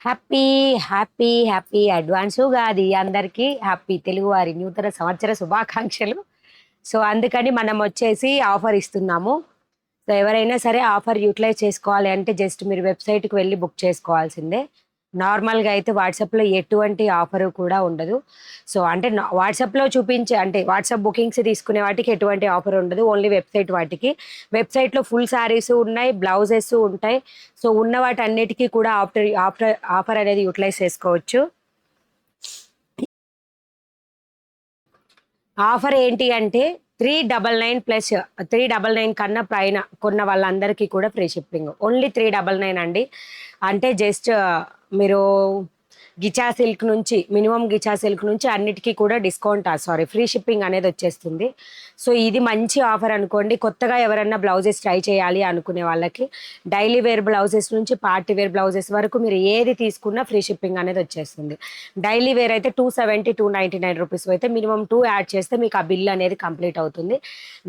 Happy happy happy advance Ugadi అందరికీ happy తెలుగువారి నూతన సంవత్సర శుభాకాంక్షలు. సో అందుకని మనం వచ్చేసి ఆఫర్ ఇస్తున్నాము. సో ఎవరైనా సరే ఆఫర్ యూటిలైజ్ చేసుకోవాలి అంటే జస్ట్ మీరు వెబ్సైట్కి వెళ్ళి బుక్ చేసుకోవాల్సిందే. నార్మల్గా అయితే వాట్సాప్లో ఎటువంటి ఆఫర్ కూడా ఉండదు. సో అంటే వాట్సాప్లో చూపించే అంటే వాట్సాప్ బుకింగ్స్ తీసుకునే వాటికి ఎటువంటి ఆఫర్ ఉండదు, ఓన్లీ వెబ్సైట్ వాటికి. వెబ్సైట్లో ఫుల్ శారీస్ ఉన్నాయి, బ్లౌజెస్ ఉంటాయి. సో ఉన్న వాటి అన్నిటికీ కూడా ఆఫర్ అనేది యూటిలైజ్ చేసుకోవచ్చు. ఆఫర్ ఏంటి అంటే 399 ప్లస్ 399 కన్నా పైన కొన్న వాళ్ళందరికీ కూడా ఫ్రీ షిప్పింగ్. ఓన్లీ 399 అండి. అంటే జస్ట్ మీరు గిచా సిల్క్ నుంచి మినిమం గిచా సిల్క్ నుంచి అన్నిటికీ కూడా డిస్కౌంట్ ఫ్రీ షిప్పింగ్ అనేది వచ్చేస్తుంది. సో ఇది మంచి ఆఫర్ అనుకోండి. కొత్తగా ఎవరన్నా బ్లౌజెస్ ట్రై చేయాలి అనుకునే వాళ్ళకి డైలీ వేర్ బ్లౌజెస్ నుంచి పార్టీ వేర్ బ్లౌజెస్ వరకు మీరు ఏది తీసుకున్నా ఫ్రీ షిప్పింగ్ అనేది వచ్చేస్తుంది. డైలీ వేర్ అయితే 270 299 రూపీస్ అయితే మినిమం 2 యాడ్ చేస్తే మీకు ఆ బిల్ అనేది కంప్లీట్ అవుతుంది.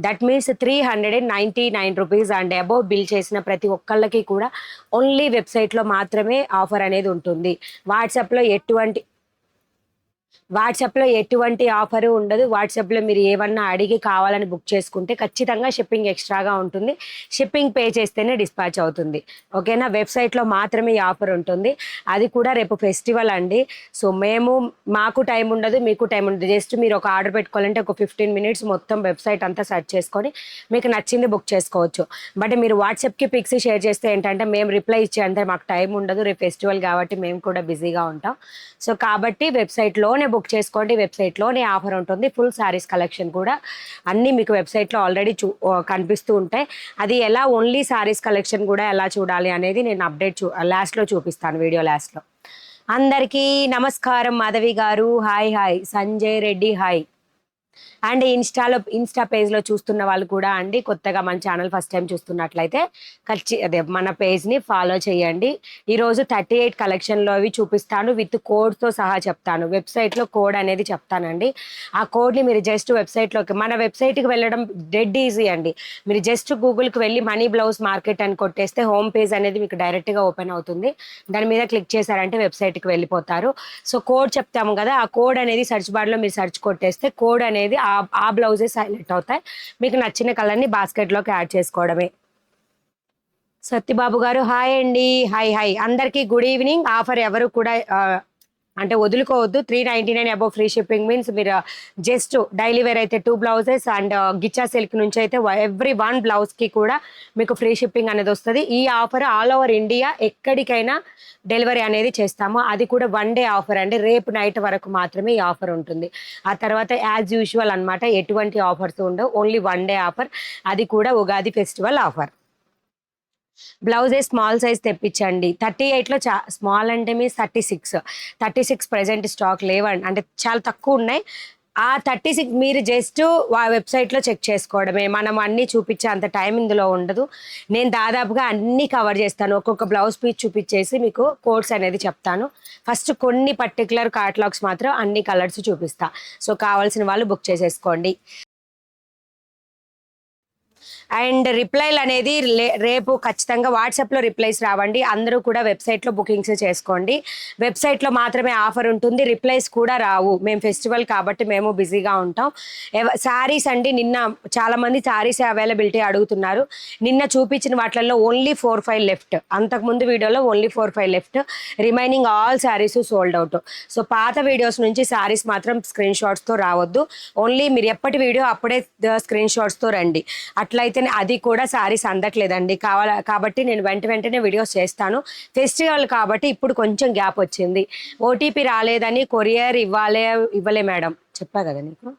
That means 399 rupees and above bill చేసిన ప్రతి ఒక్కళ్ళకి కూడా ఓన్లీ వెబ్సైట్లో మాత్రమే ఆఫర్ అనేది ఉంటుంది. వాట్సాప్లో ఎటువంటి ఆఫరు ఉండదు. వాట్సాప్లో మీరు ఏమన్నా అడిగి కావాలని బుక్ చేసుకుంటే ఖచ్చితంగా షిప్పింగ్ ఎక్స్ట్రాగా ఉంటుంది. షిప్పింగ్ పే చేస్తేనే డిస్పాచ్ అవుతుంది. ఓకేనా? వెబ్సైట్లో మాత్రమే ఈ ఆఫర్ ఉంటుంది. అది కూడా రేపు ఫెస్టివల్ అండి. సో మాకు టైం ఉండదు, మీకు టైం ఉండదు. జస్ట్ మీరు ఒక ఆర్డర్ పెట్టుకోవాలంటే ఒక 15 మినిట్స్ మొత్తం వెబ్సైట్ అంతా సెర్చ్ చేసుకొని మీకు నచ్చింది బుక్ చేసుకోవచ్చు. బట్ మీరు వాట్సాప్కి పిక్స్ షేర్ చేస్తే ఏంటంటే మేము రిప్లై ఇచ్చేంటే మాకు టైం ఉండదు. రేపు ఫెస్టివల్ కాబట్టి మేము కూడా బిజీగా ఉంటాం. సో కాబట్టి వెబ్సైట్లోనే బుక్ చేసుకోండి. వెబ్సైట్లోనే ఆఫర్ ఉంటుంది. ఫుల్ శారీస్ కలెక్షన్ కూడా అన్నీ మీకు వెబ్సైట్లో ఆల్రెడీ కనిపిస్తూ ఉంటాయి. అది ఎలా ఓన్లీ శారీస్ కలెక్షన్ కూడా ఎలా చూడాలి అనేది నేను లాస్ట్లో చూపిస్తాను, వీడియో లాస్ట్లో. అందరికీ నమస్కారం. మాధవి గారు hi hi. Sanjay Reddy hi. And Insta పేజ్లో చూస్తున్న వాళ్ళు కూడా అండి, కొత్తగా మన ఛానల్ ఫస్ట్ టైం చూస్తున్నట్లయితే మన పేజ్ని ఫాలో చేయండి. ఈరోజు 38 కలెక్షన్లో అవి చూపిస్తాను, విత్ కోడ్తో సహా చెప్తాను. వెబ్సైట్లో కోడ్ అనేది చెప్తానండి. ఆ కోడ్ని మీరు జస్ట్ మన వెబ్సైట్కి వెళ్ళడం డెడ్ ఈజీ అండి. మీరు జస్ట్ గూగుల్కి వెళ్ళి మనీ బ్లౌజ్ మార్కెట్ అని కొట్టేస్తే హోమ్ పేజ్ అనేది మీకు డైరెక్ట్గా ఓపెన్ అవుతుంది. దాని మీద క్లిక్ చేశారంటే వెబ్సైట్కి వెళ్ళిపోతారు. సో కోడ్ చెప్తాము కదా, ఆ కోడ్ అనేది సెర్చ్ బార్లో మీరు సెర్చ్ కొట్టేస్తే కోడ్ అనేది ఆ బ్లౌజెస్ హైలైట్ అవుతాయి. మీకు నచ్చిన కలర్ని బాస్కెట్లోకి యాడ్ చేసుకోవడమే. సత్యబాబు గారు హాయ్ అండి. Hi hi. అందరికీ గుడ్ ఈవినింగ్. ఆఫర్ ఎవరు కూడా అంటే వదులుకోవద్దు. 399 అబౌవ్ ఫ్రీ షిప్పింగ్ మీన్స్ మీరు జస్ట్ డైలీ వేర్ అయితే 2 బ్లౌజెస్ అండ్ గిచ్చా సిల్క్ నుంచి అయితే ఎవ్రీ 1 బ్లౌజ్కి కూడా మీకు ఫ్రీ షిప్పింగ్ అనేది వస్తుంది. ఈ ఆఫర్ ఆల్ ఓవర్ ఇండియా ఎక్కడికైనా డెలివరీ అనేది చేస్తాము. అది కూడా 1 డే ఆఫర్ అండి. రేపు నైట్ వరకు మాత్రమే ఈ ఆఫర్ ఉంటుంది. ఆ తర్వాత యాజ్ యూజువల్ అనమాట, ఎటువంటి ఆఫర్స్ ఉండవు. ఓన్లీ 1 డే ఆఫర్, అది కూడా Ugadi festival offer. Blouses small size తెప్పించండి. 38లో స్మాల్ అంటే మీ 36 ప్రజెంట్ స్టాక్ లేవండి, అంటే చాలా తక్కువ ఉన్నాయి. ఆ 36 మీరు జస్ట్ వెబ్సైట్లో చెక్ చేసుకోవడమే. మనం అన్నీ చూపించే అంత టైం ఇందులో ఉండదు. నేను దాదాపుగా అన్నీ కవర్ చేస్తాను. ఒక్కొక్క బ్లౌజ్ పీస్ చూపించేసి మీకు కోడ్స్ అనేది చెప్తాను. ఫస్ట్ కొన్ని పర్టికులర్ కాటలాగ్స్ మాత్రం అన్ని కలర్స్ చూపిస్తా. సో కావాల్సిన వాళ్ళు బుక్ చేసేసుకోండి. అండ్ రిప్లైలు అనేది రేపు ఖచ్చితంగా వాట్సాప్లో రిప్లైస్ రావండి. అందరూ కూడా వెబ్సైట్లో బుకింగ్స్ చేసుకోండి. వెబ్సైట్లో మాత్రమే ఆఫర్ ఉంటుంది. రిప్లైస్ కూడా రావు. మేము ఫెస్టివల్ కాబట్టి మేము బిజీగా ఉంటాం. శారీస్ అండి, నిన్న చాలామంది శారీస్ అవైలబిలిటీ అడుగుతున్నారు. నిన్న చూపించిన వాటిల్లో ఓన్లీ 4-5 లెఫ్ట్. అంతకుముందు వీడియోలో only 4-5 left. Remaining all saris sold out. So పాత వీడియోస్ నుంచి శారీస్ మాత్రం స్క్రీన్ షాట్స్తో రావద్దు. ఓన్లీ మీరు ఎప్పటి వీడియో అప్పుడే స్క్రీన్ షాట్స్తో రండి. అట్లయితే అది కూడా శారీస్ అందట్లేదండి. కాబట్టి నేను వెంటనే వీడియోస్ చేస్తాను. ఫెస్టివల్ కాబట్టి ఇప్పుడు కొంచెం గ్యాప్ వచ్చింది. ఓటీపీ రాలేదని కొరియర్ ఇవ్వలే మేడం, చెప్పా కదా నీకు.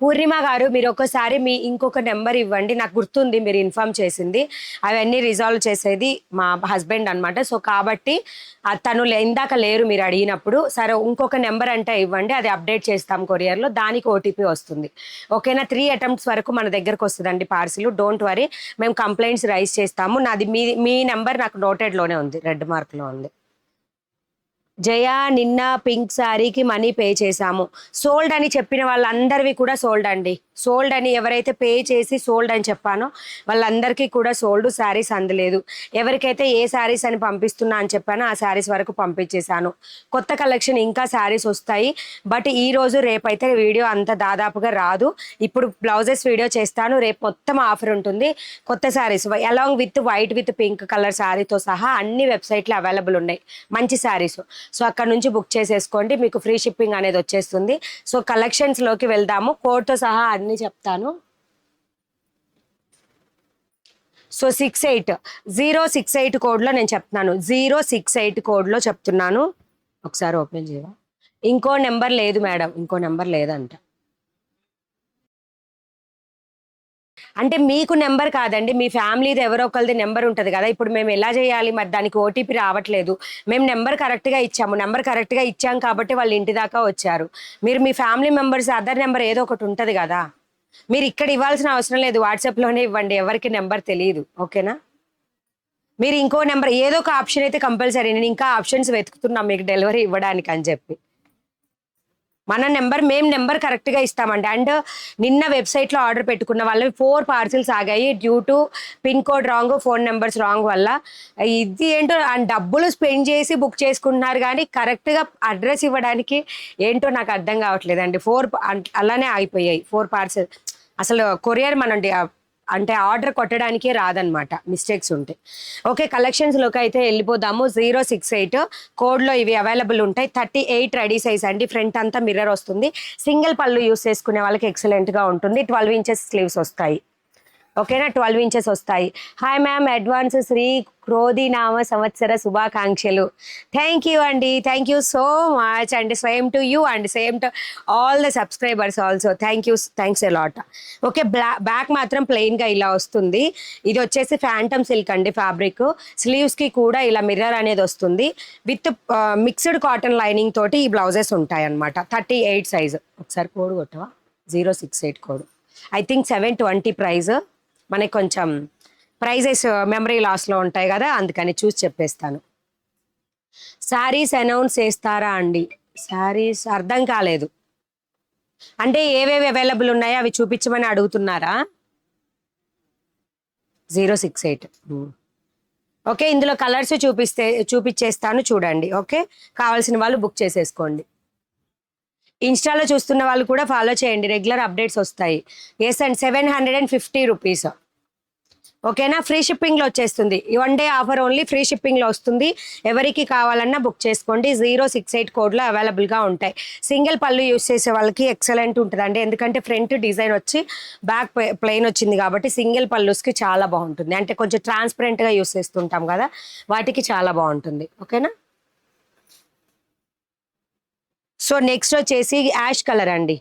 పూర్ణిమ గారు, మీరు ఒకసారి మీ ఇంకొక నెంబర్ ఇవ్వండి. నాకు గుర్తుంది మీరు ఇన్ఫార్మ్ చేసింది. అవన్నీ రిజాల్వ్ చేసేది మా హస్బెండ్ అనమాట. సో కాబట్టి తను ఇందాక లేరు మీరు అడిగినప్పుడు. సరే ఇంకొక నెంబర్ అంటే ఇవ్వండి, అది అప్డేట్ చేస్తాం కొరియర్లో. దానికి ఓటీపీ వస్తుంది. ఓకేనా? 3 అటెంప్ట్స్ వరకు మన దగ్గరకు వస్తుందండి పార్సిల్. డోంట్ వరీ, మేము కంప్లైంట్స్ రైజ్ చేస్తాము. నాది మీ నెంబర్ నాకు నోటెడ్లోనే ఉంది, రెడ్ మార్క్లో ఉంది. జయ నిన్న పింక్ శారీకి మనీ పే చేశాము. సోల్డ్ అని చెప్పిన వాళ్ళందరివి కూడా సోల్డ్ అండి. సోల్డ్ అని ఎవరైతే పే చేసి సోల్డ్ అని చెప్పానో వాళ్ళందరికీ కూడా సోల్డ్, శారీస్ అందలేదు. ఎవరికైతే ఏ శారీస్ అని పంపిస్తున్నా అని చెప్పానో ఆ శారీస్ వరకు పంపించేశాను. కొత్త కలెక్షన్ ఇంకా శారీస్ వస్తాయి. బట్ ఈ రోజు రేపైతే వీడియో అంత దాదాపుగా రాదు. ఇప్పుడు బ్లౌజెస్ వీడియో చేస్తాను. రేపు మొత్తం ఆఫర్ ఉంటుంది. కొత్త saris along with white with pink colour శారీతో సహా అన్ని వెబ్సైట్లో అవైలబుల్ ఉన్నాయి మంచి శారీస్. సో అక్కడ నుంచి బుక్ చేసేసుకోండి, మీకు ఫ్రీ షిప్పింగ్ అనేది వచ్చేస్తుంది. సో కలెక్షన్స్లోకి వెళ్దాము. కోడ్తో సహా అన్నీ చెప్తాను. సో 068 కోడ్లో నేను చెప్తున్నాను. 068 కోడ్లో చెప్తున్నాను. ఒకసారి ఓపెన్ చేయవా? ఇంకో నెంబర్ లేదు మేడం, ఇంకో నెంబర్ లేదంట. అంటే మీకు నెంబర్ కాదండి, మీ ఫ్యామిలీది ఎవరో ఒకరిది నెంబర్ ఉంటుంది కదా. ఇప్పుడు మేము ఎలా చేయాలి మరి? దానికి ఓటీపీ రావట్లేదు. మేము నెంబర్ కరెక్ట్గా ఇచ్చాము. నెంబర్ కరెక్ట్గా ఇచ్చాం కాబట్టి వాళ్ళు ఇంటి దాకా వచ్చారు. మీరు మీ ఫ్యామిలీ మెంబర్స్ అదర్ నెంబర్ ఏదో ఒకటి ఉంటుంది కదా, మీరు ఇక్కడ ఇవ్వాల్సిన అవసరం లేదు. వాట్సాప్లోనే ఇవ్వండి, ఎవరికి నెంబర్ తెలియదు. ఓకేనా? మీరు ఇంకో నెంబర్ ఏదో ఒక ఆప్షన్ అయితే కంపల్సరీ. నేను ఇంకా ఆప్షన్స్ వెతుకుతున్నాం మీకు డెలివరీ ఇవ్వడానికి అని చెప్పి. మేము నెంబర్ కరెక్ట్గా ఇస్తామండి. అండ్ నిన్న వెబ్సైట్లో ఆర్డర్ పెట్టుకున్న వాళ్ళవి 4 పార్సిల్స్ ఆగాయి due to pin code wrong, phone numbers wrong వల్ల. ఇది ఏంటో అండ్ డబ్బులు స్పెండ్ చేసి బుక్ చేసుకుంటున్నారు కానీ కరెక్ట్గా అడ్రస్ ఇవ్వడానికి ఏంటో నాకు అర్థం కావట్లేదండి. 4 అలానే ఆగిపోయాయి 4 పార్సిల్. అసలు కొరియర్ అంటే ఆర్డర్ కొట్టడానికే రాదనమాట, మిస్టేక్స్ ఉంటాయి. ఓకే, కలెక్షన్స్లోకి అయితే వెళ్ళిపోదాము. 068 కోడ్లో ఇవి అవైలబుల్ ఉంటాయి. 38 రెడీ సైజ్ అండి. ఫ్రంట్ అంతా మిర్రర్ వస్తుంది. సింగిల్ పళ్ళు యూస్ చేసుకునే వాళ్ళకి ఎక్సలెంట్గా ఉంటుంది. 12 ఇంచెస్ స్లీవ్స్ వస్తాయి. ఓకేనా? 12 ఇంచెస్ వస్తాయి. హాయ్ మ్యామ్, అడ్వాన్స్ శ్రీ క్రోధినామ సంవత్సర శుభాకాంక్షలు. థ్యాంక్ యూ అండి, thank you so much and same to you and same to all the subscribers also. Thanks a lot. Okay, back మాత్రం ప్లెయిన్గా ఇలా వస్తుంది. ఇది వచ్చేసి ఫ్యాంటమ్ సిల్క్ అండి ఫ్యాబ్రిక్. స్లీవ్స్కి కూడా ఇలా మిర్రర్ అనేది వస్తుంది. విత్ మిక్స్డ్ కాటన్ లైనింగ్ తోటి ఈ బ్లౌజెస్ ఉంటాయి అనమాట. 38 సైజు. ఒకసారి కోడ్ కొట్టవా? 068 కోడ్. I think 720 price. మనకి కొంచెం ప్రైజెస్ మెమరీ లాస్లో ఉంటాయి కదా, అందుకని చూసి చెప్పేస్తాను. శారీస్ అనౌన్స్ చేస్తారా అండి? శారీస్ అర్థం కాలేదు. అంటే ఏవేవి అవైలబుల్ ఉన్నాయో అవి చూపించమని అడుగుతున్నారా? 068. ఓకే, ఇందులో కలర్స్ చూపించేస్తాను చూడండి. ఓకే, కావాల్సిన వాళ్ళు బుక్ చేసేసుకోండి. ఇన్స్టాలో చూస్తున్న వాళ్ళు కూడా ఫాలో చేయండి, రెగ్యులర్ అప్డేట్స్ వస్తాయి. S and 750 rupees. ఓకేనా? ఫ్రీ షిప్పింగ్లో వచ్చేస్తుంది. 1 డే ఆఫర్ ఓన్లీ, ఫ్రీ షిప్పింగ్లో వస్తుంది. ఎవరికి కావాలన్నా బుక్ చేసుకోండి. 068 కోడ్లో అవైలబుల్గా ఉంటాయి. సింగిల్ పళ్ళు యూస్ చేసే వాళ్ళకి ఎక్సలెంట్ ఉంటుందండి. ఎందుకంటే ఫ్రంట్ డిజైన్ వచ్చి బ్యాక్ ప్లెయిన్ వచ్చింది కాబట్టి సింగిల్ పళ్ళుస్కి చాలా బాగుంటుంది. అంటే కొంచెం ట్రాన్స్పరెంట్గా యూస్ చేస్తుంటాం కదా, వాటికి చాలా బాగుంటుంది. ఓకేనా? సో నెక్స్ట్ వచ్చేసి యాష్ కలర్ అండి.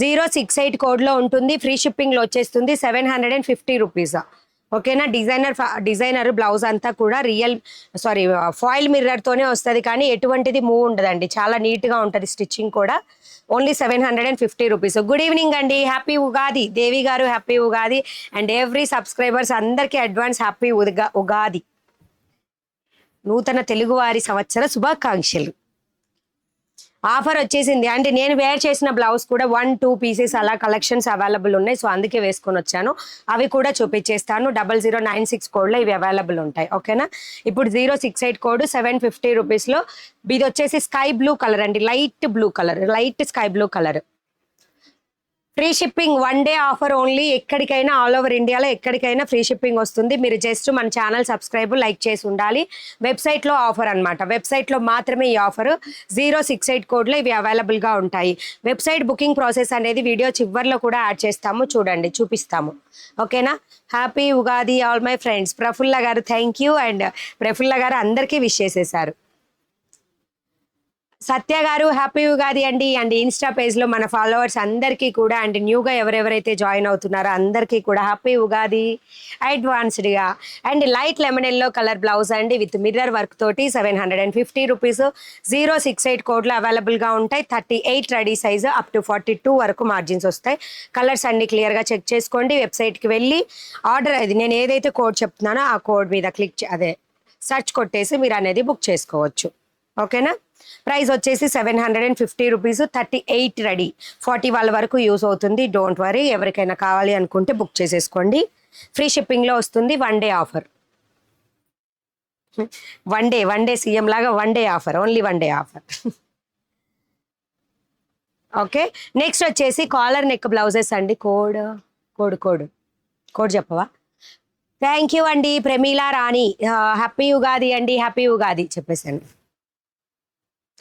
068 కోడ్లో ఉంటుంది. ఫ్రీ షిప్పింగ్లో వచ్చేస్తుంది. 750 రూపీస్. ఓకేనా? డిజైనర్ బ్లౌజ్ అంతా కూడా ఫాయిల్ మిర్రర్తోనే వస్తుంది కానీ ఎటువంటిది మూవ్ ఉండదండి. చాలా నీట్గా ఉంటుంది స్టిచ్చింగ్ కూడా. Only 750 rupees. గుడ్ ఈవినింగ్ అండి, హ్యాపీ ఉగాది. దేవి గారు happy Ugadi and every subscribers అందరికీ అడ్వాన్స్ హ్యాపీ ఉగాది. నూతన తెలుగువారి సంవత్సర శుభాకాంక్షలు. ఆఫర్ వచ్చేసింది. అంటే నేను వేర్ చేసిన బ్లౌజ్ కూడా 1-2 పీసెస్ అలా కలెక్షన్స్ అవైలబుల్ ఉన్నాయి. సో అందుకే వేసుకొని వచ్చాను. అవి కూడా చూపించేస్తాను. 0096 కోడ్లో ఇవి అవైలబుల్ ఉంటాయి. ఓకేనా? ఇప్పుడు 068 కోడ్ 750 రూపీస్లో. ఇది వచ్చేసి స్కై బ్లూ కలర్ అండి, light sky blue colour. Free shipping 1 day offer only. ఎక్కడికైనా ఆల్ ఓవర్ ఇండియాలో ఎక్కడికైనా ఫ్రీ షిప్పింగ్ వస్తుంది. మీరు జస్ట్ మన ఛానల్ సబ్స్క్రైబ్ లైక్ చేసి ఉండాలి. వెబ్సైట్లో ఆఫర్ అనమాట, వెబ్సైట్లో మాత్రమే ఈ ఆఫర్. 068 కోడ్లో ఇవి అవైలబుల్గా ఉంటాయి. వెబ్సైట్ బుకింగ్ ప్రాసెస్ అనేది వీడియో చివరిలో కూడా యాడ్ చేస్తాము, చూడండి, చూపిస్తాము. ఓకేనా? Happy Ugadi all my friends. Prafulla గారు థ్యాంక్ యూ అండ్ ప్రఫుల్ల గారు అందరికీ విష్ చేసేసారు. సత్య గారు హ్యాపీ ఉగాది అండి. అండ్ ఇన్స్టా పేజ్లో మన ఫాలోవర్స్ అందరికీ కూడా అండ్ న్యూగా ఎవరెవరైతే జాయిన్ అవుతున్నారో అందరికీ కూడా హ్యాపీ ఉగాది అడ్వాన్స్డ్గా. And light lemon yellow colour blouse అండి విత్ మిర్రర్ వర్క్ తోటి 750 రూపీస్. 068 కోడ్లో అవైలబుల్గా ఉంటాయి. 38 రెడీ సైజు అప్ టు 42 వరకు మార్జిన్స్ వస్తాయి. కలర్స్ అన్ని క్లియర్గా చెక్ చేసుకోండి. వెబ్సైట్కి వెళ్ళి ఆర్డర్ అది నేను ఏదైతే కోడ్ చెప్తున్నానో ఆ కోడ్ మీద సెర్చ్ కొట్టేసి మీరు అనేది బుక్ చేసుకోవచ్చు. ఓకేనా? ప్రైస్ వచ్చేసి 750 రూపీస్. 38 రెడీ. 40 వాళ్ళ వరకు యూస్ అవుతుంది. డోంట్ వరీ, ఎవరికైనా కావాలి అనుకుంటే బుక్ చేసేసుకోండి. ఫ్రీ షిప్పింగ్లో వస్తుంది. 1 day offer. One day CM లాగా 1 day offer, only 1 day offer. Okay, next వచ్చేసి కాలర్ నెక్ బ్లౌజెస్ అండి. కోడ్ చెప్పవా? థ్యాంక్ యూ అండి ప్రమీలా రాణి. హ్యాపీ ఉగాది అండి. హ్యాపీ ఉగాది చెప్పేసాను.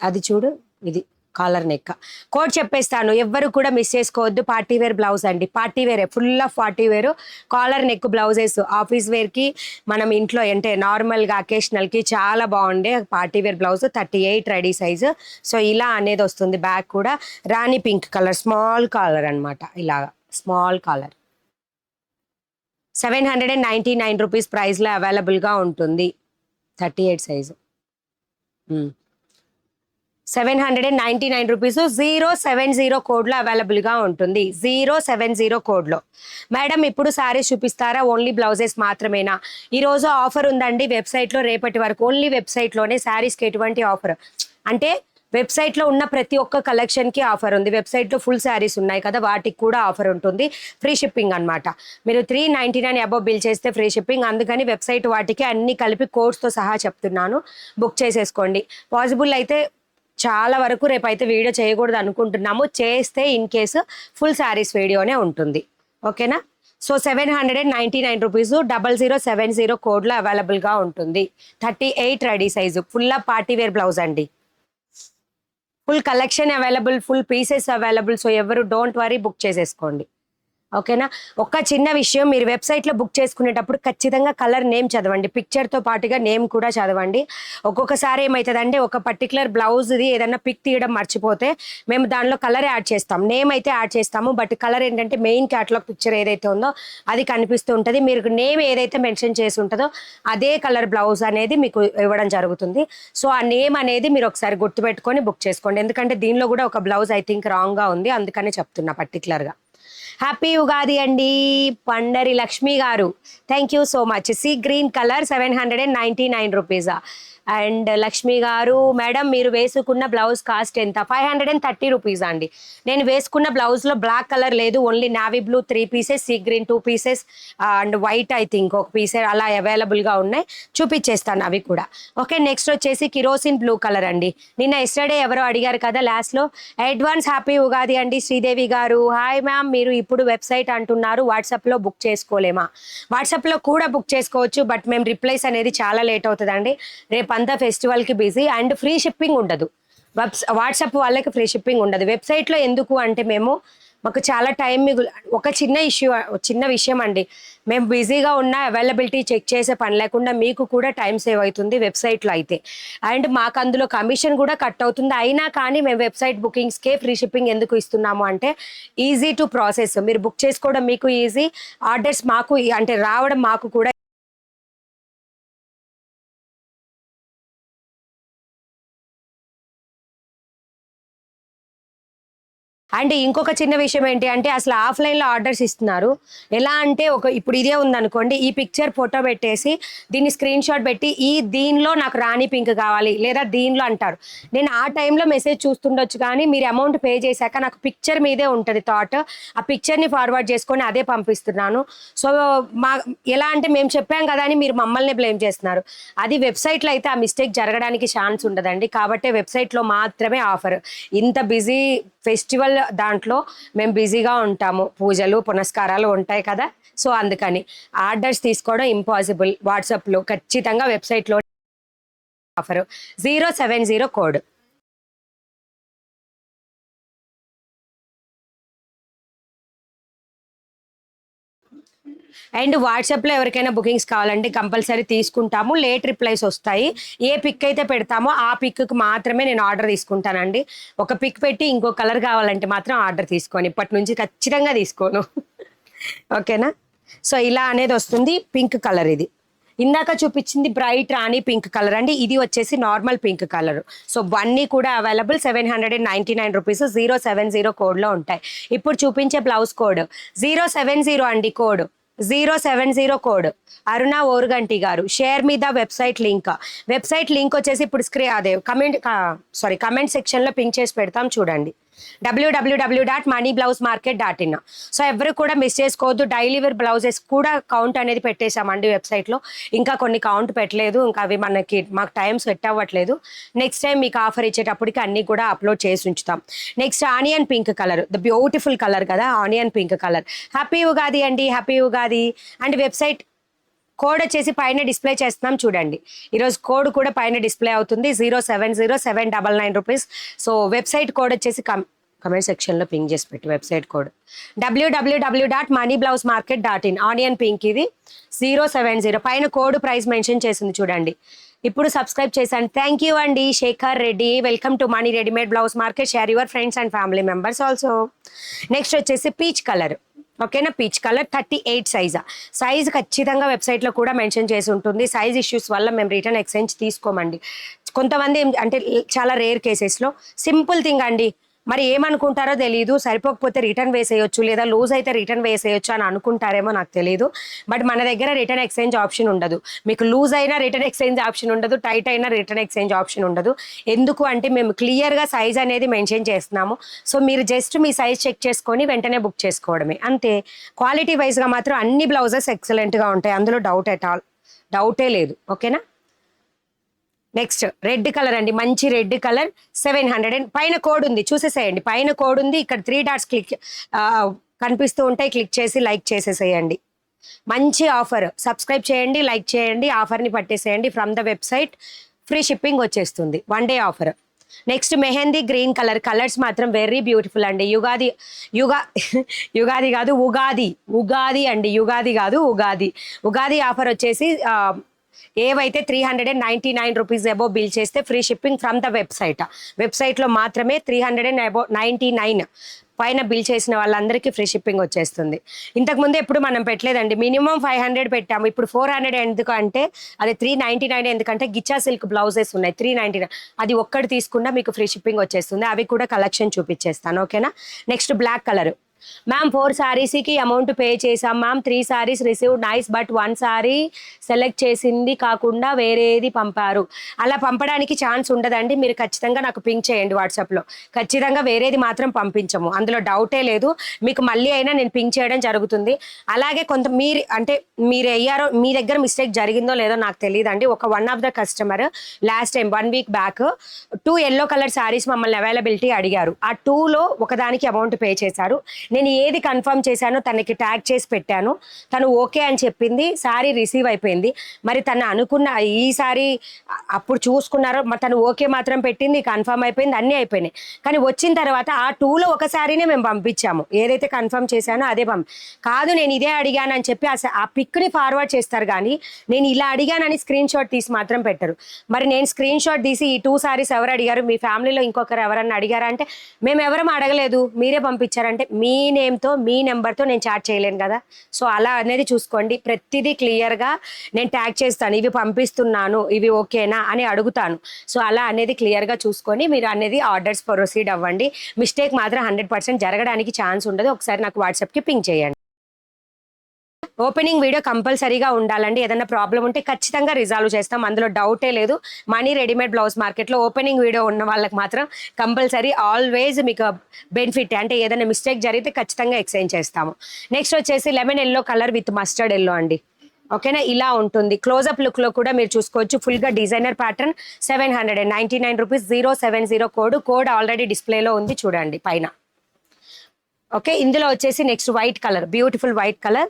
అది చూడు, ఇది కాలర్ నెక్. కోడ్ చెప్పేస్తాను, ఎవ్వరు కూడా మిస్ చేసుకోవద్దు. పార్టీ వేర్ బ్లౌజ్ అండి. పార్టీ వేరే, full of party wear collar neck blouses. Office వేర్కి, మనం ఇంట్లో అంటే నార్మల్గా అకేషనల్కి చాలా బాగుండే party wear blouse. 38 ready size. So ఇలా అనేది వస్తుంది. బ్యాక్ కూడా rani pink colour, small collar అనమాట. ఇలాగా స్మాల్ కాలర్. 799 రూపీస్ ప్రైస్లో అవైలబుల్గా ఉంటుంది. 38 సైజు. 799 రూపీస్. 070 కోడ్లో అవైలబుల్గా ఉంటుంది. 070 కోడ్లో. మేడం ఇప్పుడు శారీస్ చూపిస్తారా? ఓన్లీ బ్లౌజెస్ మాత్రమేనా? ఈరోజు ఆఫర్ ఉందండి వెబ్సైట్లో, రేపటి వరకు ఓన్లీ వెబ్సైట్లోనే. శారీస్కి ఎటువంటి ఆఫర్ అంటే వెబ్సైట్లో ఉన్న ప్రతి ఒక్క కలెక్షన్కి ఆఫర్ ఉంది. వెబ్సైట్లో ఫుల్ శారీస్ ఉన్నాయి కదా, వాటికి కూడా ఆఫర్ ఉంటుంది. ఫ్రీ షిప్పింగ్ అనమాట. మీరు 399 అబవ్ బిల్ చేస్తే ఫ్రీ షిప్పింగ్. అందుకని వెబ్సైట్ వాటికి అన్ని కలిపి కోడ్స్తో సహా చెప్తున్నాను, బుక్ చేసేసుకోండి. పాసిబుల్ అయితే చాలా వరకు రేపైతే వీడియో చేయకూడదు అనుకుంటున్నాము. చేస్తే ఇన్ కేసు ఫుల్ శారీస్ వీడియోనే ఉంటుంది. ఓకేనా? So 799 rupees. 0070 కోడ్లో అవైలబుల్గా ఉంటుంది. 38 ready size. Full of party wear blouse అండి. Full collection available, full pieces available. So ఎవరు డోంట్ వరీ, బుక్ చేసేసుకోండి. ఓకేనా? ఒక చిన్న విషయం, మీరు వెబ్సైట్లో బుక్ చేసుకునేటప్పుడు ఖచ్చితంగా కలర్ నేమ్ చదవండి. పిక్చర్తో పాటుగా నేమ్ కూడా చదవండి. ఒక్కొక్కసారి ఏమవుతుందంటే ఒక పర్టికులర్ బ్లౌజ్ది ఏదన్నా పిక్ తీయడం మర్చిపోతే మేము దానిలో కలర్ యాడ్ చేస్తాం, నేమ్ అయితే యాడ్ చేస్తాము. బట్ కలర్ ఏంటంటే మెయిన్ క్యాటలాగ్ పిక్చర్ ఏదైతే ఉందో అది కనిపిస్తూ ఉంటుంది. మీరు నేమ్ ఏదైతే మెన్షన్ చేసి ఉంటుందో అదే కలర్ బ్లౌజ్ అనేది మీకు ఇవ్వడం జరుగుతుంది. సో ఆ నేమ్ అనేది మీరు ఒకసారి గుర్తుపెట్టుకొని బుక్ చేసుకోండి. ఎందుకంటే దీనిలో కూడా ఒక బ్లౌజ్ ఐ థింక్ రాంగ్గా ఉంది, అందుకనే చెప్తున్నా పర్టికులర్గా. హ్యాపీ ఉగాది అండి పండరి లక్ష్మి గారు. Thank you so much. See green colour 799 rupees. And Lakshmi గారు, మేడం మీరు వేసుకున్న బ్లౌజ్ కాస్ట్ ఎంత? 530 రూపీస్ అండి. నేను వేసుకున్న బ్లౌజ్లో బ్లాక్ కలర్ లేదు, only navy blue 3 pieces, sea green 2 pieces and white I think ఒక పీస్ అలా అవైలబుల్గా ఉన్నాయి. చూపించేస్తాను అవి కూడా. ఓకే, నెక్స్ట్ వచ్చేసి కిరోసిన్ బ్లూ కలర్ అండి. నిన్న ఎస్టర్డే ఎవరో అడిగారు కదా లాస్ట్లో. అడ్వాన్స్ హ్యాపీ ఉగాది అండి శ్రీదేవి గారు. హాయ్ మ్యామ్, మీరు ఇప్పుడు వెబ్సైట్ అంటున్నారు, వాట్సాప్లో బుక్ చేసుకోలేమా? వాట్సాప్లో కూడా బుక్ చేసుకోవచ్చు, బట్ మేము రిప్లైస్ అనేది చాలా లేట్ అవుతుందండి. రేపు అంతా ఫెస్టివల్కి బిజీ అండ్ ఫ్రీ షిప్పింగ్ ఉండదు. వాట్సాప్ వాళ్ళకి ఫ్రీ షిప్పింగ్ ఉండదు. వెబ్సైట్లో ఎందుకు అంటే మాకు చాలా టైం ఒక చిన్న విషయం అండి. మేము బిజీగా ఉన్న అవైలబిలిటీ చెక్ చేసే పని లేకుండా మీకు కూడా టైం సేవ్ అవుతుంది వెబ్సైట్లో అయితే. అండ్ మాకు అందులో కమిషన్ కూడా కట్ అవుతుంది. అయినా కానీ మేము వెబ్సైట్ బుకింగ్స్కే ఫ్రీ షిప్పింగ్ ఎందుకు ఇస్తున్నాము అంటే ఈజీ టు ప్రాసెస్. మీరు బుక్ చేసుకోవడం మీకు ఈజీ, ఆర్డర్స్ మాకు అంటే రావడం మాకు కూడా. అండ్ ఇంకొక చిన్న విషయం ఏంటి అంటే అసలు ఆఫ్లైన్లో ఆర్డర్స్ ఇస్తున్నారు. ఎలా అంటే ఇప్పుడు ఇదే ఉందనుకోండి, ఈ పిక్చర్ ఫోటో పెట్టేసి దీన్ని స్క్రీన్ షాట్ పెట్టి దీనిలో నాకు రాణి పింక్ కావాలి లేదా దీనిలో అంటారు. నేను ఆ టైంలో మెసేజ్ చూస్తుండొచ్చు, కానీ మీరు అమౌంట్ పే చేశాక నాకు పిక్చర్ మీదే ఉంటుంది థాట్. ఆ పిక్చర్ని ఫార్వర్డ్ చేసుకొని అదే పంపిస్తున్నాను. సో ఎలా అంటే మేము చెప్పాం కదా అని మీరు మమ్మల్ని బ్లేమ్ చేస్తున్నారు. అది వెబ్సైట్లో అయితే ఆ మిస్టేక్ జరగడానికి ఛాన్స్ ఉండదండి. కాబట్టి వెబ్సైట్లో మాత్రమే ఆఫర్. ఇంత బిజీ ఫెస్టివల్ దాంట్లో మేము బిజీగా ఉంటాము, పూజలు పునస్కారాలు ఉంటాయి కదా. సో అందుకని ఆర్డర్స్ తీసుకోవడం ఇంపాసిబుల్. వాట్సాప్లో ఖచ్చితంగా వెబ్సైట్లో ఆఫర్ 070 కోడ్. అండ్ వాట్సాప్లో ఎవరికైనా బుకింగ్స్ కావాలంటే కంపల్సరీ తీసుకుంటాము. లేట్ రిప్లైస్ వస్తాయి. ఏ పిక్ అయితే పెడతామో ఆ పిక్కి మాత్రమే నేను ఆర్డర్ తీసుకుంటానండి. ఒక పిక్ పెట్టి ఇంకో కలర్ కావాలంటే మాత్రం ఆర్డర్ తీసుకోను. ఇప్పటి నుంచి ఖచ్చితంగా తీసుకోను. ఓకేనా? సో ఇలా అనేది వస్తుంది. పింక్ కలర్ ఇది. ఇందాక చూపించింది బ్రైట్ రాణి పింక్ కలర్ అండి. ఇది వచ్చేసి నార్మల్ పింక్ కలర్. సో అన్నీ కూడా అవైలబుల్ 799 రూపీస్. 070 కోడ్లో ఉంటాయి. ఇప్పుడు చూపించే బ్లౌజ్ కోడ్ 070 అండి కోడ్. 070 కోడ్ అరుణ ఓరుగంటి గారు. Share me the website link. Website link వచ్చేసి ఇప్పుడు అదే కమెంట్ సెక్షన్లో పింక్ చేసి పెడతాం చూడండి. www.moneyblousemarket.in. సో ఎవరు కూడా మిస్ చేసుకోవద్దు. డైలీ వేర్ బ్లౌజెస్ కూడా కౌంట్ అనేది పెట్టేశామండి వెబ్సైట్లో. ఇంకా కొన్ని కౌంట్ పెట్టలేదు, ఇంకా అవి మాకు టైం సెట్ అవ్వట్లేదు. నెక్స్ట్ టైం మీకు ఆఫర్ ఇచ్చేటప్పటికి అన్నీ కూడా అప్లోడ్ చేసి ఉంచుతాం. Next onion pink colour, the beautiful colour కదా, onion pink colour. Happy Ugadi అండి, happy Ugadi. And website code వచ్చేసి పైన డిస్ప్లే చేస్తున్నాం చూడండి. ఈరోజు కోడ్ కూడా పైన డిస్ప్లే అవుతుంది 0707999 రూపీస్. సో వెబ్సైట్ కోడ్ వచ్చేసి కమెంట్ సెక్షన్లో పింక్ చేసి పెట్టి website code www.moneyblousemarket.in. Onion pink ఇది 070 పైన కోడ్ ప్రైస్ మెన్షన్ చేసింది చూడండి. ఇప్పుడు సబ్స్క్రైబ్ చేశాను. థ్యాంక్ యూ అండి Shekhar Reddy. Welcome to Mani readymade blouse market. Share your friends and family members also. Next వచ్చేసి పీచ్ కలర్. ఓకేనా, పీచ్ కలర్ 38 సైజ్ ఖచ్చితంగా వెబ్సైట్లో కూడా మెన్షన్ చేసి ఉంటుంది. సైజ్ ఇష్యూస్ వల్ల మేము రిటర్న్ ఎక్స్చేంజ్ తీసుకోమండి. కొంతమంది అంటే చాలా రేర్ కేసెస్లో సింపుల్ థింగ్ అండి, మరి ఏమనుకుంటారో తెలియదు, సరిపోకపోతే రిటర్న్ వేసేయొచ్చు లేదా లూజ్ అయితే రిటర్న్ వేసేయొచ్చు అని అనుకుంటారేమో నాకు తెలియదు. బట్ మన దగ్గర రిటర్న్ ఎక్స్చేంజ్ ఆప్షన్ ఉండదు. మీకు లూజ్ అయినా రిటర్న్ ఎక్స్చేంజ్ ఆప్షన్ ఉండదు, టైట్ అయినా రిటర్న్ ఎక్స్చేంజ్ ఆప్షన్ ఉండదు. ఎందుకు అంటే మేము క్లియర్గా సైజ్ అనేది మెన్షన్ చేస్తున్నాము. సో మీరు జస్ట్ మీ సైజ్ చెక్ చేసుకొని వెంటనే బుక్ చేసుకోవడమే అంతే. క్వాలిటీ వైజ్గా మాత్రం అన్ని బ్లౌజెస్ ఎక్సలెంట్గా ఉంటాయి, అందులో డౌటే లేదు. ఓకేనా. నెక్స్ట్ రెడ్ కలర్ అండి, మంచి రెడ్ కలర్ 700. పైన కోడ్ ఉంది చూసేసేయండి, పైన కోడ్ ఉంది. ఇక్కడ 3 డాట్స్ కనిపిస్తూ ఉంటాయి, క్లిక్ చేసి లైక్ చేసేసేయండి. మంచి ఆఫర్. సబ్స్క్రైబ్ చేయండి, లైక్ చేయండి, ఆఫర్ని పట్టేసేయండి. From the website free shipping వచ్చేస్తుంది, 1 day offer. Next mehndi green colour. Colours మాత్రం వెరీ బ్యూటిఫుల్ అండి. యుగాది కాదు ఉగాది అండి, యుగాది కాదు ఉగాది ఆఫర్ వచ్చేసి ఏవైతే 399 రూపీస్ అబోవ్ బిల్ చేస్తే ఫ్రీ షిప్పింగ్ ఫ్రమ్ ద వెబ్సైట్లో మాత్రమే 399 పైన బిల్ చేసిన వాళ్ళందరికీ ఫ్రీ షిప్పింగ్ వచ్చేస్తుంది. ఇంతకుముందు ఎప్పుడు మనం పెట్టలేదండి, మినిమం 500 పెట్టాము. ఇప్పుడు 400 ఎందుకు అంటే అది 399 ఎందుకంటే గిచ్చా సిల్క్ బ్లౌజెస్ ఉన్నాయి 399. అది ఒక్కటి తీసుకున్నా మీకు ఫ్రీ షిప్పింగ్ వచ్చేస్తుంది. అవి కూడా కలెక్షన్ చూపించేస్తాను. ఓకేనా. Next black colour. మ్యామ్ 4 సారీస్కి అమౌంట్ పే చేసాం ma'am, 3 saris receive nice, but 1 sari select చేసింది కాకుండా వేరేది పంపారు. అలా పంపడానికి ఛాన్స్ ఉండదండి. మీరు ఖచ్చితంగా నాకు పింక్ చేయండి వాట్సాప్లో. ఖచ్చితంగా వేరేది మాత్రం పంపించము, అందులో డౌటే లేదు. మీకు మళ్ళీ అయినా నేను పింక్ చేయడం జరుగుతుంది. అలాగే మీరు అయ్యారో, మీ దగ్గర మిస్టేక్ జరిగిందో లేదో నాకు తెలియదండి. One of the customer last time 1 week back 2 yellow colour saris మమ్మల్ని అవైలబిలిటీ అడిగారు. ఆ 2లో ఒకదానికి అమౌంట్ పే చేశారు. నేను ఏది కన్ఫర్మ్ చేశానో తనకి ట్యాగ్ చేసి పెట్టాను, తను ఓకే అని చెప్పింది, సారీ రిసీవ్ అయిపోయింది. మరి తను అనుకున్న ఈ సారీ అప్పుడు చూసుకున్నారో తను ఓకే మాత్రం పెట్టింది, కన్ఫర్మ్ అయిపోయింది, అన్నీ అయిపోయినాయి. కానీ వచ్చిన తర్వాత ఆ 2లో ఒక సారీనే మేము పంపించాము, ఏదైతే కన్ఫర్మ్ చేశానో అదే కాదు నేను ఇదే అడిగానని చెప్పి ఆ పిక్ని ఫార్వర్డ్ చేస్తారు, కానీ నేను ఇలా అడిగానని స్క్రీన్ షాట్ తీసి మాత్రం పెట్టరు. మరి నేను స్క్రీన్ షాట్ తీసి ఈ 2 సారీస్ ఎవరు అడిగారు, మీ ఫ్యామిలీలో ఇంకొకరు ఎవరన్నా అడిగారా అంటే మేము ఎవరం అడగలేదు, మీరే పంపించారంటే మీ నేమ్తో మీ నెంబర్తో నేను చాట్ చేయలేను కదా. సో అలా అనేది చూసుకోండి. ప్రతిదీ క్లియర్గా నేను ట్యాగ్ చేస్తాను, ఇవి పంపిస్తున్నాను, ఇవి ఓకేనా అని అడుగుతాను. సో అలా అనేది క్లియర్గా చూసుకొని మీరు అనేది ఆర్డర్స్ ప్రొసీడ్ అవ్వండి. మిస్టేక్ మాత్రం 100% జరగడానికి ఛాన్స్ ఉండదు. ఒకసారి నాకు వాట్సాప్కి పింక్ చేయండి. ఓపెనింగ్ వీడియో కంపల్సరీగా ఉండాలండి. ఏదైనా ప్రాబ్లం ఉంటే ఖచ్చితంగా రిజాల్వ్ చేస్తాం, అందులో డౌటే లేదు. మనీ రెడీమేడ్ బ్లౌజ్ మార్కెట్లో ఓపెనింగ్ వీడియో ఉన్న వాళ్ళకి మాత్రం కంపల్సరీ ఆల్వేస్ మీకు బెనిఫిట్. అంటే ఏదైనా మిస్టేక్ జరిగితే ఖచ్చితంగా ఎక్స్చేంజ్ చేస్తాము. నెక్స్ట్ వచ్చేసి lemon yellow colour with mustard yellow అండి. ఓకేనా, ఇలా ఉంటుంది. క్లోజప్ లుక్లో కూడా మీరు చూసుకోవచ్చు. ఫుల్గా designer pattern 799 rupees. 070 code already డిస్ప్లేలో ఉంది చూడండి పైన. ఓకే, ఇందులో వచ్చేసి next white colour, beautiful white colour.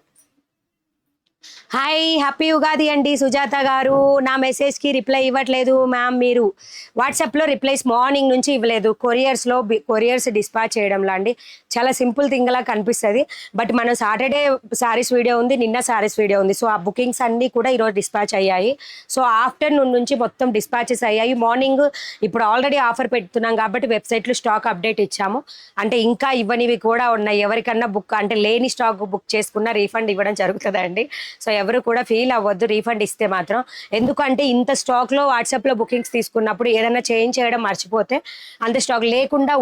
Hi, happy Ugadi అండి సుజాత గారు. నా మెసేజ్కి రిప్లై ఇవ్వట్లేదు మ్యామ్. మీరు వాట్సాప్లో రిప్లైస్ మార్నింగ్ నుంచి ఇవ్వలేదు. కొరియర్స్ డిస్పాచ్ చేయడంలో అండి చాలా సింపుల్ థింగ్ లా కనిపిస్తుంది. బట్ మనం సాటర్డే సారీస్ వీడియో ఉంది, నిన్న సారీస్ వీడియో ఉంది. సో ఆ బుకింగ్స్ అన్నీ కూడా ఈరోజు డిస్పాచ్ అయ్యాయి. సో ఆఫ్టర్నూన్ నుంచి మొత్తం డిస్పాచెస్ అయ్యాయి. మార్నింగ్ ఇప్పుడు ఆల్రెడీ ఆఫర్ పెడుతున్నాం కాబట్టి వెబ్సైట్లో స్టాక్ అప్డేట్ ఇచ్చాము. అంటే ఇంకా ఇవ్వనివి కూడా ఉన్నాయి. ఎవరికన్నా లేని స్టాక్ బుక్ చేసుకున్న రీఫండ్ ఇవ్వడం జరుగుతుందండి. సో ఎవరు కూడా ఫీల్ అవ్వద్దు రీఫండ్ ఇస్తే మాత్రం. ఎందుకంటే ఇంత స్టాక్లో వాట్సాప్లో బుకింగ్స్ తీసుకున్నప్పుడు ఏదైనా చేంజ్ చేయడం మర్చిపోతే అంత స్టాక్ లేకుండా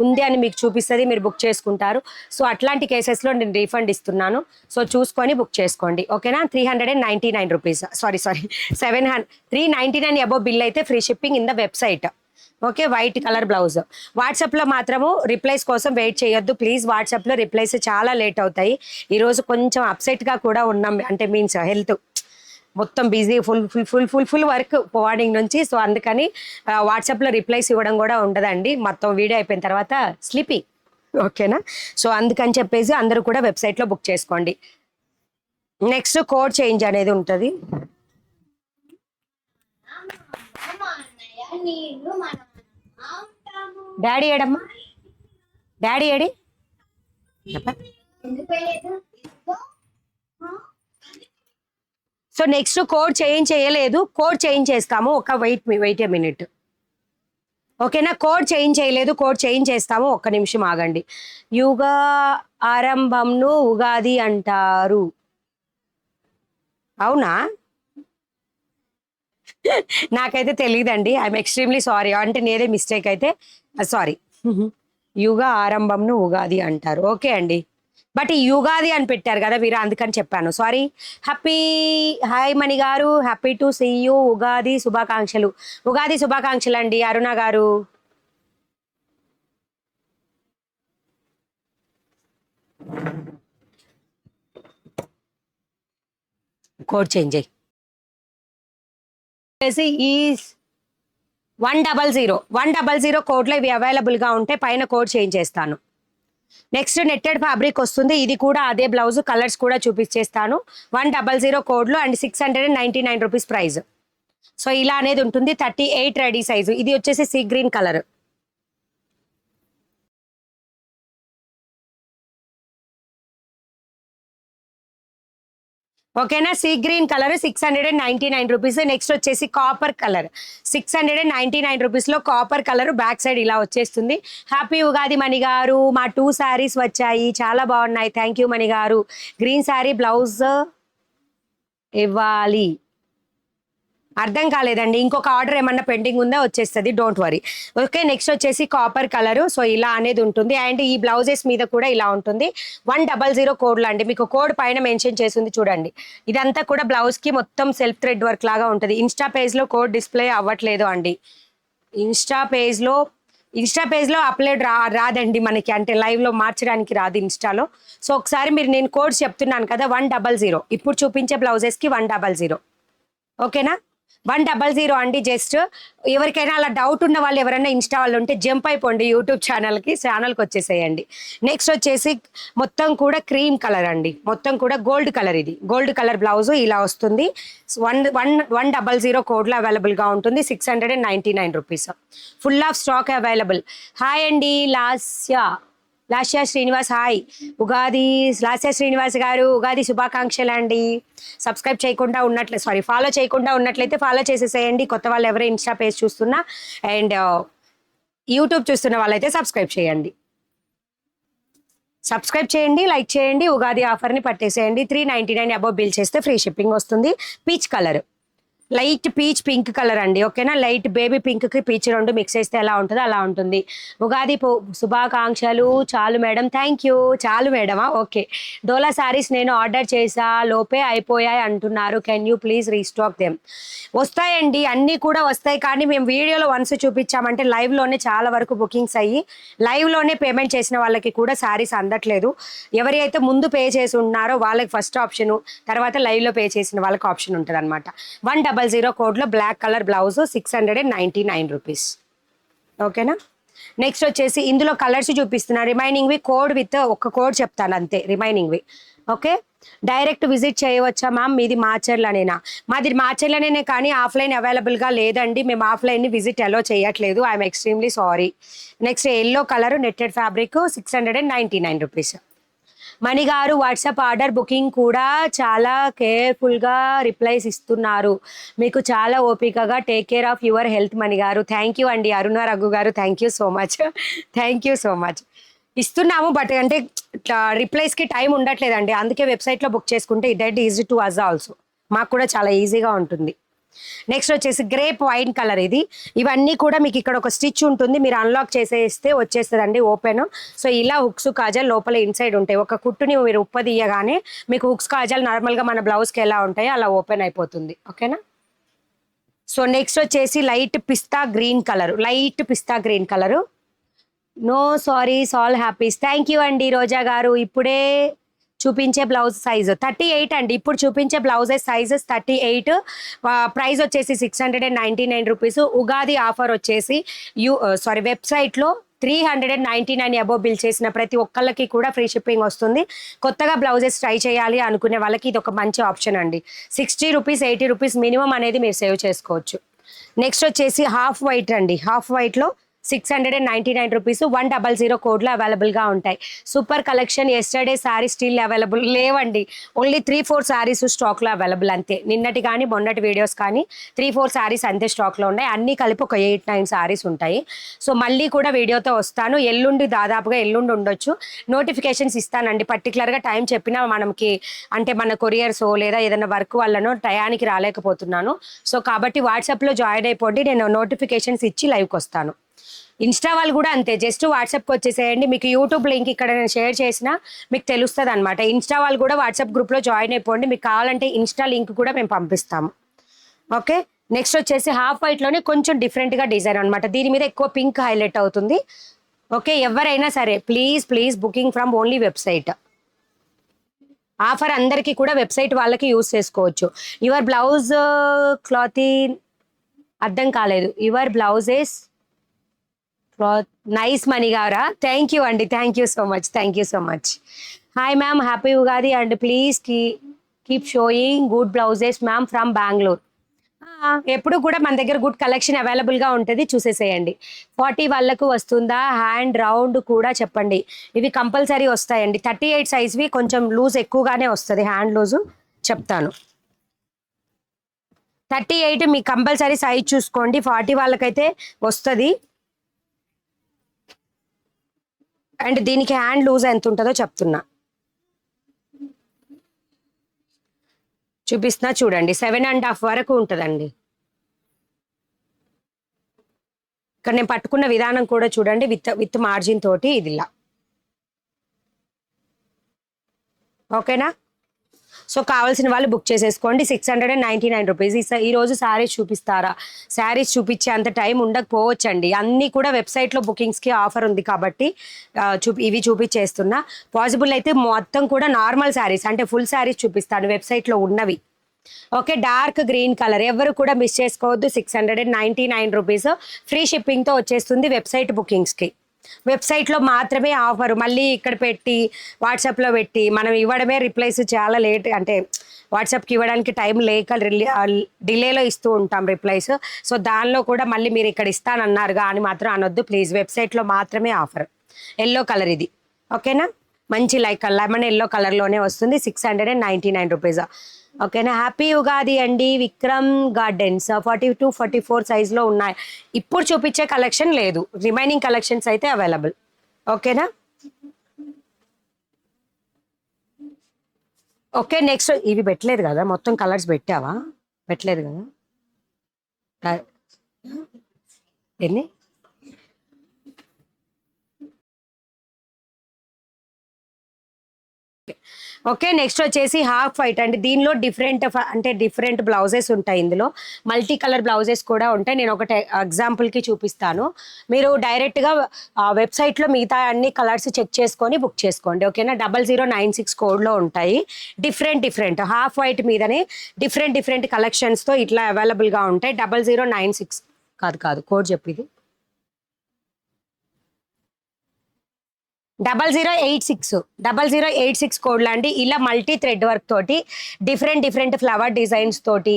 ఉంది అని మీకు చూపిస్తుంది, మీరు బుక్ చేసుకుంటారు. సో అట్లాంటి కేసెస్లో నేను రీఫండ్ ఇస్తున్నాను. సో చూసుకొని బుక్ చేసుకోండి ఓకేనా. 399 రూపీస్, సారీ 399 అబౌవ్ బిల్ అయితే free shipping in the website. Okay, white colour blouse. వాట్సాప్లో మాత్రము రిప్లైస్ కోసం వెయిట్ చేయొద్దు ప్లీజ్. వాట్సాప్లో రిప్లైస్ చాలా లేట్ అవుతాయి. ఈరోజు కొంచెం అప్సెట్గా కూడా ఉన్నాం, అంటే మీన్స్ హెల్త్ మొత్తం బిజీ, ఫుల్ వర్క్ మార్నింగ్ నుంచి. సో అందుకని వాట్సాప్లో రిప్లైస్ ఇవ్వడం కూడా ఉండదండి, మొత్తం వీడియో అయిపోయిన తర్వాత స్లీపింగ్ ఓకేనా. సో అందుకని చెప్పేసి అందరూ కూడా వెబ్సైట్లో బుక్ చేసుకోండి. నెక్స్ట్ కోడ్ చేంజ్ అనేది ఉంటుంది. డాడీ ఏడమ్మా, డాడీ ఏడి. సో నెక్స్ట్ కోడ్ చేంజ్ చేయలేదు, కోడ్ చేంజ్ చేస్తాము. ఒక వెయిట్ ఏ మినిట్ ఓకేనా. కోడ్ చేంజ్ చేయలేదు, కోడ్ చేంజ్ చేస్తాము, ఒక్క నిమిషం ఆగండి. యుగ ఆరంభంను ఉగాది అంటారు, అవునా? నాకైతే తెలియదండి, ఐఎమ్ ఎక్స్ట్రీమ్లీ సారీ. అంటే నేనే మిస్టేక్ అయితే సారీ. యుగ ఆరంభంను ఉగాది అంటారు, ఓకే అండి. బట్ ఈ యుగాది అని పెట్టారు కదా మీరు, అందుకని చెప్పాను, sorry. Hi Mani garu, happy to see you. Ugadi శుభాకాంక్షలు. ఉగాది శుభాకాంక్షలు అండి అరుణ గారు. కోడ్ చేంజ్ అయ్యి ఈ 100 కోడ్లో ఇవి అవైలబుల్గా ఉంటే పైన కోడ్ చేంజ్ చేస్తాను. నెక్స్ట్ నెట్టెడ్ ఫ్యాబ్రిక్ వస్తుంది, ఇది కూడా అదే బ్లౌజ్, కలర్స్ కూడా చూపించేస్తాను. 100 కోడ్లో అండ్ 699 రూపీస్ ప్రైస్. సో ఇలా అనేది ఉంటుంది. 38 రెడీ సైజు. ఇది వచ్చేసి సీ గ్రీన్ కలర్. ఓకేనా, see green colour 699 rupees. Next వచ్చేసి కాపర్ కలర్ 699 రూపీస్లో కాపర్ కలర్, బ్యాక్ సైడ్ ఇలా వచ్చేస్తుంది. హ్యాపీ ఉగాది మణి గారు, మా 2 శారీస్ వచ్చాయి, చాలా బాగున్నాయి, థ్యాంక్ యూ మణి గారు. గ్రీన్ శారీ బ్లౌజ్ ఇవ్వాలి, అర్థం కాలేదండి. ఇంకొక ఆర్డర్ ఏమన్నా పెండింగ్ ఉందా, వచ్చేస్తుంది, డోంట్ వరీ. ఓకే, నెక్స్ట్ వచ్చేసి కాపర్ కలరు. సో ఇలా అనేది ఉంటుంది. అండ్ ఈ బ్లౌజెస్ మీద కూడా ఇలా ఉంటుంది. 100 కోడ్లు అండి, మీకు కోడ్ పైన మెన్షన్ చేసింది చూడండి. ఇదంతా కూడా బ్లౌజ్కి మొత్తం సెల్ఫ్ థ్రెడ్ వర్క్ లాగా ఉంటుంది. ఇన్స్టా పేజ్లో కోడ్ డిస్ప్లే అవ్వట్లేదు అండి. ఇన్స్టా పేజ్లో అప్లోడ్ రాదండి మనకి, అంటే లైవ్లో మార్చడానికి రాదు ఇన్స్టాలో. సో ఒకసారి నేను కోడ్స్ చెప్తున్నాను కదా, 100. ఇప్పుడు చూపించే బ్లౌజెస్కి 100. ఓకేనా, 100 అండి. జస్ట్ ఎవరికైనా అలా డౌట్ ఉన్న వాళ్ళు ఎవరైనా ఇన్స్టా వాళ్ళు ఉంటే జంప్ అయిపోండి యూట్యూబ్ ఛానల్కి వచ్చేసేయండి. నెక్స్ట్ వచ్చేసి మొత్తం కూడా క్రీమ్ కలర్ అండి, మొత్తం కూడా గోల్డ్ కలర్. ఇది గోల్డ్ కలర్ బ్లౌజ్ ఇలా వస్తుంది. 100 కోడ్లో అవైలబుల్గా ఉంటుంది. 699 rupees. Full of stock available. Hi అండి లాస్యా శ్రీనివాస్, హాయ్. లాస్యా శ్రీనివాస్ గారు, ఉగాది శుభాకాంక్షలు అండి. సబ్స్క్రైబ్ చేయకుండా ఫాలో చేయకుండా ఉన్నట్లయితే ఫాలో చేసేసేయండి. కొత్త వాళ్ళు ఎవరైనా ఇన్స్టా పేజ్ చూస్తున్నా అండ్ యూట్యూబ్ చూస్తున్న వాళ్ళైతే సబ్స్క్రైబ్ చేయండి, లైక్ చేయండి. ఉగాది ఆఫర్ని పట్టేసేయండి. 399 అబౌవ్ బిల్ చేస్తే ఫ్రీ షిప్పింగ్ వస్తుంది. Peach colour, light peach pink colour అండి, ఓకేనా. లైట్ బేబీ పింక్కి పీచ్ రెండు మిక్స్ చేస్తే ఎలా ఉంటుందో అలా ఉంటుంది. ఉగాది శుభాకాంక్షలు. చాలు మేడం, థ్యాంక్ యూ. చాలు మేడమా, ఓకే. డోలా శారీస్ నేను ఆర్డర్ చేసా, లోపే అయిపోయాయి అంటున్నారు, can you please restock them. వస్తాయండి, అన్నీ కూడా వస్తాయి, కానీ మేము వీడియోలో వన్స్ చూపించామంటే లైవ్లోనే చాలా వరకు బుకింగ్స్ అయ్యి లైవ్లోనే పేమెంట్ చేసిన వాళ్ళకి కూడా శారీస్ అందట్లేదు. ఎవరి అయితే ముందు పే చేసి ఉన్నారో వాళ్ళకి ఫస్ట్ ఆప్షను, తర్వాత లైవ్లో పే చేసిన వాళ్ళకి ఆప్షన్ ఉంటుంది అనమాట. 100 కోడ్లో బ్లాక్ కలర్ బ్లౌజ్ 699 రూపీస్, ఓకేనా. నెక్స్ట్ వచ్చేసి ఇందులో కలర్స్ చూపిస్తున్నా. రిమైనింగ్వి కోడ్ విత్ ఒక కోడ్ చెప్తాను అంతే, రిమైనింగ్వి. ఓకే, డైరెక్ట్ విజిట్ చేయవచ్చా మ్యామ్? మీది మాచర్లనేనా? మాది మాచర్లనే, కానీ ఆఫ్లైన్ అవైలబుల్గా లేదండి. మేము ఆఫ్లైన్ని విజిట్ అలో చేయట్లేదు, ఐఎమ్ ఎక్స్ట్రీమ్లీ sorry. Next yellow colour netted fabric 699 rupees. Mani గారు, వాట్సాప్ ఆర్డర్ బుకింగ్ కూడా చాలా కేర్ఫుల్గా రిప్లైస్ ఇస్తున్నారు, మీకు చాలా ఓపికగా. Take care of your health Mani గారు. థ్యాంక్ యూ అండి. అరుణ రఘు గారు, థ్యాంక్ యూ సో మచ్. ఇస్తున్నాము బట్ అంటే రిప్లైస్కి టైం ఉండట్లేదండి, అందుకే వెబ్సైట్లో బుక్ చేసుకుంటే dead easy to us also, మాకు కూడా చాలా ఈజీగా ఉంటుంది. నెక్స్ట్ వచ్చేసి గ్రేప్ వైన్ కలర్ ఇది. ఇవన్నీ కూడా మీకు ఇక్కడ ఒక స్టిచ్ ఉంటుంది, మీరు అన్లాక్ చేసేస్తే వచ్చేస్తుందండి ఓపెన్. సో ఇలా హుక్స్ కాజల్ లోపల ఇన్సైడ్ ఉంటాయి. ఒక కుట్టుని మీరు ఉప్పదీయగానే మీకు హుక్స్ కాజల్ నార్మల్గా మన బ్లౌజ్కి ఎలా ఉంటాయో అలా ఓపెన్ అయిపోతుంది. ఓకేనా. సో నెక్స్ట్ వచ్చేసి light pista green colour. No sorries all happies. Thank you అండి రోజా గారు. ఇప్పుడే చూపించే బ్లౌజ్ సైజు 38 అండి. ఇప్పుడు చూపించే బ్లౌజెస్ సైజెస్ 38. ప్రైస్ వచ్చేసి 699 రూపీస్. ఉగాది ఆఫర్ వచ్చేసి వెబ్సైట్లో 399 అబోవ్ బిల్ చేసిన ప్రతి ఒక్కళ్ళకి కూడా ఫ్రీ షిప్పింగ్ వస్తుంది. కొత్తగా బ్లౌజెస్ ట్రై చేయాలి అనుకునే వాళ్ళకి ఇది ఒక మంచి ఆప్షన్ అండి. 60 రూపీస్ 80 రూపీస్ మినిమం అనేది మీరు సేవ్ చేసుకోవచ్చు. నెక్స్ట్ వచ్చేసి హాఫ్ వైట్ అండి. హాఫ్ వైట్లో 699 రూపీస్ 100 కోడ్లో అవైలబుల్గా ఉంటాయి. Super collection. Yesterday saris still available లేవండి, ఓన్లీ 3-4 శారీస్ స్టాక్లో అవైలబుల్ అంతే. నిన్నటి కానీ మొన్నటి వీడియోస్ కానీ 3-4 శారీస్ అంతే స్టాక్లో ఉన్నాయి. అన్నీ కలిపి ఒక 8-9 శారీస్ ఉంటాయి. సో మళ్ళీ కూడా వీడియోతో వస్తాను. దాదాపుగా ఎల్లుండి ఉండొచ్చు. నోటిఫికేషన్స్ ఇస్తానండి, పర్టికులర్గా టైం చెప్పినా మనకి అంటే మన కొరియర్సో లేదా ఏదైనా వర్క్ వల్లనో టయానికి రాలేకపోతున్నాను. సో కాబట్టి వాట్సాప్లో జాయిన్ అయిపోండి, నేను నోటిఫికేషన్స్ ఇచ్చి లైవ్కి వస్తాను. ఇన్స్టా వాళ్ళు కూడా అంతే, జస్ట్ వాట్సాప్కి వచ్చేసేయండి. మీకు యూట్యూబ్ లింక్ ఇక్కడ నేను షేర్ చేసినా మీకు తెలుస్తుంది అనమాట. ఇన్స్టా వాళ్ళు కూడా వాట్సాప్ గ్రూప్లో జాయిన్ అయిపోండి, మీకు కావాలంటే ఇన్స్టా లింక్ కూడా మేము పంపిస్తాము. ఓకే. నెక్స్ట్ వచ్చేసి హాఫ్ వైట్లోనే కొంచెం డిఫరెంట్గా డిజైన్ అనమాట. దీని మీద ఎక్కువ పింక్ హైలైట్ అవుతుంది. ఓకే. ఎవరైనా సరే please booking from only website. Offer అందరికీ కూడా వెబ్సైట్ వాళ్ళకి యూజ్ చేసుకోవచ్చు. యువర్ బ్లౌజ్ క్లాత్ అర్థం కాలేదు. యువర్ బ్లౌజెస్ నైస్ మనీ గారా. థ్యాంక్ యూ అండి, thank you so much. Hi ma'am, happy Ugadi and please keep sowing good blouses ma'am from Bengaluru. ఎప్పుడు కూడా మన దగ్గర గుడ్ కలెక్షన్ అవైలబుల్గా ఉంటుంది, చూసేసేయండి. 40 వాళ్ళకు వస్తుందా? హ్యాండ్ రౌండ్ కూడా చెప్పండి. ఇవి కంపల్సరీ వస్తాయండి. 38 సైజ్వి కొంచెం లూజ్ ఎక్కువగానే వస్తుంది, హ్యాండ్ లూజు చెప్తాను. 38 మీ కంపల్సరీ సైజ్ చూసుకోండి. 40 వాళ్ళకైతే వస్తుంది. అండ్ దీనికి హ్యాండ్ లూజ్ ఎంత ఉంటుందో చెప్తున్నా, చూపిస్తున్నా చూడండి. 7.5 వరకు ఉంటుందండి. ఇక్కడ నేను పట్టుకున్న విధానం కూడా చూడండి, విత్ మార్జిన్ తోటి ఇదిలా. ఓకేనా. సో కావాల్సిన వాళ్ళు బుక్ చేసేసుకోండి. 699 రూపీస్. ఈరోజు శారీస్ చూపిస్తారా? శారీస్ చూపించే అంత టైం ఉండకపోవచ్చండి. అన్నీ కూడా వెబ్సైట్లో బుకింగ్స్కి ఆఫర్ ఉంది కాబట్టి ఇవి చూపించేస్తున్నా. పాసిబుల్ అయితే మొత్తం కూడా నార్మల్ శారీస్ అంటే ఫుల్ శారీస్ చూపిస్తాను వెబ్సైట్లో ఉన్నవి. ఓకే. డార్క్ గ్రీన్ కలర్ ఎవరు కూడా మిస్ చేసుకోవద్దు. 699 రూపీస్ ఫ్రీ షిప్పింగ్తో వచ్చేస్తుంది వెబ్సైట్ బుకింగ్స్కి. వెబ్సైట్లో మాత్రమే ఆఫర్. మళ్ళీ ఇక్కడ పెట్టి వాట్సాప్లో పెట్టి మనం ఇవ్వడమే రిప్లైస్ చాలా లేట్, అంటే వాట్సాప్కి ఇవ్వడానికి టైం లేక డిలేలో ఇస్తూ ఉంటాం రిప్లైస్. సో దానిలో కూడా మళ్ళీ మీరు ఇక్కడ ఇస్తానన్నారుగా అని మాత్రం అనొద్దు ప్లీజ్. వెబ్సైట్లో మాత్రమే ఆఫర్. ఎల్లో కలర్ ఇది. ఓకేనా. మంచి లెమన్ ఎల్లో కలర్లోనే వస్తుంది. 699 రూపీస్. ఓకేనా. హ్యాపీ ఉగాది అండి. విక్రమ్ గార్డెన్స్ 42-44 సైజ్లో ఉన్నాయి. ఇప్పుడు చూపించే కలెక్షన్ లేదు, రిమైనింగ్ కలెక్షన్స్ అయితే అవైలబుల్. ఓకేనా. ఓకే. నెక్స్ట్ ఇవి పెట్టలేదు కదా, మొత్తం కలర్స్ పెట్టావా? పెట్టలేదు కదా. ఎన్ని? ఓకే. నెక్స్ట్ వచ్చేసి హాఫ్ వైట్ అండి. దీనిలో డిఫరెంట్ బ్లౌజెస్ ఉంటాయి. ఇందులో మల్టీ కలర్ బ్లౌజెస్ కూడా ఉంటాయి. నేను ఒకటి ఎగ్జాంపుల్కి చూపిస్తాను. మీరు డైరెక్ట్గా వెబ్సైట్లో మిగతా అన్ని కలర్స్ చెక్ చేసుకొని బుక్ చేసుకోండి. ఓకేనా. 0096 కోడ్లో ఉంటాయి. డిఫరెంట్ హాఫ్ వైట్ మీదనే డిఫరెంట్ కలెక్షన్స్తో ఇట్లా అవైలబుల్గా ఉంటాయి. 0096 కాదు కోడ్ చెప్పిది 0086 కోడ్లు అండి. ఇలా మల్టీ థ్రెడ్ వర్క్ తోటి డిఫరెంట్ ఫ్లవర్ డిజైన్స్ తోటి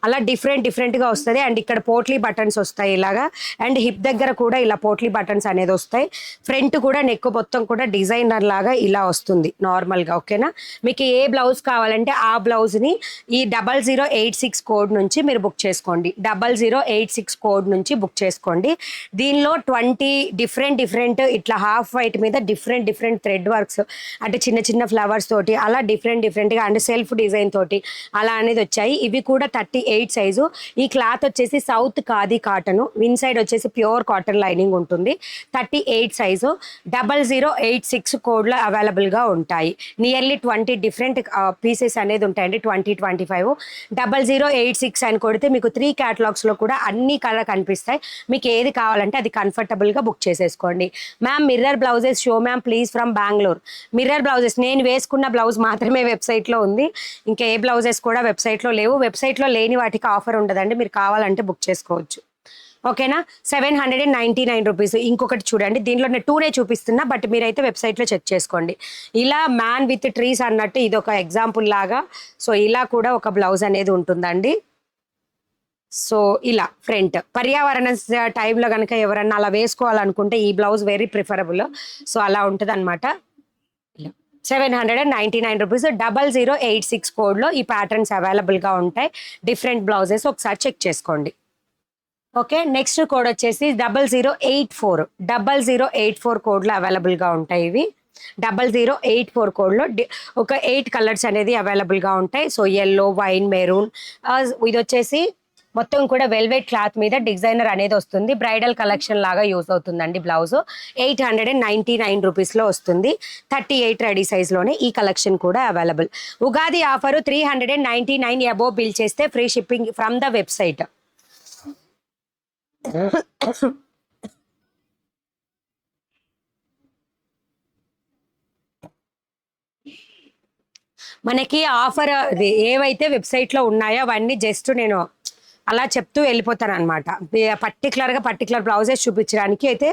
అలా డిఫరెంట్గా వస్తుంది. అండ్ ఇక్కడ పోట్లీ బటన్స్ వస్తాయి ఇలాగా, అండ్ హిప్ దగ్గర కూడా ఇలా పోట్లీ బటన్స్ అనేది వస్తాయి. ఫ్రంట్ కూడా నెక్ మొత్తం కూడా డిజైనర్ లాగా ఇలా వస్తుంది నార్మల్గా. ఓకేనా, మీకు ఏ బ్లౌజ్ కావాలంటే ఆ బ్లౌజ్ని ఈ 0086 కోడ్ నుంచి మీరు బుక్ చేసుకోండి. 0086 కోడ్ నుంచి బుక్ చేసుకోండి. దీనిలో 20 డిఫరెంట్ ఇట్లా హాఫ్ వైట్ మీద డిఫరెంట్ థ్రెడ్ వర్క్స్ అంటే చిన్న చిన్న ఫ్లవర్స్ తోటి అలా డిఫరెంట్గా అండ్ సెల్ఫ్ డిజైన్ తోటి అలా అనేది వచ్చాయి. ఇవి కూడా 38 సైజు. ఈ క్లాత్ వచ్చేసి south khadi cotton, win side వచ్చేసి ప్యూర్ కాటన్ లైనింగ్ ఉంటుంది. 38 సైజు 0086 కోడ్లో అవైలబుల్గా ఉంటాయి. నియర్లీ 20 డిఫరెంట్ పీసెస్ అనేది ఉంటాయండి. 20-25 0086 అని కొడితే మీకు 3 క్యాటలాగ్స్లో కూడా అన్ని కలర్ కనిపిస్తాయి. మీకు ఏది కావాలంటే అది కంఫర్టబుల్గా బుక్ చేసేసుకోండి. Ma'am mirror blouses show ma'am please from Bengaluru. Mirror blouses నేను వేసుకున్న బ్లౌజ్ మాత్రమే వెబ్సైట్లో ఉంది, ఇంకా ఏ బ్లౌజెస్ కూడా వెబ్సైట్లో లేవు. వెబ్సైట్లో లేని వాటికి ఆఫర్ ఉండదండి, మీరు కావాలంటే బుక్ చేసుకోవచ్చు. ఓకేనా, 799 రూపీస్. ఇంకొకటి చూడండి, దీంట్లో నేను 2నే చూపిస్తున్నా, బట్ మీరైతే వెబ్సైట్లో చెక్ చేసుకోండి. ఇలా మ్యాన్ విత్ ట్రీస్ అన్నట్టు ఇది ఒక ఎగ్జాంపుల్ లాగా. సో ఇలా కూడా ఒక బ్లౌజ్ అనేది ఉంటుందండి. సో ఇలా ఫ్రంట్ పర్యావరణ టైంలో కనుక ఎవరన్నా అలా వేసుకోవాలనుకుంటే ఈ బ్లౌజ్ వెరీ ప్రిఫరబుల్. సో అలా ఉంటుంది అనమాట. 799 రూపీస్. 0086 కోడ్లో ఈ ప్యాటర్న్స్ అవైలబుల్గా ఉంటాయి. డిఫరెంట్ బ్లౌజెస్ ఒకసారి చెక్ చేసుకోండి. ఓకే, నెక్స్ట్ కోడ్ వచ్చేసి 0084 కోడ్లో అవైలబుల్గా ఉంటాయి. ఇవి 0084 కోడ్లో ఒక 8 కలర్స్ అనేది అవైలబుల్గా ఉంటాయి. సో ఎల్లో, వైన్, మెరూన్, ఇది వచ్చేసి మొత్తం కూడా వెల్వెట్ క్లాత్ మీద డిజైనర్ అనేది వస్తుంది. బ్రైడల్ కలెక్షన్ లాగా యూజ్ అవుతుందండి. బ్లౌజ్ 899 రూపీస్లో వస్తుంది. 38 రెడీ సైజ్లోనే ఈ కలెక్షన్ కూడా available. Ugadi offer 399 above bill చేస్తే free shipping from the website. మనకి ఆఫర్ ఏవైతే వెబ్సైట్లో ఉన్నాయో అవన్నీ జస్ట్ నేను అలా చెప్తూ వెళ్ళిపోతాను అనమాట. పర్టికులర్ బ్లౌజెస్ చూపించడానికి అయితే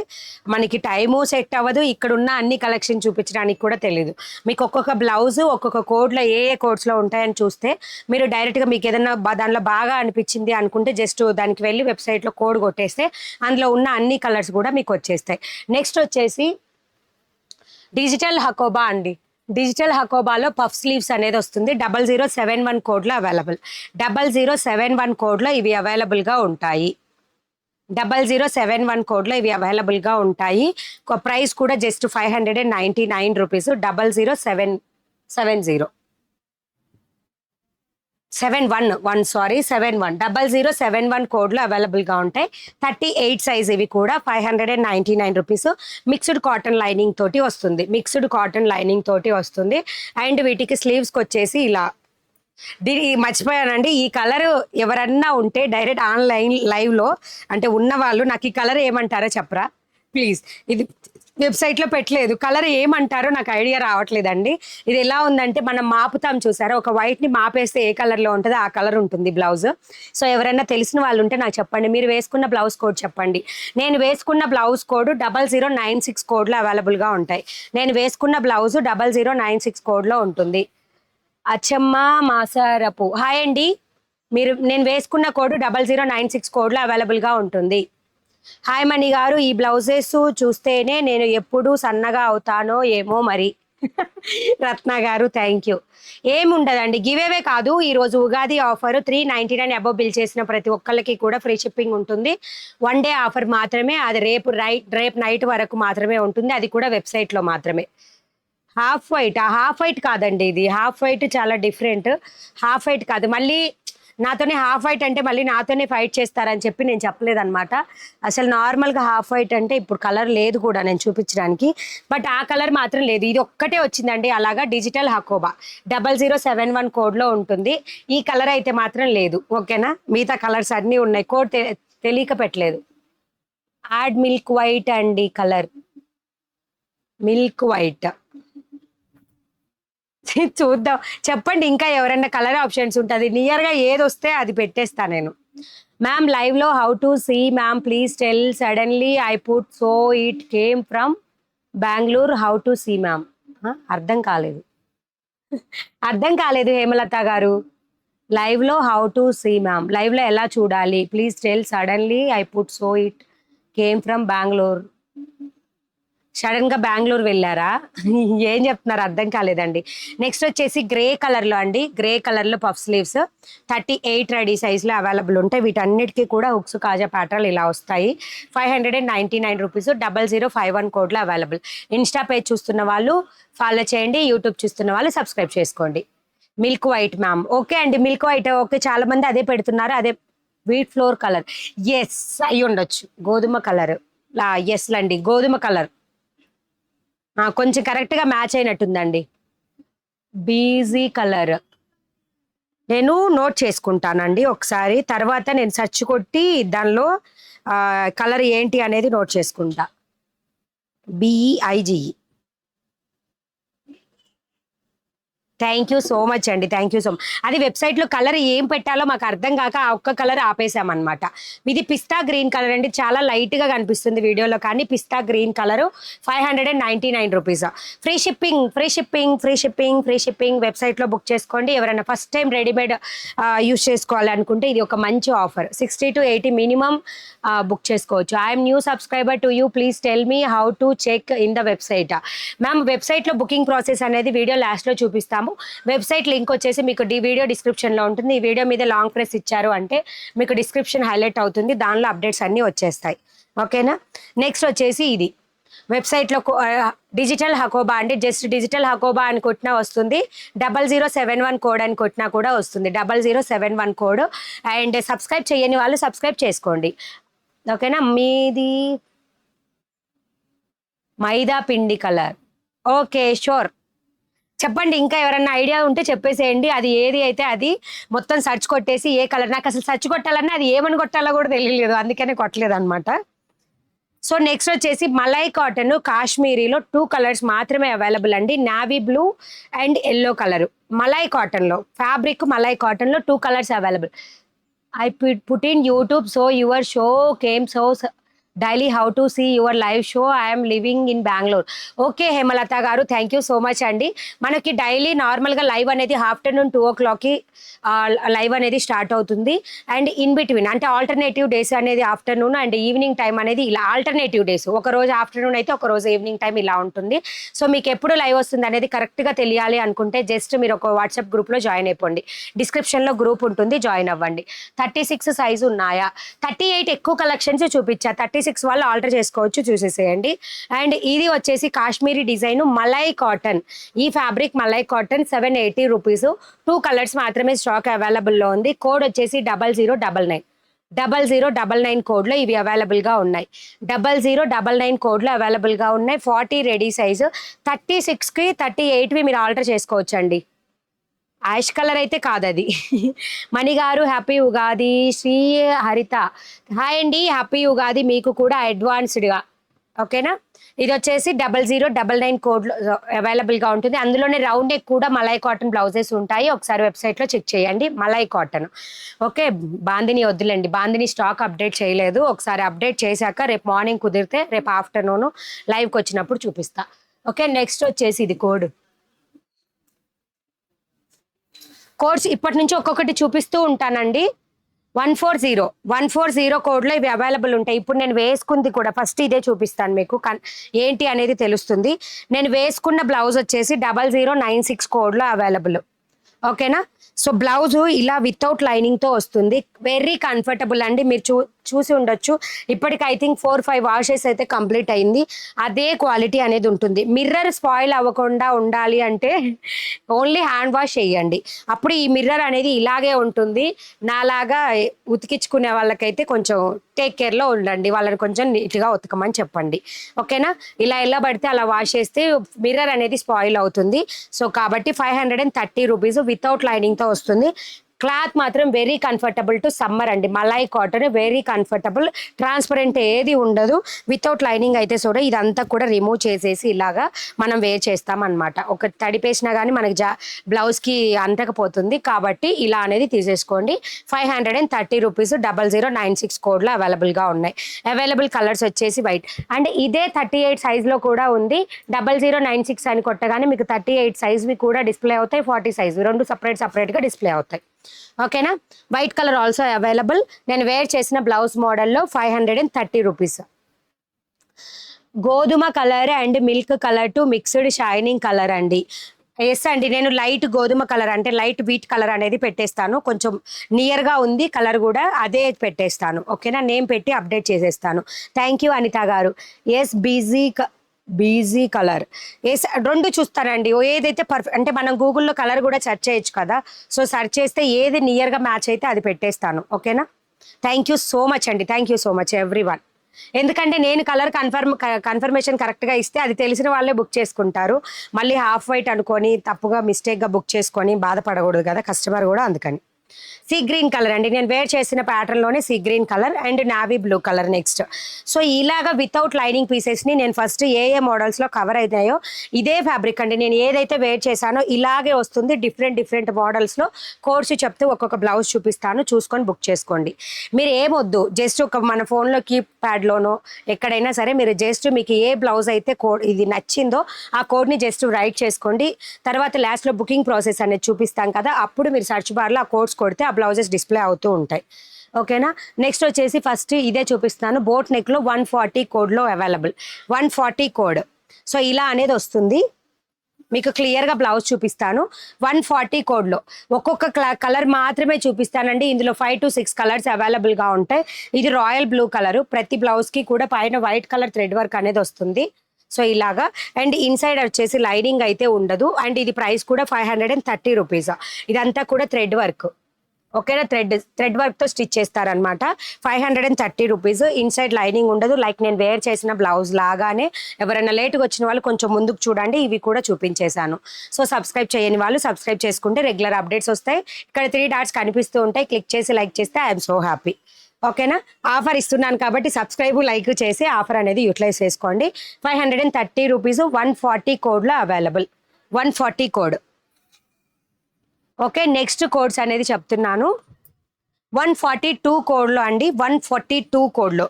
మనకి టైము సెట్ అవ్వదు, ఇక్కడ ఉన్న అన్ని కలెక్షన్ చూపించడానికి కూడా తెలియదు. మీకు ఒక్కొక్క బ్లౌజ్ ఒక్కొక్క కోడ్లో ఏ కోడ్స్లో ఉంటాయని చూస్తే మీరు డైరెక్ట్గా మీకు ఏదైనా దానిలో బాగా అనిపించింది అనుకుంటే జస్ట్ దానికి వెళ్ళి వెబ్సైట్లో కోడ్ కొట్టేస్తే అందులో ఉన్న అన్ని కలర్స్ కూడా మీకు వచ్చేస్తాయి. నెక్స్ట్ వచ్చేసి డిజిటల్ హకోబా అండి. డిజిటల్ హకోబాలో పఫ్ స్లీవ్స్ అనేది వస్తుంది. 0071 కోడ్లో అవైలబుల్. 0071 కోడ్లో ఇవి అవైలబుల్గా ఉంటాయి. 0071 కోడ్లో ఇవి అవైలబుల్గా ఉంటాయి. ప్రైస్ కూడా జస్ట్ 599 రూపీస్. 0071 0071 కోడ్లో అవైలబుల్గా ఉంటాయి. 38 సైజ్. ఇవి కూడా 599 రూపీస్. మిక్స్డ్ కాటన్ లైనింగ్ తోటి వస్తుంది. అండ్ వీటికి స్లీవ్స్కి వచ్చేసి ఇలా మర్చిపోయానండి, ఈ కలర్ ఎవరన్నా ఉంటే డైరెక్ట్ ఆన్లైన్ లైవ్లో అంటే ఉన్నవాళ్ళు నాకు ఈ కలర్ ఏమంటారో చెప్పరా ప్లీజ్. ఇది వెబ్సైట్లో పెట్టలేదు, కలర్ ఏమంటారో నాకు ఐడియా రావట్లేదండి. ఇది ఎలా ఉందంటే మనం మాపుతాం చూసారా, ఒక వైట్ని మాపేస్తే ఏ కలర్లో ఉంటుందో ఆ కలర్ ఉంటుంది బ్లౌజ్. సో ఎవరైనా తెలిసిన వాళ్ళు ఉంటే నాకు చెప్పండి. మీరు వేసుకున్న బ్లౌజ్ కోడ్ చెప్పండి. నేను వేసుకున్న బ్లౌజ్ కోడ్ 0096 కోడ్లో అవైలబుల్గా ఉంటాయి. నేను వేసుకున్న బ్లౌజ్ 0096 కోడ్లో ఉంటుంది. అచ్చమ్మ మాసారపు హాయ్ అండి. నేను వేసుకున్న కోడ్ 0096 కోడ్లో అవైలబుల్గా ఉంటుంది. హాయ్ మణి గారు, ఈ బ్లౌజెస్ చూస్తేనే నేను ఎప్పుడు సన్నగా అవుతానో ఏమో మరి. రత్న గారు థ్యాంక్ యూ. ఏముండదండి, గివేవే కాదు, ఈరోజు ఉగాది ఆఫర్ 399 అబోవ్ బిల్ చేసిన ప్రతి ఒక్కళ్ళకి కూడా ఫ్రీ షిప్పింగ్ ఉంటుంది. 1 డే ఆఫర్ మాత్రమే, అది రేపు నైట్ వరకు మాత్రమే ఉంటుంది. అది కూడా వెబ్సైట్లో మాత్రమే. హాఫ్ వైట్ కాదండి, ఇది హాఫ్ వైట్ చాలా డిఫరెంట్. హాఫ్ వైట్ కాదు, మళ్ళీ నాతోనే హాఫ్ వైట్ అంటే మళ్ళీ నాతోనే ఫైట్ చేస్తారని చెప్పి నేను చెప్పలేదన్నమాట. అసలు నార్మల్గా హాఫ్ వైట్ అంటే ఇప్పుడు కలర్ లేదు కూడా నేను చూపించడానికి, బట్ ఆ కలర్ మాత్రం లేదు. ఇది ఒక్కటే వచ్చిందండి అలాగా. డిజిటల్ హకోబా 0071 కోడ్లో ఉంటుంది. ఈ కలర్ అయితే మాత్రం లేదు. ఓకేనా, మిగతా కలర్స్ అన్నీ ఉన్నాయి, కోడ్ తెలియక పెట్టలేదు. యాడ్ మిల్క్ వైట్ అండి, కలర్ మిల్క్ వైట్. చూద్దాం, చెప్పండి ఇంకా ఎవరైనా కలర్ ఆప్షన్స్ ఉంటుంది. నియర్గా ఏది వస్తే అది పెట్టేస్తా నేను. మ్యామ్ లైవ్లో how to see ma'am please tell, suddenly I put so it came from Bengaluru, how to see ma'am. అర్థం కాలేదు హేమలత గారు. లైవ్లో హౌ టు సీ మ్యామ్, లైవ్లో ఎలా చూడాలి please tell. Suddenly I put so it came from Bengaluru. సడన్గా బెంగళూరు వెళ్ళారా? ఏం చెప్తున్నారు అర్థం కాలేదండి. నెక్స్ట్ వచ్చేసి గ్రే కలర్లో అండి, గ్రే కలర్లో పఫ్ స్లీవ్స్ 38 రెడీ సైజ్లో అవైలబుల్ ఉంటాయి. వీటన్నిటికీ కూడా హుక్స్ కాజా ప్యాటర్న్ ఇలా వస్తాయి. 599 రూపీస్, 0051 కోడ్లో అవైలబుల్. ఇన్స్టా పేజ్ చూస్తున్న వాళ్ళు ఫాలో చేయండి, యూట్యూబ్ చూస్తున్న వాళ్ళు సబ్స్క్రైబ్ చేసుకోండి. మిల్క్ వైట్ మ్యామ్, ఓకే అండి, మిల్క్ వైట్ ఓకే, చాలా మంది అదే పెడుతున్నారు. అదే వీట్ ఫ్లోర్ కలర్, ఎస్ అయి ఉండొచ్చు. గోధుమ కలర్, ఎస్ అండి గోధుమ కలర్, కొంచెం కరెక్ట్గా మ్యాచ్ అయినట్టుందండి. బీజీ కలర్ నేను నోట్ చేసుకుంటానండి ఒకసారి, తర్వాత నేను సెర్చ్ కొట్టి దానిలో కలర్ ఏంటి అనేది నోట్ చేసుకుంటా. బిఈఐజి. థ్యాంక్ యూ సో మచ్ అండి, థ్యాంక్ యూ సో మచ్. అది వెబ్సైట్లో కలర్ ఏం పెట్టాలో మాకు అర్థం కాక ఆ ఒక్క కలర్ ఆపేసామన్నమాట. ఇది పిస్తా గ్రీన్ కలర్ అండి, చాలా లైట్గా కనిపిస్తుంది వీడియోలో, కానీ పిస్తా green colour 599 rupees. Free shipping, free shipping, free shipping, free shipping. వెబ్సైట్లో బుక్ చేసుకోండి. ఎవరైనా ఫస్ట్ టైం రెడీమేడ్ యూస్ చేసుకోవాలనుకుంటే ఇది ఒక మంచి ఆఫర్. 60 to 80 మినిమం బుక్ చేసుకోవచ్చు. I'm new subscriber to you, please tell me how to check in the website. Ma'am వెబ్సైట్లో బుకింగ్ ప్రాసెస్ అనేది వీడియో లాస్ట్లో చూపిస్తాము. వెబ్సైట్ లింక్ వచ్చేసి మీకు వీడియో డిస్క్రిప్షన్లో ఉంటుంది. ఈ వీడియో మీద లాంగ్ ప్రెస్ ఇచ్చారు అంటే మీకు డిస్క్రిప్షన్ హైలైట్ అవుతుంది, దానిలో అప్డేట్స్ అన్నీ వచ్చేస్తాయి. ఓకేనా. నెక్స్ట్ వచ్చేసి ఇది వెబ్సైట్లో డిజిటల్ హకోబా అండి, జస్ట్ డిజిటల్ హకోబా అని కొట్టినా వస్తుంది. 0071 కోడ్ అని కొట్టినా కూడా వస్తుంది. 0071 కోడ్. అండ్ సబ్స్క్రైబ్ చేయని వాళ్ళు సబ్స్క్రైబ్ చేసుకోండి. ఓకేనా. మీది మైదా పిండి కలర్, ఓకే షూర్. చెప్పండి, ఇంకా ఎవరన్నా ఐడియా ఉంటే చెప్పేసేయండి. అది ఏది అయితే అది మొత్తం సర్చ్ కొట్టేసి ఏ కలర్, నాకు అసలు సర్చ్ కొట్టాలన్నా అది ఏమని కొట్టాలో కూడా తెలియలేదు, అందుకనే కొట్టలేదు అనమాట. సో నెక్స్ట్ వచ్చేసి మలై కాటన్ కాశ్మీరీలో 2 కలర్స్ మాత్రమే అవైలబుల్ అండి, navy blue and yellow colour. Malai కాటన్లో, ఫ్యాబ్రిక్ మలై కాటన్లో 2 colours available. I put in YouTube so your show came so daily how to see your live show, I'm living in Bengaluru. Okay Hemalatha garu, thank you so much అండి. మనకి daily నార్మల్గా live అనేది afternoon 2 o'clockకి live అనేది start అవుతుంది. And in between అంటే alternative days అనేది afternoon and evening time అనేది ఇలా ఆల్టర్నేటివ్ డేస్, ఒక రోజు ఆఫ్టర్నూన్ అయితే ఒక రోజు ఈవినింగ్ టైం ఇలా ఉంటుంది. సో మీకు ఎప్పుడు లైవ్ వస్తుంది అనేది కరెక్ట్గా తెలియాలి అనుకుంటే జస్ట్ మీరు ఒక వాట్సాప్ గ్రూప్లో జాయిన్ అయిపోండి. డిస్క్రిప్షన్లో గ్రూప్ ఉంటుంది, జాయిన్ అవ్వండి. 36 సైజు ఉన్నాయా? 38 ఎక్కువ కలెక్షన్స్ చూపించా, 36 వాళ్ళు ఆల్టర్ చేసుకోవచ్చు, చూసేసేయండి. అండ్ ఇది వచ్చేసి కాశ్మీరీ డిజైన్ మలై కాటన్. ఈ fabric malai cotton 780 rupees. 2 colours మాత్రమే స్టాక్ అవైలబుల్లో ఉంది. కోడ్ వచ్చేసి 0099. 0099 కోడ్లో ఇవి అవైలబుల్గా ఉన్నాయి. 0099 కోడ్లో అవైలబుల్గా ఉన్నాయి. 40 రెడీ సైజు. 36కి 38వి మీరు ఆల్టర్ చేసుకోవచ్చు అండి. యాష్ కలర్ అయితే కాదు అది. మణిగారు హ్యాపీ ఉగాది. శ్రీ హరిత హాయ్ అండి, హ్యాపీ ఉగాది మీకు కూడా అడ్వాన్స్డ్గా. ఓకేనా. ఇది వచ్చేసి 0099 కోడ్లో అవైలబుల్గా ఉంటుంది. అందులోనే రౌండ్ నెక్ కూడా మలై కాటన్ బ్లౌజెస్ ఉంటాయి, ఒకసారి వెబ్సైట్లో చెక్ చేయండి. మలై కాటన్. ఓకే, బాందిని వద్దులేండి, బాందిని స్టాక్ అప్డేట్ చేయలేదు. ఒకసారి అప్డేట్ చేశాక రేపు మార్నింగ్ కుదిరితే రేపు ఆఫ్టర్నూన్ లైవ్కి వచ్చినప్పుడు చూపిస్తా. ఓకే. నెక్స్ట్ వచ్చేసి ఇది కోడ్స్ ఇప్పటి నుంచి ఒక్కొక్కటి చూపిస్తూ ఉంటానండి. 140 కోడ్లో ఇవి అవైలబుల్ ఉంటాయి. ఇప్పుడు నేను వేసుకుంది కూడా ఫస్ట్ ఇదే చూపిస్తాను మీకు, ఏంటి అనేది తెలుస్తుంది. నేను వేసుకున్న బ్లౌజ్ వచ్చేసి 0096 కోడ్లో అవైలబుల్. ఓకేనా. సో బ్లౌజు ఇలా వితౌట్ లైనింగ్తో వస్తుంది, వెరీ కంఫర్టబుల్ అండి. మీరు చూసి ఉండొచ్చు, ఇప్పటికి ఐ థింక్ 4-5 వాషెస్ అయితే కంప్లీట్ అయింది. అదే క్వాలిటీ అనేది ఉంటుంది. మిర్రర్ స్పాయిల్ అవ్వకుండా ఉండాలి అంటే ఓన్లీ హ్యాండ్ వాష్ చేయండి, అప్పుడు ఈ మిర్రర్ అనేది ఇలాగే ఉంటుంది. నాలాగా ఉతికించుకునే వాళ్ళకైతే కొంచెం టేక్ కేర్లో ఉండండి, వాళ్ళని కొంచెం నీట్గా ఉతకమని చెప్పండి. ఓకేనా. ఇలా ఎలా పడితే అలా వాష్ చేస్తే మిర్రర్ అనేది స్పాయిల్ అవుతుంది. సో కాబట్టి 530 రూపీస్ వితౌట్ లైనింగ్తో వస్తుంది. క్లాత్ మాత్రం వెరీ కంఫర్టబుల్ టు సమ్మర్ అండి. Malai cotton very comfortable, transparent ఏది ఉండదు. వితౌట్ లైనింగ్ అయితే చూడ ఇదంతా కూడా రిమూవ్ చేసేసి ఇలాగా మనం వేర్ చేస్తామన్నమాట. ఒక తడిపేసినా కానీ మనకి బ్లౌజ్కి అంటకపోతుంది, కాబట్టి ఇలా అనేది తీసేసుకోండి. 530 రూపీస్ 0096 కోడ్లో అవైలబుల్గా ఉన్నాయి. అవైలబుల్ కలర్స్ వచ్చేసి వైట్ అండ్ ఇదే 38 సైజ్లో కూడా ఉంది. 0096 అని కొట్టగానే మీకు 38 సైజ్వి కూడా డిస్ప్లే అవుతాయి, 40 సైజ్వి రెండు సపరేట్గా డిస్ప్లే అవుతాయి. ఓకేనా. White colour also available. నేను వేర్ చేసిన బ్లౌజ్ మోడల్లో 530 రూపీస్. గోధుమ colour and milk colour to mixed shining colour అండి. ఎస్ అండి, నేను లైట్ గోధుమ కలర్ అంటే లైట్ వీట్ కలర్ అనేది పెట్టేస్తాను. కొంచెం నియర్గా ఉంది కలర్ కూడా, అదే పెట్టేస్తాను. ఓకేనా, నేమ్ పెట్టి అప్డేట్ చేసేస్తాను. థ్యాంక్ యూ అనిత గారు. Yes BG colour. ఎస్, రెండు చూస్తానండి. ఏదైతే పర్ఫెక్ట్ అంటే మనం గూగుల్లో కలర్ కూడా సెర్చ్ చేయొచ్చు కదా. సో సెర్చ్ చేస్తే ఏది నియర్గా మ్యాచ్ అయితే అది పెట్టేస్తాను. ఓకేనా. థ్యాంక్ యూ సో మచ్ అండి. Thank you so much everyone. ఎందుకంటే నేను కలర్ కన్ఫర్మేషన్ కరెక్ట్గా ఇస్తే అది తెలిసిన వాళ్ళే బుక్ చేసుకుంటారు. మళ్ళీ హాఫ్ వైట్ అనుకొని తప్పుగా మిస్టేక్గా బుక్ చేసుకొని బాధపడకూడదు కదా కస్టమర్ కూడా, అందుకని. సీ గ్రీన్ కలర్ అండి, నేను వేర్ చేసిన ప్యాటర్న్లోనే sea green colour and navy blue colour next. So ఇలాగా వితౌట్ లైనింగ్ పీసెస్ని నేను ఫస్ట్ ఏ మోడల్స్లో కవర్ అవుతాయో ఇదే ఫ్యాబ్రిక్ అండి నేను ఏదైతే వేర్ చేశానో ఇలాగే వస్తుంది. డిఫరెంట్ మోడల్స్లో కోడ్స్ చెప్తూ ఒక్కొక్క బ్లౌజ్ చూపిస్తాను, చూసుకొని బుక్ చేసుకోండి. మీరు ఏమొద్దు, జస్ట్ ఒక మన ఫోన్లో కీప్యాడ్లోనో ఎక్కడైనా సరే మీరు జస్ట్ మీకు ఏ బ్లౌజ్ అయితే కోడ్ ఇది నచ్చిందో ఆ కోడ్ని జస్ట్ రైట్ చేసుకోండి. తర్వాత లాస్ట్లో బుకింగ్ ప్రాసెస్ అనేది చూపిస్తాం కదా, అప్పుడు మీరు సర్చ్ బార్లో ఆ కోడ్స్ కొడితే ఆ బ్లౌజెస్ డిస్ప్లే అవుతూ ఉంటాయి. ఓకేనా. నెక్స్ట్ వచ్చేసి ఫస్ట్ ఇదే చూపిస్తాను. బోట్ నెక్లో 140 కోడ్లో అవైలబుల్. 140 కోడ్. సో ఇలా అనేది వస్తుంది. మీకు క్లియర్గా బ్లౌజ్ చూపిస్తాను. 140 కోడ్లో ఒక్కొక్క కలర్ మాత్రమే చూపిస్తానండి. ఇందులో 5 to 6 కలర్స్ అవైలబుల్గా ఉంటాయి. ఇది రాయల్ బ్లూ కలరు. ప్రతి బ్లౌజ్కి కూడా పైన వైట్ కలర్ థ్రెడ్ వర్క్ అనేది వస్తుంది. సో ఇలాగా. అండ్ ఇన్సైడ్ వచ్చేసి లైనింగ్ అయితే ఉండదు. అండ్ ఇది ప్రైస్ కూడా 530 రూపీస్. ఇదంతా కూడా థ్రెడ్ వర్క్. ఓకేనా, థ్రెడ్ వర్క్తో స్టిచ్ చేస్తారనమాట. 530 రూపీస్. ఇన్సైడ్ లైనింగ్ ఉండదు. లైక్ నేను వేర్ చేసిన బ్లౌజ్ లాగానే. ఎవరైనా లేట్గా వచ్చిన వాళ్ళు కొంచెం ముందుకు చూడండి, ఇవి కూడా చూపించేశాను. సో సబ్స్క్రైబ్ చేయని వాళ్ళు సబ్స్క్రైబ్ చేసుకుంటే రెగ్యులర్ అప్డేట్స్ వస్తాయి. ఇక్కడ 3 డాట్స్ కనిపిస్తూ ఉంటాయి, క్లిక్ చేసి లైక్ చేస్తే ఐఎమ్ సో హ్యాపీ. ఓకేనా. ఆఫర్ ఇస్తున్నాను కాబట్టి సబ్స్క్రైబ్ లైక్ చేసి ఆఫర్ అనేది యూటిలైజ్ చేసుకోండి. 530 రూపీస్ 140 కోడ్లో available. 140 code. Okay, next codes అనేది చెప్తున్నాను. 142 కోడ్లో అండి. 142 కోడ్లో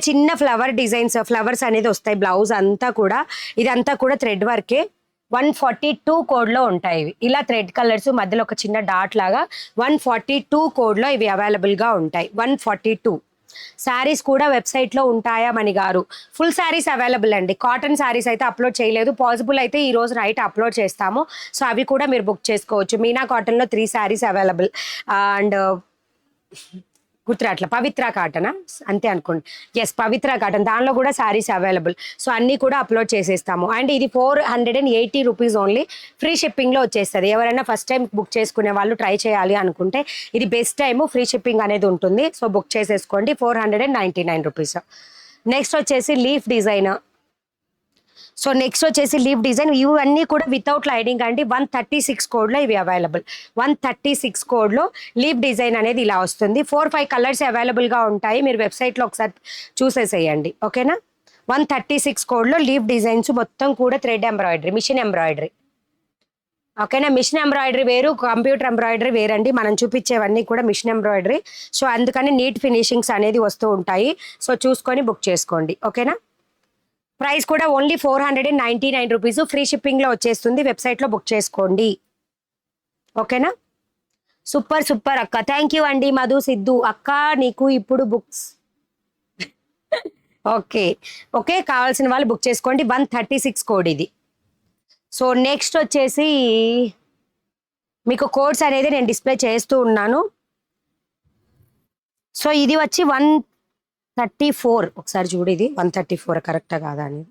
చిన్న ఫ్లవర్ డిజైన్స్, ఫ్లవర్స్ అనేది వస్తాయి. బ్లౌజ్ అంతా కూడా ఇదంతా కూడా థ్రెడ్ వర్కే. 142 కోడ్లో ఉంటాయి ఇవి. ఇలా థ్రెడ్ కలర్స్ మధ్యలో ఒక చిన్న డాట్ లాగా 142 కోడ్లో ఇవి అవైలబుల్గా ఉంటాయి. 142. శారీస్ కూడా వెబ్సైట్లో ఉంటాయా మణి గారు? ఫుల్ శారీస్ అవైలబుల్ అండి. కాటన్ శారీస్ అయితే అప్లోడ్ చేయలేదు. పాసిబుల్ అయితే ఈ రోజు నైట్ అప్లోడ్ చేస్తాము. సో అవి కూడా మీరు బుక్ చేసుకోవచ్చు. మీనా కాటన్లో 3 శారీస్ అవైలబుల్. అండ్ గుర్తురాట్ల పవిత్ర కాటనా అంతే అనుకోండి. ఎస్, పవిత్ర కాటన్, దానిలో కూడా శారీస్ అవైలబుల్. సో అన్నీ కూడా అప్లోడ్ చేసేస్తాము. అండ్ ఇది 480 రూపీస్ ఓన్లీ. ఫ్రీ షిప్పింగ్లో వచ్చేస్తుంది. ఎవరైనా ఫస్ట్ టైం బుక్ చేసుకునే వాళ్ళు ట్రై చేయాలి అనుకుంటే ఇది బెస్ట్ టైము. ఫ్రీ షిప్పింగ్ అనేది ఉంటుంది. సో బుక్ చేసేసుకోండి. 499 రూపీస్. నెక్స్ట్ వచ్చేసి లీఫ్ డిజైన్. సో నెక్స్ట్ వచ్చేసి లీఫ్ డిజైన్. ఇవన్నీ కూడా వితౌట్ లైనింగ్ అండి. 136 కోడ్లో ఇవి అవైలబుల్. 136 కోడ్లో లీఫ్ డిజైన్ అనేది ఇలా వస్తుంది. 4-5 కలర్స్ అవైలబుల్గా ఉంటాయి. మీరు వెబ్సైట్లో ఒకసారి చూసేసేయండి. ఓకేనా. 136 కోడ్లో లీఫ్ డిజైన్స్ మొత్తం కూడా థ్రెడ్ ఎంబ్రాయిడరీ, మిషన్ ఎంబ్రాయిడరీ. ఓకేనా. మిషన్ ఎంబ్రాయిడరీ వేరు, కంప్యూటర్ ఎంబ్రాయిడరీ వేరండి. మనం చూపించేవన్నీ కూడా మిషన్ ఎంబ్రాయిడరీ. సో అందుకని నీట్ ఫినిషింగ్స్ అనేది వస్తూ ఉంటాయి. సో చూసుకొని బుక్ చేసుకోండి. ఓకేనా. ప్రైస్ కూడా ఓన్లీ 499 రూపీస్. ఫ్రీ షిప్పింగ్లో వచ్చేస్తుంది. వెబ్సైట్లో బుక్ చేసుకోండి. ఓకేనా. సూపర్ అక్క. థ్యాంక్ యూ అండి. మధు సిద్ధు అక్క నీకు ఇప్పుడు బుక్స్. ఓకే, కావాల్సిన వాళ్ళు బుక్ చేసుకోండి. 136 కోడ్ ఇది. సో నెక్స్ట్ వచ్చేసి మీకు కోడ్స్ అనేది నేను డిస్ప్లే చేస్తూ ఉన్నాను. సో ఇది వచ్చి 134. ఒకసారి చూడు, ఇది 134 కరెక్టా కాదా అని.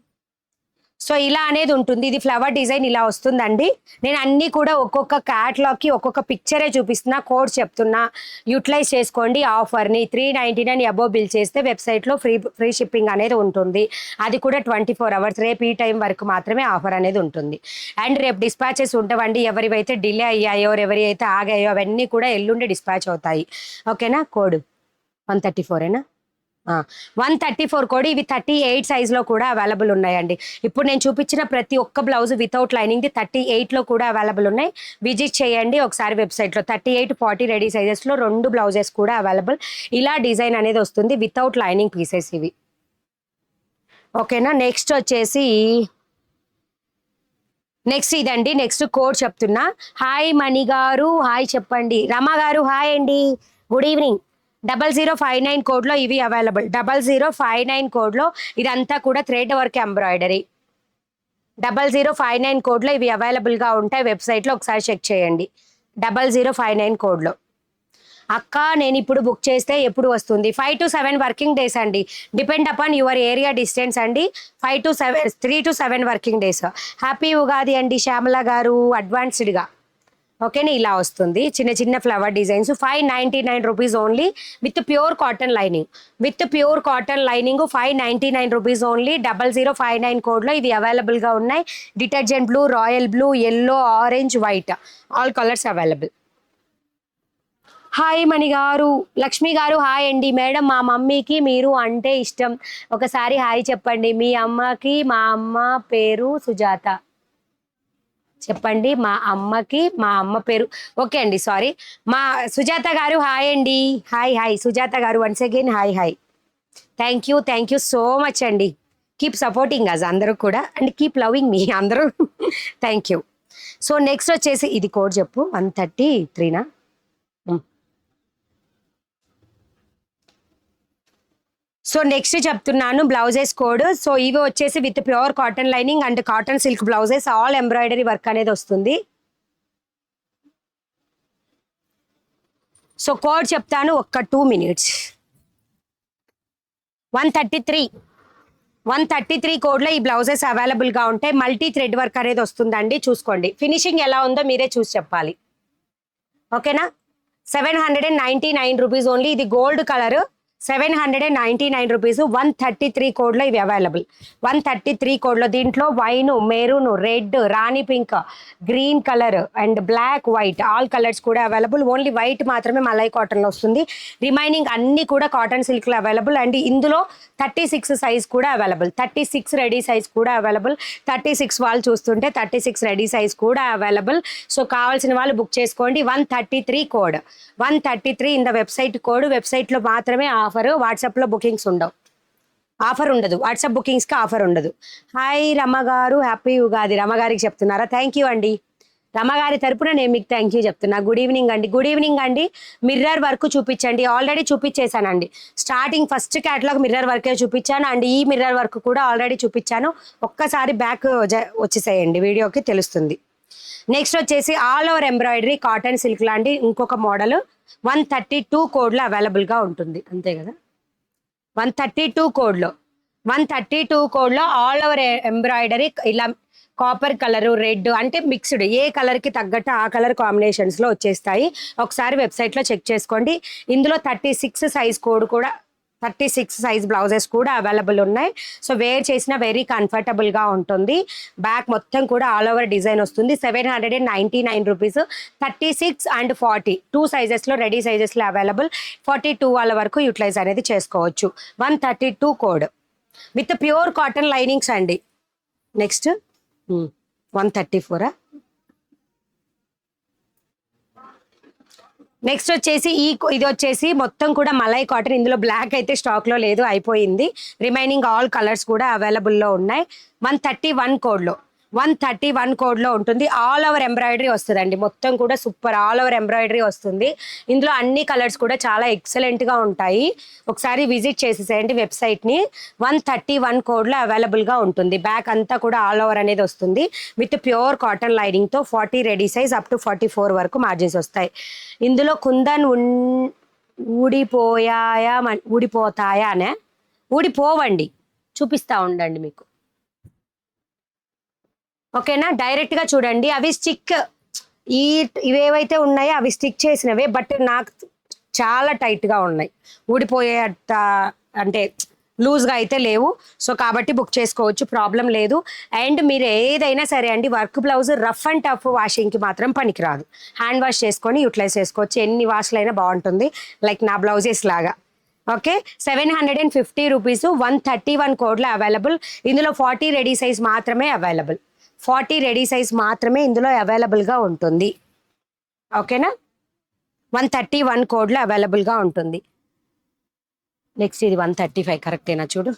సో ఇలా అనేది ఉంటుంది. ఇది ఫ్లవర్ డిజైన్ ఇలా వస్తుందండి. నేను అన్నీ కూడా ఒక్కొక్క క్యాట్లాగ్కి ఒక్కొక్క పిక్చరే చూపిస్తున్నా, కోడ్స్ చెప్తున్నా. యూటిలైజ్ చేసుకోండి ఆఫర్ని. 399 అబోవ్ బిల్ చేస్తే వెబ్సైట్లో ఫ్రీ షిప్పింగ్ అనేది ఉంటుంది. అది కూడా 24 అవర్స్. రేపు ఈ టైం వరకు మాత్రమే ఆఫర్ అనేది ఉంటుంది. అండ్ రేపు డిస్పాచెస్ ఉండవండి. ఎవరివైతే డిలే అయ్యాయో, ఎవరి అయితే ఆగాయో అవన్నీ కూడా ఎల్లుండి డిస్పాచ్ అవుతాయి. ఓకేనా. కోడ్ 134ఏనా? 134 కోడ్. ఇవి 38 సైజ్లో కూడా అవైలబుల్ ఉన్నాయండి. ఇప్పుడు నేను చూపించిన ప్రతి ఒక్క బ్లౌజ్ వితౌట్ లైనింగ్ది 38లో కూడా అవైలబుల్ ఉన్నాయి. విజిట్ చేయండి ఒకసారి వెబ్సైట్లో. 38, 40 రెడీ సైజెస్లో 2 బ్లౌజెస్ కూడా అవైలబుల్. ఇలా డిజైన్ అనేది వస్తుంది వితౌట్ లైనింగ్ పీసెస్ ఇవి. ఓకేనా. నెక్స్ట్ వచ్చేసి నెక్స్ట్ ఇదండి, నెక్స్ట్ కోడ్ చెప్తున్నా. హాయ్ మణి గారు హాయ్ చెప్పండి. రమ గారు హాయ్ అండి, గుడ్ ఈవినింగ్. 0059 కోడ్లో ఇవి అవైలబుల్. 0059 కోడ్లో ఇదంతా కూడా థ్రెడ్ వర్క్ ఎంబ్రాయిడరీ. 0059 కోడ్లో ఇవి అవైలబుల్గా ఉంటాయి వెబ్సైట్లో, ఒకసారి చెక్ చేయండి. 0059 కోడ్లో. అక్క నేను ఇప్పుడు బుక్ చేస్తే ఎప్పుడు వస్తుంది? 5 to 7 వర్కింగ్ డేస్ అండి, depend upon your area distance అండి. 5 to 7, 3 to 7 working days. Happy Ugadi అండి శ్యామల గారు అడ్వాన్స్డ్గా. ఓకేనా, ఇలా వస్తుంది చిన్న చిన్న flower designs. 599 rupees only with pure cotton lining. With pure cotton lining 599 rupees only. 0059 కోడ్లో ఇవి అవైలబుల్గా ఉన్నాయి. Detergent blue, royal blue, yellow, orange, white, all colours available. Hi Mani గారు. లక్ష్మి గారు హాయ్ అండి. మేడం మా మమ్మీకి మీరు అంటే ఇష్టం, ఒకసారి హాయ్ చెప్పండి. మీ అమ్మకి మా అమ్మ పేరు సుజాత. చెప్పండి మా అమ్మకి మా అమ్మ పేరు. ఓకే అండి, సారీ. మా సుజాత గారు హాయ్ అండి. హాయ్ హాయ్ సుజాత గారు, once again hi hi. Thank you so much అండి. కీప్ సపోర్టింగ్ అస్ అందరూ కూడా, అండ్ కీప్ లవింగ్ మీ అందరూ. Thank you. సో నెక్స్ట్ వచ్చేసి ఇది కోడ్ చెప్పు. 133నా? సో నెక్స్ట్ చెప్తున్నాను బ్లౌజెస్ కోడ్. సో ఇవి వచ్చేసి with pure cotton lining and cotton silk blouses, all embroidery work అనేది వస్తుంది. సో కోడ్ చెప్తాను, ఒక్క 2 minutes. 133 కోడ్లో ఈ బ్లౌజెస్ అవైలబుల్గా ఉంటాయి. మల్టీ థ్రెడ్ వర్క్ అనేది వస్తుందండి, చూసుకోండి. ఫినిషింగ్ ఎలా ఉందో మీరే చూసి చెప్పాలి. ఓకేనా. 799 రూపీస్ ఓన్లీ. ఇది గోల్డ్ కలర్. 799 రూపీస్. 133 కోడ్లో ఇవి అవైలబుల్. 133 కోడ్లో దీంట్లో wine, maroon, red, rani pink, green colour and black, white, all colours కూడా అవైలబుల్. ఓన్లీ వైట్ మాత్రమే మలై కాటన్లో వస్తుంది. రిమైనింగ్ అన్ని కూడా కాటన్ సిల్క్లో అవైలబుల్. అండ్ ఇందులో 36 సైజ్ కూడా అవైలబుల్. 36 రెడీ సైజ్ కూడా అవైలబుల్. 36 వాళ్ళు చూస్తుంటే 36 రెడీ సైజ్ కూడా అవైలబుల్. సో కావాల్సిన వాళ్ళు బుక్ చేసుకోండి. 133 code. 133 in the website code. వెబ్సైట్లో మాత్రమే ఆఫర్, వాట్సాప్లో బుకింగ్స్ ఉండవు. ఆఫర్ ఉండదు, వాట్సాప్ బుకింగ్స్కి ఆఫర్ ఉండదు. హాయ్ రమ గారు, హ్యాపీ ఉగాది. రమగారికి చెప్తున్నారా? థ్యాంక్ యూ అండి. రమగారి తరపున నేను మీకు థ్యాంక్ యూ చెప్తున్నా. గుడ్ ఈవినింగ్ అండి. గుడ్ ఈవినింగ్ అండి. మిర్రర్ వర్క్ చూపించండి. ఆల్రెడీ చూపించేశానండి. స్టార్టింగ్ ఫస్ట్ క్యాటలాగ్ మిర్రర్ వర్కే చూపించాను, అండ్ ఈ మిర్రర్ వర్క్ కూడా ఆల్రెడీ చూపించాను. ఒక్కసారి బ్యాక్ వచ్చేసేయండి, వీడియోకి తెలుస్తుంది. నెక్స్ట్ వచ్చేసి all over embroidery cotton silk లాంటి ఇంకొక మోడల్ 132 కోడ్లో అవైలబుల్గా ఉంటుంది. అంతే కదా, 132 కోడ్లో. 132 కోడ్లో ఆల్ ఓవర్ ఎంబ్రాయిడరీ ఇలా కాపర్ కలరు, రెడ్, అంటే మిక్స్డ్, ఏ కలర్కి తగ్గట్టు ఆ కలర్ కాంబినేషన్స్లో వచ్చేస్తాయి. ఒకసారి వెబ్సైట్లో చెక్ చేసుకోండి. ఇందులో 36 సైజ్ కోడ్ కూడా, 36 సైజ్ బ్లౌజెస్ కూడా అవైలబుల్ ఉన్నాయి. సో వేర్ చేసిన వెరీ కంఫర్టబుల్గా ఉంటుంది. బ్యాక్ మొత్తం కూడా ఆల్ ఓవర్ డిజైన్ వస్తుంది. 799 రూపీస్. 36 and 40 2 సైజెస్లో, రెడీ సైజెస్లో అవైలబుల్. 42 వాళ్ళ వరకు యూటిలైజ్ అనేది చేసుకోవచ్చు. 132 code with pure cotton linings అండి. నెక్స్ట్ 134. నెక్స్ట్ వచ్చేసి ఇది వచ్చేసి మొత్తం కూడా మలై కాటన్. ఇందులో బ్లాక్ అయితే స్టాక్లో లేదు, అయిపోయింది. రిమైనింగ్ ఆల్ కలర్స్ కూడా అవైలబుల్లో ఉన్నాయి. 131 కోడ్లో. 131 కోడ్లో ఉంటుంది. ఆల్ ఓవర్ ఎంబ్రాయిడరీ వస్తుందండి. మొత్తం కూడా సూపర్ ఆల్ ఓవర్ ఎంబ్రాయిడరీ వస్తుంది. ఇందులో అన్ని కలర్స్ కూడా చాలా ఎక్సలెంట్గా ఉంటాయి. ఒకసారి విజిట్ చేసేసేయండి వెబ్సైట్ని. 131 కోడ్లో అవైలబుల్గా ఉంటుంది. బ్యాక్ అంతా కూడా ఆల్ ఓవర్ అనేది వస్తుంది విత్ ప్యూర్ కాటన్ లైనింగ్తో. 40 రెడీ సైజ్ అప్ టు 44 వరకు మార్జిన్స్ వస్తాయి. ఇందులో కుందన్ ఊడిపోతాయా అనే, ఊడిపోవండి, చూపిస్తూ ఉండండి మీకు. ఓకేనా, డైరెక్ట్గా చూడండి. అవి స్టిక్, ఇవేవైతే ఉన్నాయో అవి స్టిక్ చేసినవే, బట్ నాకు చాలా టైట్గా ఉన్నాయి. ఊడిపోయేట అంటే లూజ్గా అయితే లేవు. సో కాబట్టి బుక్ చేసుకోవచ్చు, ప్రాబ్లం లేదు. అండ్ మీరు ఏదైనా సరే అండి, work blouse rough and tough వాషింగ్కి మాత్రం పనికిరాదు. హ్యాండ్ వాష్ చేసుకొని యూటిలైజ్ చేసుకోవచ్చు. ఎన్ని వాష్లు అయినా బాగుంటుంది, లైక్ నా బ్లౌజెస్ లాగా. Okay, 750 rupees. 131 కోడ్లో అవైలబుల్. ఇందులో 40 రెడీ సైజ్ మాత్రమే అవైలబుల్. 40 రెడీ సైజ్ మాత్రమే ఇందులో అవైలబుల్గా ఉంటుంది. ఓకేనా, 131 కోడ్లో అవైలబుల్గా ఉంటుంది. నెక్స్ట్ ఇది 135 కరెక్టేనా చూడు.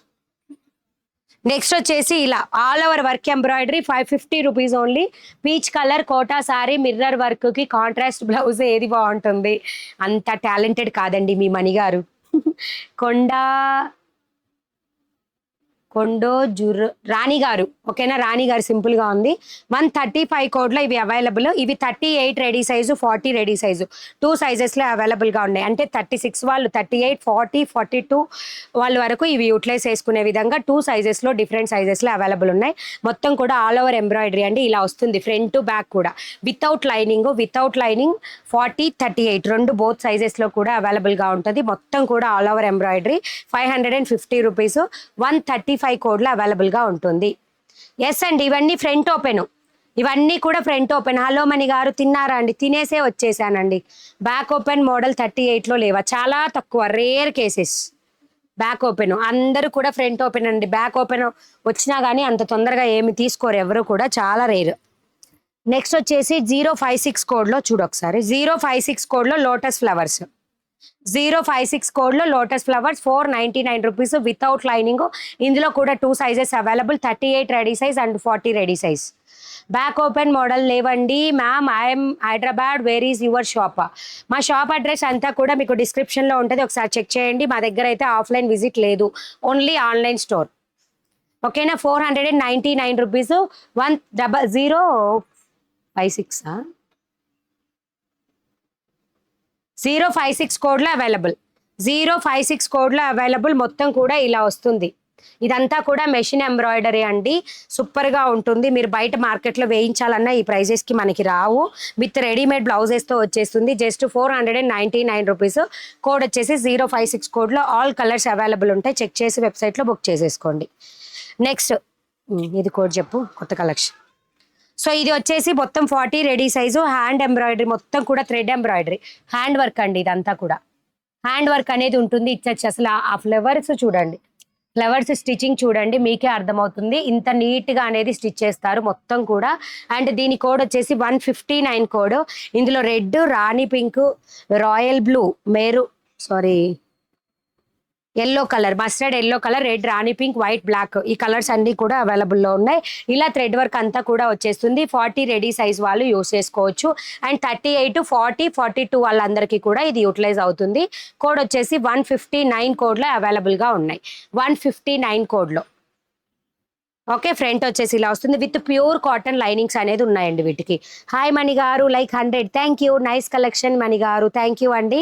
నెక్స్ట్ వచ్చేసి ఇలా all over work embroidery 550 rupees only. Peach colour Kota sari mirror work కి కాంట్రాస్ట్ బ్లౌజ్ ఏది బాగుంటుంది? అంత టాలెంటెడ్ కాదండి మీ మణి గారు. కొండా కొండో జుర్రు రాణి గారు, ఓకేనా? రాణి గారు సింపుల్ గా ఉంది. 135 కోడ్లో ఇవి అవైలబుల్. ఇవి 38 ready size, 40 ready size, 2 sizes లో అవైలబుల్ గా ఉన్నాయి. అంటే 36 వాళ్ళు 38, 40, 42 వాళ్ళ వరకు ఇవి యూటిలైజ్ చేసుకునే విధంగా 2 సైజెస్ లో డిఫరెంట్ సైజెస్ లో అవైలబుల్ ఉన్నాయి. మొత్తం కూడా ఆల్ ఓవర్ ఎంబ్రాయిడరీ అండి. ఇలా వస్తుంది ఫ్రంట్ టు బ్యాక్ కూడా వితౌట్ లైనింగ్ 40, 38 రెండు బోత్ సైజెస్ లో కూడా అవైలబుల్ గా ఉంటుంది. మొత్తం కూడా ఆల్ ఓవర్ ఎంబ్రాయిడరీ 550 రూపీస్. 135 కోడ్లో అవైలబుల్ గా ఉంటుంది. ఎస్ అండి, ఇవన్నీ ఫ్రంట్ ఓపెన్, ఇవన్నీ కూడా ఫ్రంట్ ఓపెన్. హలో మణి గారు తిన్నారా అండి? తినేసే వచ్చేసానండి. బ్యాక్ ఓపెన్ మోడల్ 38లో లేవా? చాలా తక్కువ, రేర్ కేసెస్. బ్యాక్ ఓపెన్ అందరూ కూడా ఫ్రంట్ ఓపెన్ అండి. బ్యాక్ ఓపెన్ వచ్చినా కానీ అంత తొందరగా ఏమి తీసుకోరు ఎవరు కూడా, చాలా రేర్. నెక్స్ట్ వచ్చేసి 056 కోడ్లో చూడు ఒకసారి. 056 కోడ్లో లోటస్ ఫ్లవర్స్. 056 కోడ్లో lotus flowers 499 rupees without lining. ఇందులో కూడా 2 sizes available, 38 ready size and 40 ready size. Back open model లేవండి ma'am. I'm Hyderabad, where is your shop? మా షాప్ అడ్రస్ అంతా కూడా మీకు డిస్క్రిప్షన్లో ఉంటుంది, ఒకసారి చెక్ చేయండి. మా దగ్గర అయితే ఆఫ్లైన్ విజిట్ లేదు, ఓన్లీ ఆన్లైన్ స్టోర్. ఓకేనా? 499 రూపీస్. 1056 056 కోడ్లో అవైలబుల్. 056 కోడ్లో అవైలబుల్. మొత్తం కూడా ఇలా వస్తుంది. ఇదంతా కూడా మెషిన్ ఎంబ్రాయిడరీ అండి, సూపర్గా ఉంటుంది. మీరు బయట మార్కెట్లో వేయించాలన్నా ఈ ప్రైజెస్కి మనకి రావు. విత్ రెడీమేడ్ బ్లౌజెస్తో వచ్చేస్తుంది. Just 499 rupees. కోడ్ వచ్చేసి 056 కోడ్లో ఆల్ కలర్స్ అవైలబుల్ ఉంటాయి. చెక్ చేసి వెబ్సైట్లో బుక్ చేసేసుకోండి. నెక్స్ట్ ఇది కోడ్ చెప్పు, కొత్త కలెక్షన్. సో ఇది వచ్చేసి మొత్తం 40 రెడీ సైజు, హ్యాండ్ ఎంబ్రాయిడరీ, మొత్తం కూడా థ్రెడ్ ఎంబ్రాయిడరీ, హ్యాండ్ వర్క్ అండి. ఇదంతా కూడా హ్యాండ్ వర్క్ అనేది ఉంటుంది. ఇచ్చచ్చు అసలు ఆ ఫ్లవర్స్ చూడండి, ఫ్లవర్స్ స్టిచ్చింగ్ చూడండి, మీకే అర్థమవుతుంది. ఇంత నీట్గా అనేది స్టిచ్ చేస్తారు మొత్తం కూడా. అండ్ దీని కోడ్ వచ్చేసి 159 కోడ్. ఇందులో red, rani pink, royal blue, yellow colour, mustard yellow colour, red, rani pink, white, black, ఈ కలర్స్ అన్ని కూడా అవైలబుల్లో ఉన్నాయి. ఇలా థ్రెడ్ వర్క్ అంతా కూడా వచ్చేస్తుంది. 40 రెడీ సైజ్ వాళ్ళు యూస్ చేసుకోవచ్చు. అండ్ 38, 40, 42 వాళ్ళందరికీ కూడా ఇది యూటిలైజ్ అవుతుంది. కోడ్ వచ్చేసి 159 కోడ్లో అవైలబుల్గా ఉన్నాయి. 159 కోడ్లో. ఓకే, ఫ్రంట్ వచ్చేసి ఇలా వస్తుంది. విత్ ప్యూర్ కాటన్ లైనింగ్స్ అనేది ఉన్నాయండి వీటికి. Hi Mani garu, like 100. Thank you, nice collection Mani గారు, థ్యాంక్ యూ అండి.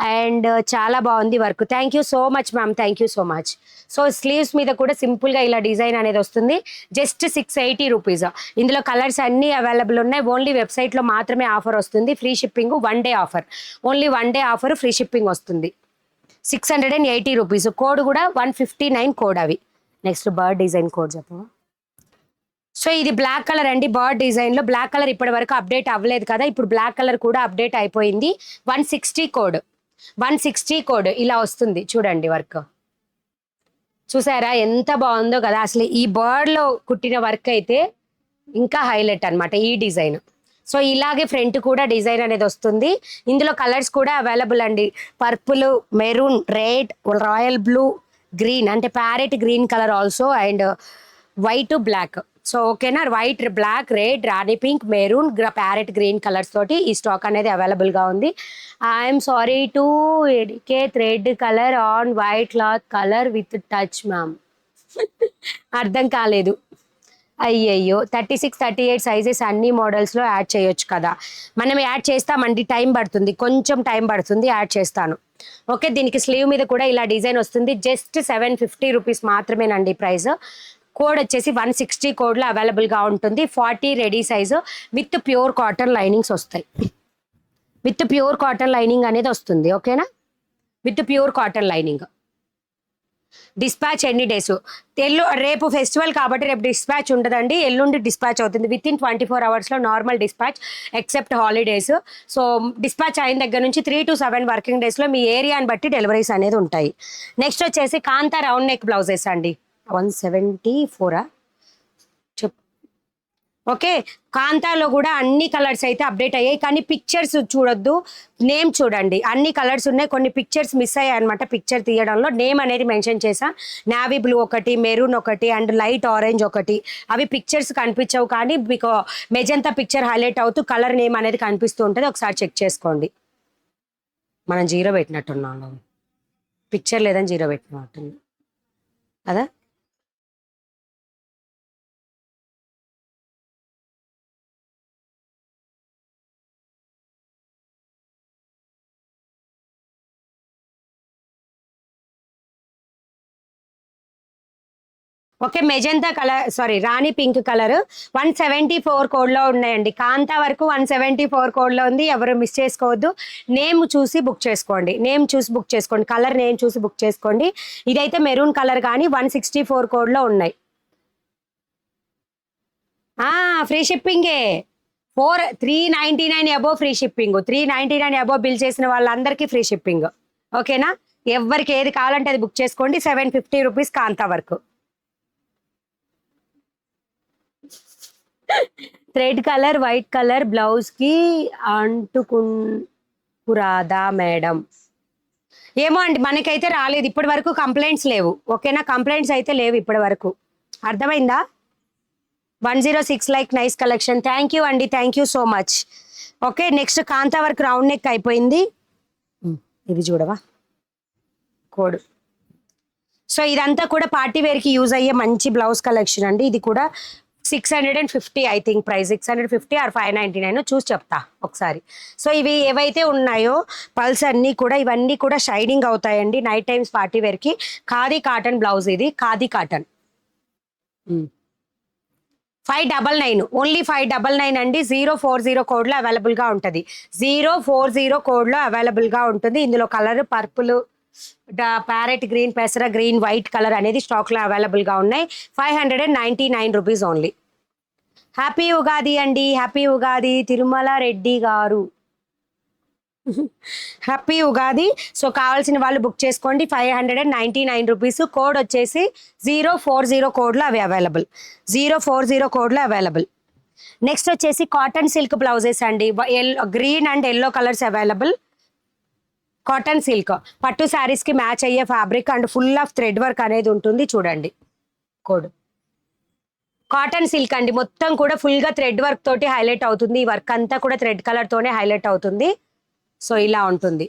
అండ్ చాలా బాగుంది work. Thank you so much ma'am, thank you so much. So sleeves మీద కూడా సింపుల్గా ఇలా డిజైన్ అనేది వస్తుంది. Just 680 rupees. ఇందులో కలర్స్ అన్నీ అవైలబుల్ ఉన్నాయి. ఓన్లీ వెబ్సైట్లో మాత్రమే ఆఫర్ వస్తుంది. Free shipping, 1 day offer, only 1 day offer, free shipping వస్తుంది. 680 రూపీస్. కోడ్ కూడా 159 కోడ్ అవి. నెక్స్ట్ బర్డ్ డిజైన్ కోడ్ చెప్పు. సో ఇది బ్లాక్ కలర్ అండి. బర్డ్ డిజైన్లో బ్లాక్ కలర్ ఇప్పటి వరకు అప్డేట్ అవ్వలేదు కదా, ఇప్పుడు బ్లాక్ కలర్ కూడా అప్డేట్ అయిపోయింది. 160 కోడ్, 160 కోడ్ ఇలా వస్తుంది. చూడండి వర్క్ చూసారా ఎంత బాగుందో కదా. అసలు ఈ బర్డ్లో కుట్టిన వర్క్ అయితే ఇంకా హైలైట్ అనమాట ఈ డిజైన్. సో ఇలాగే ఫ్రంట్ కూడా డిజైన్ అనేది వస్తుంది. ఇందులో కలర్స్ కూడా అవైలబుల్ అండి. Purple, maroon, red, royal blue, green అంటే parrot green colour also, and white, black. So ఓకేనా, white, black, red, rani pink, maroon, parrot green colours తోటి ఈ స్టాక్ అనేది అవైలబుల్గా ఉంది. I'm sorry to educate red colour on white cloth colour with touch ma'am. అర్థం కాలేదు. అయ్యయ్యో, 36, 38 సైజెస్ అన్ని మోడల్స్లో యాడ్ చేయొచ్చు కదా. మనం యాడ్ చేస్తామండి, టైం పడుతుంది, కొంచెం టైం పడుతుంది, యాడ్ చేస్తాను. ఓకే, దీనికి స్లీవ్ మీద కూడా ఇలా డిజైన్ వస్తుంది. జస్ట్ 750 రూపీస్ మాత్రమేనండి ప్రైస్. కోడ్ వచ్చేసి 160 కోడ్లో అవైలబుల్గా ఉంటుంది. 40 ready size with pure cotton linings వస్తాయి. విత్ ప్యూర్ కాటన్ లైనింగ్ అనేది వస్తుంది. ఓకేనా, with pure cotton lining. Dispatch ఎన్ని డేస్? రేపు ఫెస్టివల్ కాబట్టి రేపు డిస్పాచ్ ఉండదండి, ఎల్లుండి డిస్పాచ్ అవుతుంది. విత్ ఇన్ 24 అవర్స్లో normal dispatch, except holidays. So dispatch అయిన దగ్గర నుంచి 3 to 7 వర్కింగ్ డేస్లో మీ ఏరియాని బట్టి డెలివరీస్ అనేది ఉంటాయి. నెక్స్ట్ వచ్చేసి కాంతా రౌండ్ నెక్ బ్లౌజెస్ అండి. 174 ఓకే, కాంతాలో కూడా అన్ని కలర్స్ అయితే అప్డేట్ అయ్యాయి, కానీ పిక్చర్స్ చూడొద్దు, నేమ్ చూడండి. అన్ని కలర్స్ ఉన్నాయి, కొన్ని పిక్చర్స్ మిస్ అయ్యాయి అనమాట. పిక్చర్ తీయడంలో నేమ్ అనేది మెన్షన్ చేసా. నావీ బ్లూ ఒకటి, మెరూన్ ఒకటి అండ్ లైట్ ఆరెంజ్ ఒకటి. అవి పిక్చర్స్ కనిపించవు, కానీ మీకు మెజంతా పిక్చర్ హైలైట్ అవుతూ కలర్ నేమ్ అనేది కనిపిస్తూ ఉంటుంది. ఒకసారి చెక్ చేసుకోండి. మనం 0 పెట్టినట్టున్నాం, పిక్చర్ లేదని 0 పెట్టినట్టుంది కదా. ఓకే, మెజంతా కలర్, సారీ రాణి పింక్ కలర్ 174 కోడ్లో ఉన్నాయండి. కాంతా వరకు 174 కోడ్లో ఉంది. ఎవరు మిస్ చేసుకోవద్దు. నేమ్ చూసి బుక్ చేసుకోండి, నేమ్ చూసి బుక్ చేసుకోండి, కలర్ నేమ్ చూసి బుక్ చేసుకోండి. ఇదైతే మెరూన్ కలర్ కానీ 164 కోడ్లో ఉన్నాయి. ఫ్రీ షిప్పింగే. 399 above free shipping, 399 above bill చేసిన వాళ్ళందరికీ ఫ్రీ షిప్పింగ్. ఓకేనా, ఎవరికి ఏది కావాలంటే అది బుక్ చేసుకోండి. 750 రూపీస్ కాంతా వరకు. Thread colour white colour blouse కి అంటుకురాదా మేడం? ఏమో అండి, మనకైతే రాలేదు ఇప్పటి వరకు, కంప్లైంట్స్ లేవు. ఓకేనా, కంప్లైంట్స్ అయితే లేవు ఇప్పటి వరకు. అర్థమైందా? 106 like, nice collection, thank you అండి, thank you so much. Okay, next kantha work round neck అయిపోయింది. ఇది చూడవా కోడ్. సో ఇదంతా కూడా పార్టీ వేర్కి యూజ్ అయ్యే మంచి బ్లౌజ్ కలెక్షన్ అండి. ఇది కూడా 650 ఐ థింక్ ప్రైస్, 650 ఆర్ 599 చూసి చెప్తా ఒకసారి. సో ఇవి ఏవైతే ఉన్నాయో పల్స్ అన్నీ కూడా, ఇవన్నీ కూడా షైనింగ్ అవుతాయండి నైట్ టైమ్స్ పార్టీ వేర్కి. ఖాదీ కాటన్ బ్లౌజ్, ఇది ఖాదీ కాటన్. 599, ఓన్లీ 599 అండి. 040 కోడ్లో అవైలబుల్గా ఉంటుంది. 040 కోడ్లో అవైలబుల్గా ఉంటుంది. ఇందులో కలర్ పర్పుల్, ప్యారెట్ గ్రీన్, పెసర గ్రీన్, వైట్ కలర్ అనేది స్టాక్లో అవైలబుల్గా ఉన్నాయి. 599 రూపీస్ ఓన్లీ. హ్యాపీ ఉగాది అండి, హ్యాపీ ఉగాది తిరుమల రెడ్డి గారు, హ్యాపీ ఉగాది. సో కావాల్సిన వాళ్ళు బుక్ చేసుకోండి. 599 రూపీస్. కోడ్ వచ్చేసి 040 కోడ్లో అవి అవైలబుల్, 040 కోడ్లో అవైలబుల్. నెక్స్ట్ వచ్చేసి కాటన్ సిల్క్ బ్లౌజెస్ అండి. Green and yellow colours available. Cotton silk పట్టు శారీస్ కి మ్యాచ్ అయ్యే fabric and full of thread work అనేది ఉంటుంది. చూడండి కోడ్. కాటన్ సిల్క్ అండి, మొత్తం కూడా ఫుల్ గా థ్రెడ్ వర్క్ తోటి హైలైట్ అవుతుంది. ఈ వర్క్ అంతా కూడా థ్రెడ్ కలర్ తోనే హైలైట్ అవుతుంది. సో ఇలా ఉంటుంది.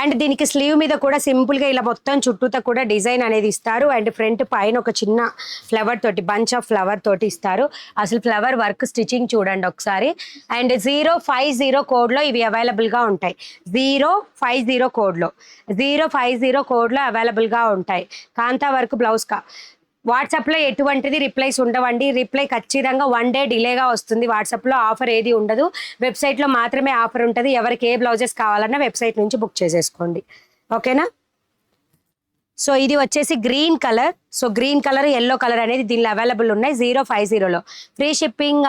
అండ్ దీనికి స్లీవ్ మీద కూడా సింపుల్ గా ఇలా మొత్తం చుట్టూతో కూడా డిజైన్ అనేది ఇస్తారు. అండ్ ఫ్రంట్ పైన ఒక చిన్న ఫ్లవర్ తోటి, బంచ్ ఆఫ్ ఫ్లవర్ తోటి ఇస్తారు. అసలు ఫ్లవర్ వర్క్ స్టిచ్చింగ్ చూడండి ఒకసారి. అండ్ 050 కోడ్లో ఇవి అవైలబుల్గా ఉంటాయి. 050 కోడ్లో, 050 కోడ్లో అవైలబుల్గా ఉంటాయి. కాంతా వర్క్ బ్లౌజ్ వాట్సాప్లో ఎటువంటిది రిప్లైస్ ఉండవండి. రిప్లై ఖచ్చితంగా 1 డే డిలేగా వస్తుంది. వాట్సాప్లో ఆఫర్ ఏది ఉండదు, వెబ్సైట్లో మాత్రమే ఆఫర్ ఉంటుంది. ఎవరికి ఏ బ్లౌజెస్ కావాలన్నా వెబ్సైట్ నుంచి బుక్ చేసేసుకోండి. ఓకేనా. సో ఇది వచ్చేసి green colour. So green colour, yellow colour అనేది దీనిలో అవైలబుల్ ఉన్నాయి 050లో. Free shipping.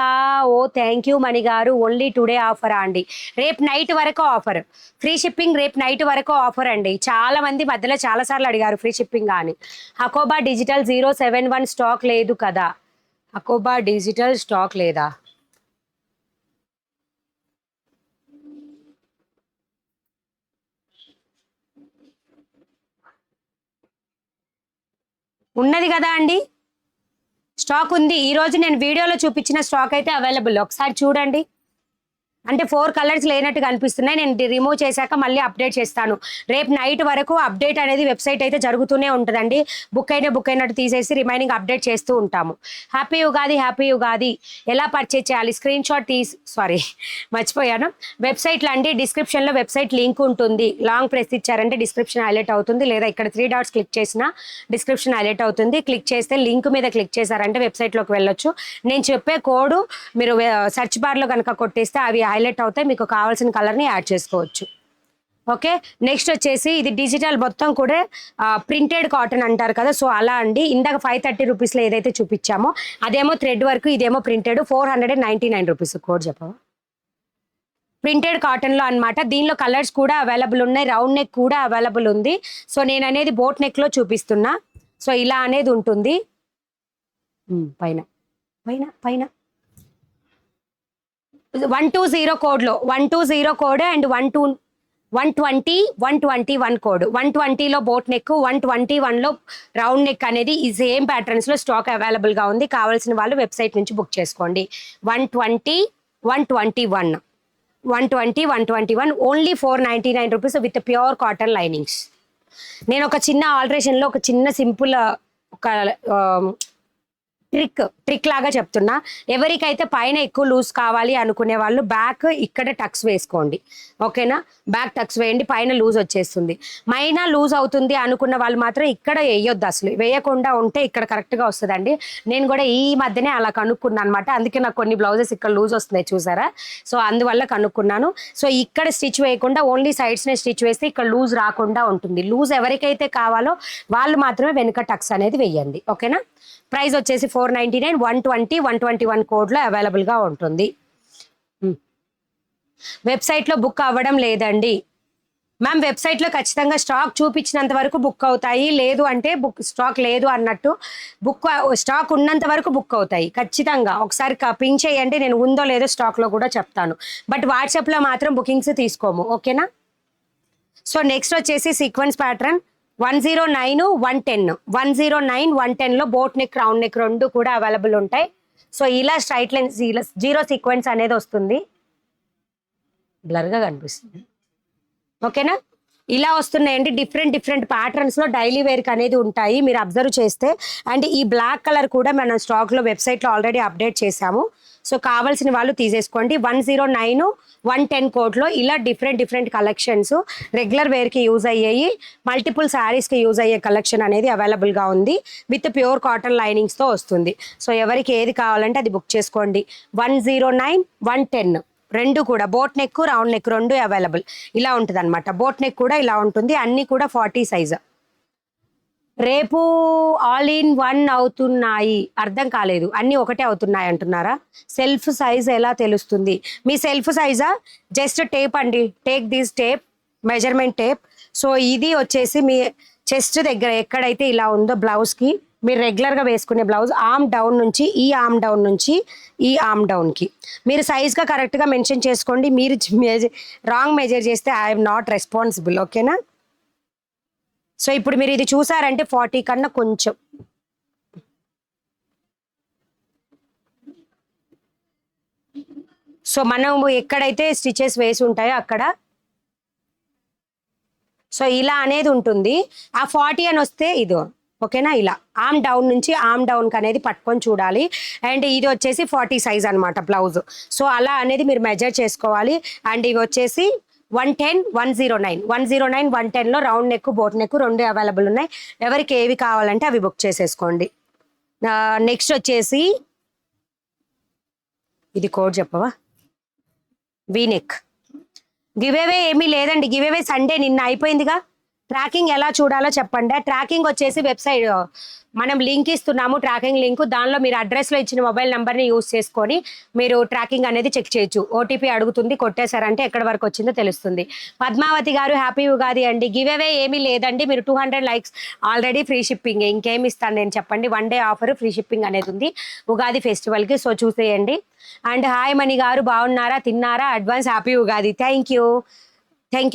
Oh thank you Mani garu. Only today ఆఫరా అండి? రేపు నైట్ వరకు ఆఫర్. ఫ్రీ షిప్పింగ్ రేపు నైట్ వరకు ఆఫర్ అండి. చాలా మంది మధ్యలో చాలా సార్లు అడిగారు ఫ్రీ షిప్పింగ్ అని. హకోబా డిజిటల్ 071 స్టాక్ లేదు కదా? హకోబా డిజిటల్ స్టాక్ లేదా? ఉన్నది కదా అండి, స్టాక్ ఉంది. ఈ రోజు నేను వీడియోలో చూపించిన స్టాక్ అయితే అవైలబుల్, ఒకసారి చూడండి. అంటే 4 కలర్స్ లేనట్టుగా అనిపిస్తున్నాయి. నేను రిమూవ్ చేశాక మళ్ళీ అప్డేట్ చేస్తాను. రేపు నైట్ వరకు అప్డేట్ అనేది వెబ్సైట్ అయితే జరుగుతూనే ఉంటుందండి. బుక్ అయినట్టు తీసేసి రిమైనింగ్ అప్డేట్ చేస్తూ ఉంటాము. Happy Ugadi, happy Ugadi. ఎలా పర్చేజ్ చేయాలి? స్క్రీన్ షాట్ మర్చిపోయాను. వెబ్సైట్లో అండి, డిస్క్రిప్షన్లో వెబ్సైట్ లింక్ ఉంటుంది. లాంగ్ ప్రెస్ ఇచ్చారంటే డిస్క్రిప్షన్ హైలైట్ అవుతుంది, లేదా ఇక్కడ 3 డాట్స్ క్లిక్ చేసినా డిస్క్రిప్షన్ హైలైట్ అవుతుంది. క్లిక్ చేస్తే లింక్ మీద క్లిక్ చేశారంటే వెబ్సైట్లోకి వెళ్ళొచ్చు. నేను చెప్పే కోడ్ మీరు సెర్చ్ బార్లో కనుక కొట్టేస్తే అవి హైలైట్ అవుతాయి. మీకు కావాల్సిన కలర్ని యాడ్ చేసుకోవచ్చు. ఓకే, నెక్స్ట్ వచ్చేసి ఇది డిజిటల్ మొత్తం కూడా ప్రింటెడ్ కాటన్ అంటారు కదా, సో అలా అండి. ఇందాక 530 రూపీస్లో ఏదైతే చూపించామో అదేమో థ్రెడ్ వర్క్, ఇదేమో ప్రింటెడ్. 499 రూపీస్. కోడ్ చెప్పవా? ప్రింటెడ్ కాటన్లో అనమాట. దీనిలో కలర్స్ కూడా అవైలబుల్ ఉన్నాయి. రౌండ్ నెక్ కూడా అవైలబుల్ ఉంది. సో నేను అనేది బోట్ నెక్లో చూపిస్తున్నా. సో ఇలా అనేది ఉంటుంది పైన. పైన పైన 120 కోడ్లో 120 కోడ్ అండ్ 121 కోడ్ 120లో బోట్ నెక్ 121లో రౌండ్ నెక్ అనేది ఈ సేమ్ ప్యాటర్న్స్లో స్టాక్ అవైలబుల్గా ఉంది. కావాల్సిన వాళ్ళు వెబ్సైట్ నుంచి బుక్ చేసుకోండి. 120 121 121 only 499 rupees with pure cotton linings. నేను ఒక చిన్న ఆల్టరేషన్లో ఒక చిన్న సింపుల్ ఒక ట్రిక్ లాగా చెప్తున్నా. ఎవరికైతే పైన ఎక్కువ లూజ్ కావాలి అనుకునే వాళ్ళు బ్యాక్ ఇక్కడ టక్స్ వేసుకోండి, ఓకేనా. బ్యాక్ టక్స్ వేయండి, పైన లూజ్ వచ్చేస్తుంది. పైన లూజ్ అవుతుంది అనుకున్న వాళ్ళు మాత్రం ఇక్కడ వేయొద్దు, అసలు వేయకుండా ఉంటే ఇక్కడ కరెక్ట్గా వస్తుందండి. నేను కూడా ఈ మధ్యనే అలా కనుక్కున్నాను అనమాట, అందుకే నాకు కొన్ని బ్లౌజెస్ ఇక్కడ లూజ్ వస్తున్నాయి చూసారా. సో అందువల్ల కనుక్కున్నాను. సో ఇక్కడ స్టిచ్ వేయకుండా ఓన్లీ సైడ్స్నే స్టిచ్ వేస్తే ఇక్కడ లూజ్ రాకుండా ఉంటుంది. లూజ్ ఎవరికైతే కావాలో వాళ్ళు మాత్రమే వెనుక టక్స్ అనేది వేయండి, ఓకేనా. ప్రైస్ వచ్చేసి 499, 120 121 కోడ్లో అవైలబుల్గా ఉంటుంది. వెబ్సైట్లో బుక్ అవ్వడం లేదండి మ్యామ్. వెబ్సైట్లో ఖచ్చితంగా స్టాక్ చూపించినంత వరకు బుక్ అవుతాయి, లేదు అంటే స్టాక్ లేదు అన్నట్టు. స్టాక్ ఉన్నంత వరకు బుక్ అవుతాయి ఖచ్చితంగా. ఒకసారి పింక్ చేయండి, నేను ఉందో లేదో స్టాక్లో కూడా చెప్తాను. బట్ వాట్సాప్లో మాత్రం బుకింగ్స్ తీసుకోము, ఓకేనా. సో నెక్స్ట్ వచ్చేసి సీక్వెన్స్ ప్యాటర్న్ 109 110 109 110లో బోట్ నెక్ రౌండ్ నెక్ రెండు కూడా అవైలబుల్ ఉంటాయి. సో ఇలా స్ట్రైట్ లైన్ జీరో సీక్వెన్స్ అనేది వస్తుంది, బ్లర్గా కనిపిస్తుంది, ఓకేనా. ఇలా వస్తున్నాయండి డిఫరెంట్ ప్యాటర్న్స్లో డైలీ వేర్కి అనేది ఉంటాయి మీరు అబ్జర్వ్ చేస్తే. అండ్ ఈ బ్లాక్ కలర్ కూడా మనం స్టాక్లో వెబ్సైట్లో ఆల్రెడీ అప్డేట్ చేసాము. సో కావాల్సిన వాళ్ళు తీసేసుకోండి. 109 110 కోడ్లో ఇలా డిఫరెంట్ కలెక్షన్స్ రెగ్యులర్ వేర్కి యూజ్ అయ్యాయి, మల్టిపుల్ శారీస్కి యూజ్ అయ్యే కలెక్షన్ అనేది అవైలబుల్గా ఉంది. విత్ ప్యూర్ కాటన్ లైనింగ్స్తో వస్తుంది. సో ఎవరికి ఏది కావాలంటే అది బుక్ చేసుకోండి. 109 110 రెండు కూడా బోట్ నెక్ రౌండ్ నెక్ రెండు అవైలబుల్ ఇలా ఉంటుంది అనమాట. బోట్ నెక్ కూడా ఇలా ఉంటుంది, అన్నీ కూడా 40 సైజ్. రేపు ఆల్ ఇన్ వన్ అవుతున్నాయి, అర్థం కాలేదు. అన్నీ ఒకటే అవుతున్నాయి అంటున్నారా? సెల్ఫ్ సైజ్ ఎలా తెలుస్తుంది? మీ సెల్ఫ్ సైజా? జస్ట్ టేప్ అండి, take this tape, measurement tape. So ఇది వచ్చేసి మీ చెస్ట్ దగ్గర ఎక్కడైతే ఇలా ఉందో బ్లౌజ్కి మీరు రెగ్యులర్గా వేసుకునే బ్లౌజ్ ఆర్మ్ డౌన్ నుంచి ఈ ఆర్మ్ డౌన్ నుంచి ఈ ఆర్మ్ డౌన్కి మీరు సైజ్గా కరెక్ట్గా మెన్షన్ చేసుకోండి. మీరు రాంగ్ మెజర్ చేస్తే ఐఎమ్ నాట్ రెస్పాన్సిబుల్, ఓకేనా. సో ఇప్పుడు మీరు ఇది చూసారంటే 40 కన్నా కొంచెం సో మనం ఎక్కడైతే స్టిచెస్ వేసి ఉంటాయో అక్కడ సో ఇలా అనేది ఉంటుంది. ఆ 40 అని వస్తే ఇదో, ఓకేనా. ఇలా ఆర్మ్ డౌన్ నుంచి ఆర్మ్ డౌన్కి అనేది పట్టుకొని చూడాలి. అండ్ ఇది వచ్చేసి 40 సైజ్ అనమాట బ్లౌజ్. సో అలా అనేది మీరు మెజర్ చేసుకోవాలి. అండ్ ఇవి వచ్చేసి 110 109 110లో రౌండ్ నెక్ బోట్ నెక్ రెండు అవైలబుల్ ఉన్నాయి. ఎవరికి ఏవి కావాలంటే అవి బుక్ చేసేసుకోండి. నెక్స్ట్ వచ్చేసి ఇది కోడ్ చెప్పవా? వీనెక్ గివేవే ఏమీ లేదండి. గివేవే సండే నిన్న అయిపోయిందిగా. ట్రాకింగ్ ఎలా చూడాలో చెప్పండి. ట్రాకింగ్ వచ్చేసి వెబ్సైట్ మనం లింక్ ఇస్తున్నాము, ట్రాకింగ్ లింక్. దానిలో మీరు అడ్రస్లో ఇచ్చిన మొబైల్ నెంబర్ని యూజ్ చేసుకొని మీరు ట్రాకింగ్ అనేది చెక్ చేయొచ్చు. ఓటీపీ అడుగుతుంది, కొట్టేశారంటే ఎక్కడి వరకు వచ్చిందో తెలుస్తుంది. పద్మావతి గారు హ్యాపీ ఉగాది అండి. గివేవే ఏమీ లేదండి. మీరు 200 లైక్స్ ఆల్రెడీ ఫ్రీ షిప్పింగ్. ఇంకేమి ఇస్తాను నేను చెప్పండి. 1 డే ఆఫర్ ఫ్రీ షిప్పింగ్ అనేది ఉంది ఉగాది ఫెస్టివల్కి. సో చూసేయండి. అండ్ హాయ్ మణి గారు బాగున్నారా, తిన్నారా? Advance happy Ugadi. Thank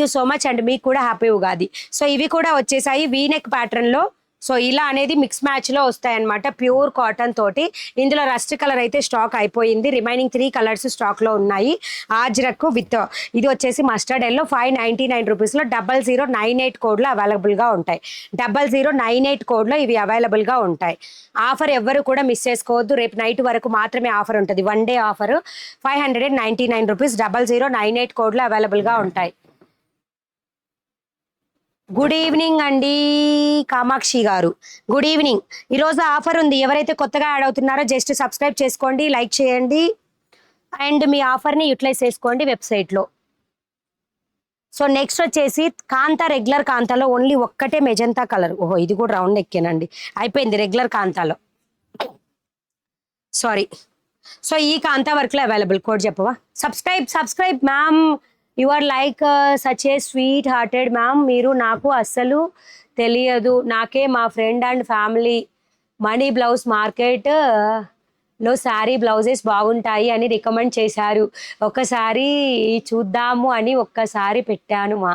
you so much and మీకు కూడా హ్యాపీ ఉగాది. సో ఇవి కూడా వచ్చేసాయి వీనెక్ ప్యాటర్న్లో. సో ఇలా అనేది మిక్స్ మ్యాచ్లో వస్తాయన్నమాట ప్యూర్ కాటన్ తోటి. ఇందులో రస్ట్ కలర్ అయితే స్టాక్ అయిపోయింది, రిమైనింగ్ 3 కలర్స్ స్టాక్లో ఉన్నాయి. ఆజ్రక్ విత్ ఇది వచ్చేసి మస్టర్డ్ ఎల్లో 599 రూపీస్లో 0098 కోడ్లో అవైలబుల్గా ఉంటాయి. 0098 కోడ్లో ఇవి అవైలబుల్గా ఉంటాయి. ఆఫర్ ఎవ్వరు కూడా మిస్ చేసుకోవద్దు. రేపు నైట్ వరకు మాత్రమే ఆఫర్ ఉంటుంది. 1 డే ఆఫర్ 599 రూపీస్ 0098 కోడ్లో అవైలబుల్గా ఉంటాయి. గుడ్ ఈవినింగ్ అండి కామాక్షి గారు, గుడ్ ఈవినింగ్. ఈరోజు ఆఫర్ ఉంది. ఎవరైతే కొత్తగా యాడ్ అవుతున్నారో జస్ట్ సబ్స్క్రైబ్ చేసుకోండి, లైక్ చేయండి అండ్ మీ ఆఫర్ని యూటిలైజ్ చేసుకోండి వెబ్సైట్లో. సో నెక్స్ట్ వచ్చేసి కాంతా, రెగ్యులర్ కాంతాలో ఓన్లీ ఒక్కటే మెజంతా కలర్. ఓహో ఇది కూడా రౌండ్ ఎక్కానండి, అయిపోయింది రెగ్యులర్ కాంతాలో, సారీ. సో ఈ కాంతా వర్క్లో అవైలబుల్. కోడ్ చెప్పవా? Subscribe ma'am. You are like such a sweet hearted ma'am. మీరు నాకు అస్సలు తెలియదు. నాకే మా friend and family Mani blouse market లో శారీ బ్లౌజెస్ బాగుంటాయి అని రికమెండ్ చేశారు, ఒకసారి చూద్దాము అని ఒక్కసారి పెట్టాను మా.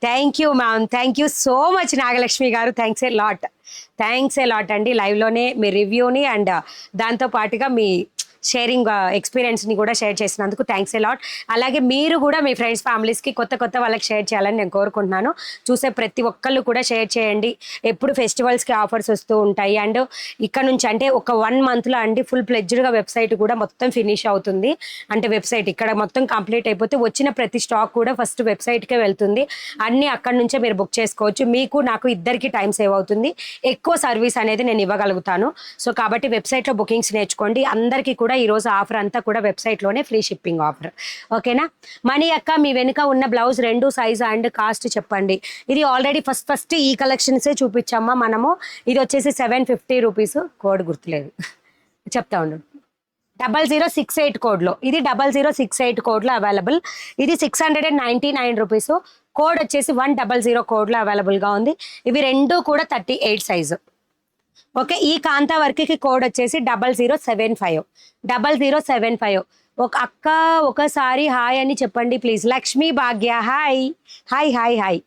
Thank you ma'am, thank you so much Nagalakshmi గారు, థ్యాంక్స్ ఏ లాట్ అండి. లైవ్లోనే మీ రివ్యూని అండ్ దాంతో పాటుగా మీ షేరింగ్ ఎక్స్పీరియన్స్ని కూడా షేర్ చేసినందుకు థ్యాంక్స్ ఏ లాట్. అలాగే మీరు కూడా మీ ఫ్రెండ్స్ ఫ్యామిలీస్కి కొత్త వాళ్ళకి షేర్ చేయాలని నేను కోరుకుంటున్నాను. చూసే ప్రతి ఒక్కళ్ళు కూడా షేర్ చేయండి. ఎప్పుడు ఫెస్టివల్స్కి ఆఫర్స్ వస్తూ ఉంటాయి. అండ్ ఇక్కడ నుంచి అంటే ఒక 1 monthలో అండి ఫుల్ ప్లెడ్జ్డ్గా వెబ్సైట్ కూడా మొత్తం ఫినిష్ అవుతుంది. అంటే వెబ్సైట్ ఇక్కడ మొత్తం కంప్లీట్ అయిపోతే వచ్చిన ప్రతి స్టాక్ కూడా ఫస్ట్ వెబ్సైట్కే వెళ్తుంది. అన్నీ అక్కడ నుంచే మీరు బుక్ చేసుకోవచ్చు. మీకు నాకు ఇద్దరికి టైం సేవ్ అవుతుంది, ఎక్కువ సర్వీస్ అనేది నేను ఇవ్వగలుగుతాను. సో కాబట్టి వెబ్సైట్లో బుకింగ్స్ నేర్చుకోండి. అందరికీ కూడా ఈరోజు ఆఫర్ అంతా కూడా వెబ్సైట్లోనే ఫ్రీ షిప్పింగ్ ఆఫర్. ఓకేనా. మనీ అక్క మీ వెనుక ఉన్న బ్లౌజ్ 2 సైజ్ అండ్ కాస్ట్ చెప్పండి. ఇది ఆల్రెడీ ఫస్ట్ ఈ కలెక్షన్సే చూపించామా మనము. ఇది వచ్చేసి 750 రూపీస్. కోడ్ గుర్తులేదు, చెప్తా ఉండు. 0068 కోడ్లో, ఇది 0068 కోడ్లో అవైలబుల్. ఇది 699 రూపీస్. కోడ్ వచ్చేసి 100 కోడ్లో అవైలబుల్గా ఉంది. ఇవి 2 కూడా 38 సైజు. ఓకే. ఈ కాంతా వర్క్కి కోడ్ వచ్చేసి 0075. ఒక అక్క ఒకసారి హాయ్ అని చెప్పండి please. Lakshmi Bhagya hi hi hi hi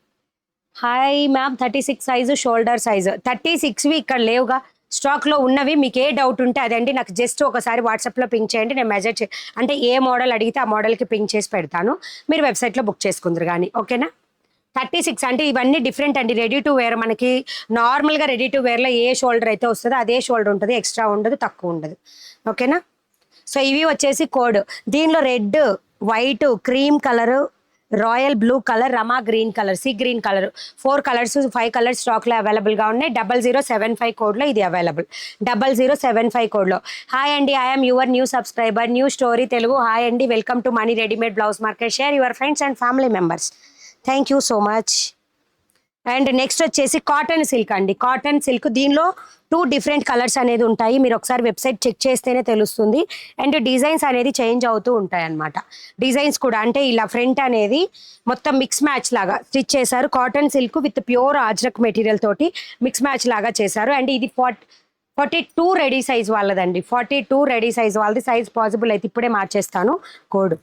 hi ma'am. 36 size shoulder size. 36వి ఇక్కడ లేవుగా, స్టాక్లో ఉన్నవి. మీకు ఏ డౌట్ ఉంటే అదండి నాకు జస్ట్ ఒకసారి వాట్సాప్లో పింక్ చేయండి. నేను మెసేజ్ అంటే ఏ మోడల్ అడిగితే ఆ మోడల్కి పింక్ చేసి పెడతాను. మీరు వెబ్సైట్లో బుక్ చేసుకుందరు కానీ. ఓకేనా. 36 అంటే ఇవన్నీ డిఫరెంట్ అండి. రెడీ టు వేర్ మనకి నార్మల్గా రెడీ టు వేర్లో ఏ షోల్డర్ అయితే వస్తుందో అదే షోల్డర్ ఉంటుంది, ఎక్స్ట్రా ఉండదు, తక్కువ ఉండదు. ఓకేనా. సో ఇవి వచ్చేసి కోడ్. దీనిలో red, white, cream colour, royal blue colour, rama green colour, sea green colour, 4 colours 5 colours స్టాక్లో అవైలబుల్గా ఉన్నాయి. 0075 కోడ్లో ఇది అవైలబుల్. 0075 కోడ్లో. హాయ్ అండి, I'm your new subscriber, new story Telugu. Hi అండి, welcome to Mani readymade blouse market. Share your friends and family members. Thank you so much. And next వచ్చేసి cotton silk అండి. కాటన్ సిల్క్ దీనిలో 2 డిఫరెంట్ కలర్స్ అనేది ఉంటాయి. మీరు ఒకసారి website check చేస్తేనే తెలుస్తుంది. అండ్ డిజైన్స్ అనేది చేంజ్ అవుతూ ఉంటాయి అన్నమాట. డిజైన్స్ కూడా అంటే ఇలా ఫ్రంట్ అనేది మొత్తం మిక్స్ మ్యాచ్ లాగా స్టిచ్ చేశారు. Cotton silk with pure Ajrak material తోటి మిక్స్ మ్యాచ్ లాగా చేశారు. అండ్ ఇది 42 రెడీ సైజ్ వాళ్ళదండి. 42 రెడీ సైజ్ వాళ్ళది. సైజ్ పాసిబుల్ అయితే ఇప్పుడే మార్చేస్తాను. కోడ్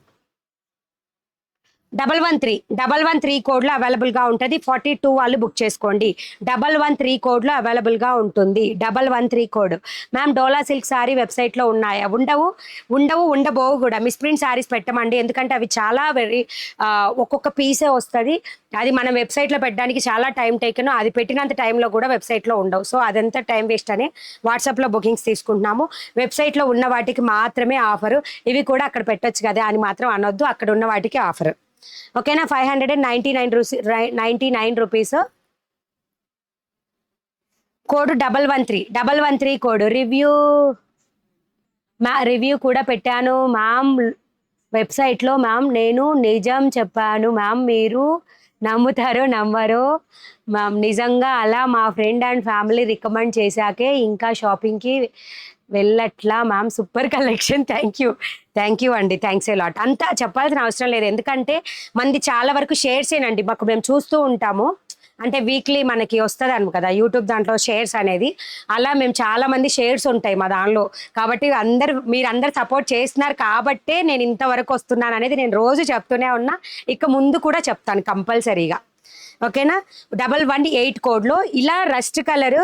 113 కోడ్లో అవైలబుల్గా ఉంటుంది. 42 వాళ్ళు బుక్ చేసుకోండి. 113 కోడ్లో అవైలబుల్గా ఉంటుంది. 113 కోడ్. మ్యామ్ డోలా సిల్క్ శారీ వెబ్సైట్లో ఉన్నాయా? ఉండబోవు కూడా. మిస్ప్రింట్ శారీస్ పెట్టమండి, ఎందుకంటే అవి చాలా ఒక్కొక్క పీసే వస్తుంది. అది మనం వెబ్సైట్లో పెట్టడానికి చాలా టైం టేకను. అది పెట్టినంత టైంలో కూడా వెబ్సైట్లో ఉండవు. సో అదంతా టైం వేస్ట్ అని వాట్సాప్లో బుకింగ్స్ తీసుకుంటున్నాము. వెబ్సైట్లో ఉన్న వాటికి మాత్రమే ఆఫరు. ఇవి కూడా అక్కడ పెట్టొచ్చు కదా అని మాత్రం అనొద్దు, అక్కడ ఉన్న వాటికి ఆఫర్. ఓకేనా. 599 రూపీస్. Code 113 code. రివ్యూ కూడా పెట్టాను మ్యామ్ వెబ్సైట్లో. మ్యామ్ నేను నిజం చెప్పాను మ్యామ్, మీరు నమ్ముతారో నమ్మరో మ్యామ్. నిజంగా అలా మా ఫ్రెండ్ అండ్ ఫ్యామిలీ రికమెండ్ చేశాకే ఇంకా షాపింగ్కి వెళ్ళట్లా ma'am. Super collection. Thank you అండి, థ్యాంక్స్ ఏ లాట్. అంతా చెప్పాల్సిన అవసరం లేదు, ఎందుకంటే మంది చాలా వరకు షేర్స్ ఏనండి మాకు. మేము చూస్తూ ఉంటాము, అంటే వీక్లీ మనకి వస్తుంది కదా యూట్యూబ్ దాంట్లో షేర్స్ అనేది. అలా మేము చాలా మంది షేర్స్ ఉంటాయి మా దానిలో. కాబట్టి మీరందరూ సపోర్ట్ చేస్తున్నారు కాబట్టే నేను ఇంతవరకు వస్తున్నాను అనేది నేను రోజు చెప్తూనే ఉన్నా, ఇక ముందు కూడా చెప్తాను కంపల్సరీగా. ఓకేనా. 118 కోడ్లో ఇలా rust colour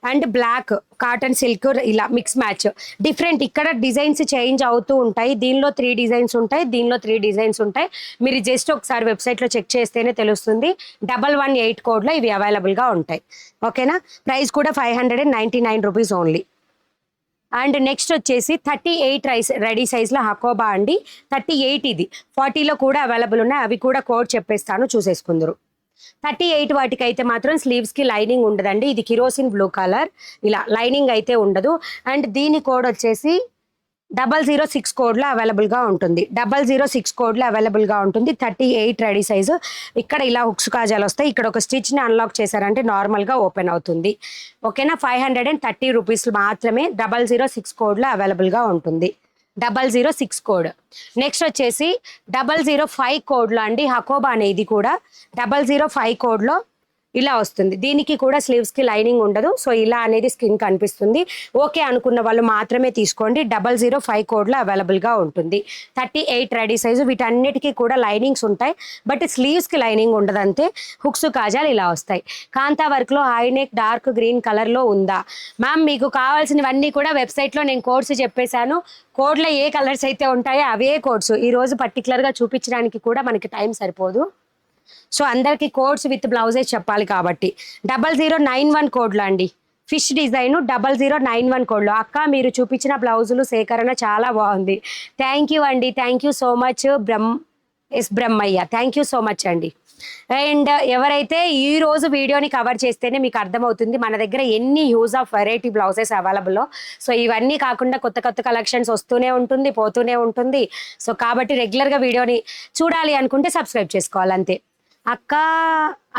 and black cotton silk ఇలా మిక్స్ మ్యాచ్ డిఫరెంట్. ఇక్కడ డిజైన్స్ చేంజ్ అవుతూ ఉంటాయి. దీనిలో 3 డిజైన్స్ ఉంటాయి, దీనిలో 3 డిజైన్స్ ఉంటాయి. మీరు జస్ట్ ఒకసారి వెబ్సైట్లో చెక్ చేస్తేనే తెలుస్తుంది. 118 కోడ్లో ఇవి అవైలబుల్గా ఉంటాయి. ఓకేనా. ప్రైస్ కూడా 599 రూపీస్ ఓన్లీ. అండ్ నెక్స్ట్ వచ్చేసి 38 రెడీ సైజ్లో హకోబా అండి. 38 ఇది. 40లో కూడా అవైలబుల్ ఉన్నాయి, అవి కూడా కోడ్ చెప్పేస్తాను, చూసేసుకుందరు. 38 వాటికి అయితే మాత్రం స్లీవ్స్కి లైనింగ్ ఉండదండి. ఇది కిరోసిన్ బ్లూ కలర్, ఇలా లైనింగ్ అయితే ఉండదు. అండ్ దీని కోడ్ వచ్చేసి 006 కోడ్లో అవైలబుల్గా ఉంటుంది. 006 కోడ్లో అవైలబుల్గా ఉంటుంది. 38 రెడీ సైజు. ఇక్కడ ఇలా హుక్స్ కాజాలు వస్తాయి. ఇక్కడ ఒక స్టిచ్ని అన్లాక్ చేశారంటే నార్మల్గా ఓపెన్ అవుతుంది. ఓకేనా. 530 రూపీస్ మాత్రమే 006 కోడ్లో అవైలబుల్గా ఉంటుంది. 006 కోడ్. నెక్స్ట్ వచ్చేసి 005 కోడ్లో అండి హకోబా అనేది కూడా 005 కోడ్లో ఇలా వస్తుంది. దీనికి కూడా స్లీవ్స్కి లైనింగ్ ఉండదు. సో ఇలా అనేది స్కిన్ కనిపిస్తుంది. ఓకే అనుకున్న వాళ్ళు మాత్రమే తీసుకోండి. 005 కోడ్లో అవైలబుల్గా ఉంటుంది. 38 రెడీ సైజు. వీటన్నిటికీ కూడా లైనింగ్స్ ఉంటాయి, బట్ స్లీవ్స్కి లైనింగ్ ఉండదు అంతే. హుక్స్ కాజాలు ఇలా వస్తాయి. కాంతా వర్క్లో హై నెక్ డార్క్ గ్రీన్ కలర్లో ఉందా మ్యామ్? మీకు కావాల్సినవన్నీ కూడా వెబ్సైట్లో నేను కోడ్స్ చెప్పేశాను. కోడ్లో ఏ కలర్స్ అయితే ఉంటాయో అవే కోడ్స్. ఈరోజు పర్టికులర్గా చూపించడానికి కూడా మనకి టైం సరిపోదు. సో అందరికి కోడ్స్ విత్ బ్లౌజెస్ చెప్పాలి కాబట్టి 0091 కోడ్లో అండి. ఫిష్ డిజైన్ 0091 కోడ్లో. అక్క మీరు చూపించిన బ్లౌజులు సేకరణ చాలా బాగుంది. థ్యాంక్ యూ అండి. Thank you so much Brahmayya. Thank you so much అండి. అండ్ ఎవరైతే ఈ రోజు వీడియోని కవర్ చేస్తేనే మీకు అర్థమవుతుంది మన దగ్గర ఎన్ని యూజ్ ఆఫ్ వెరైటీ బ్లౌజెస్ అవైలబుల్లో. సో ఇవన్నీ కాకుండా కొత్త కొత్త కలెక్షన్స్ వస్తూనే ఉంటుంది, పోతూనే ఉంటుంది. సో కాబట్టి రెగ్యులర్గా వీడియోని చూడాలి అనుకుంటే సబ్స్క్రైబ్ చేసుకోవాలి అంతే. అక్క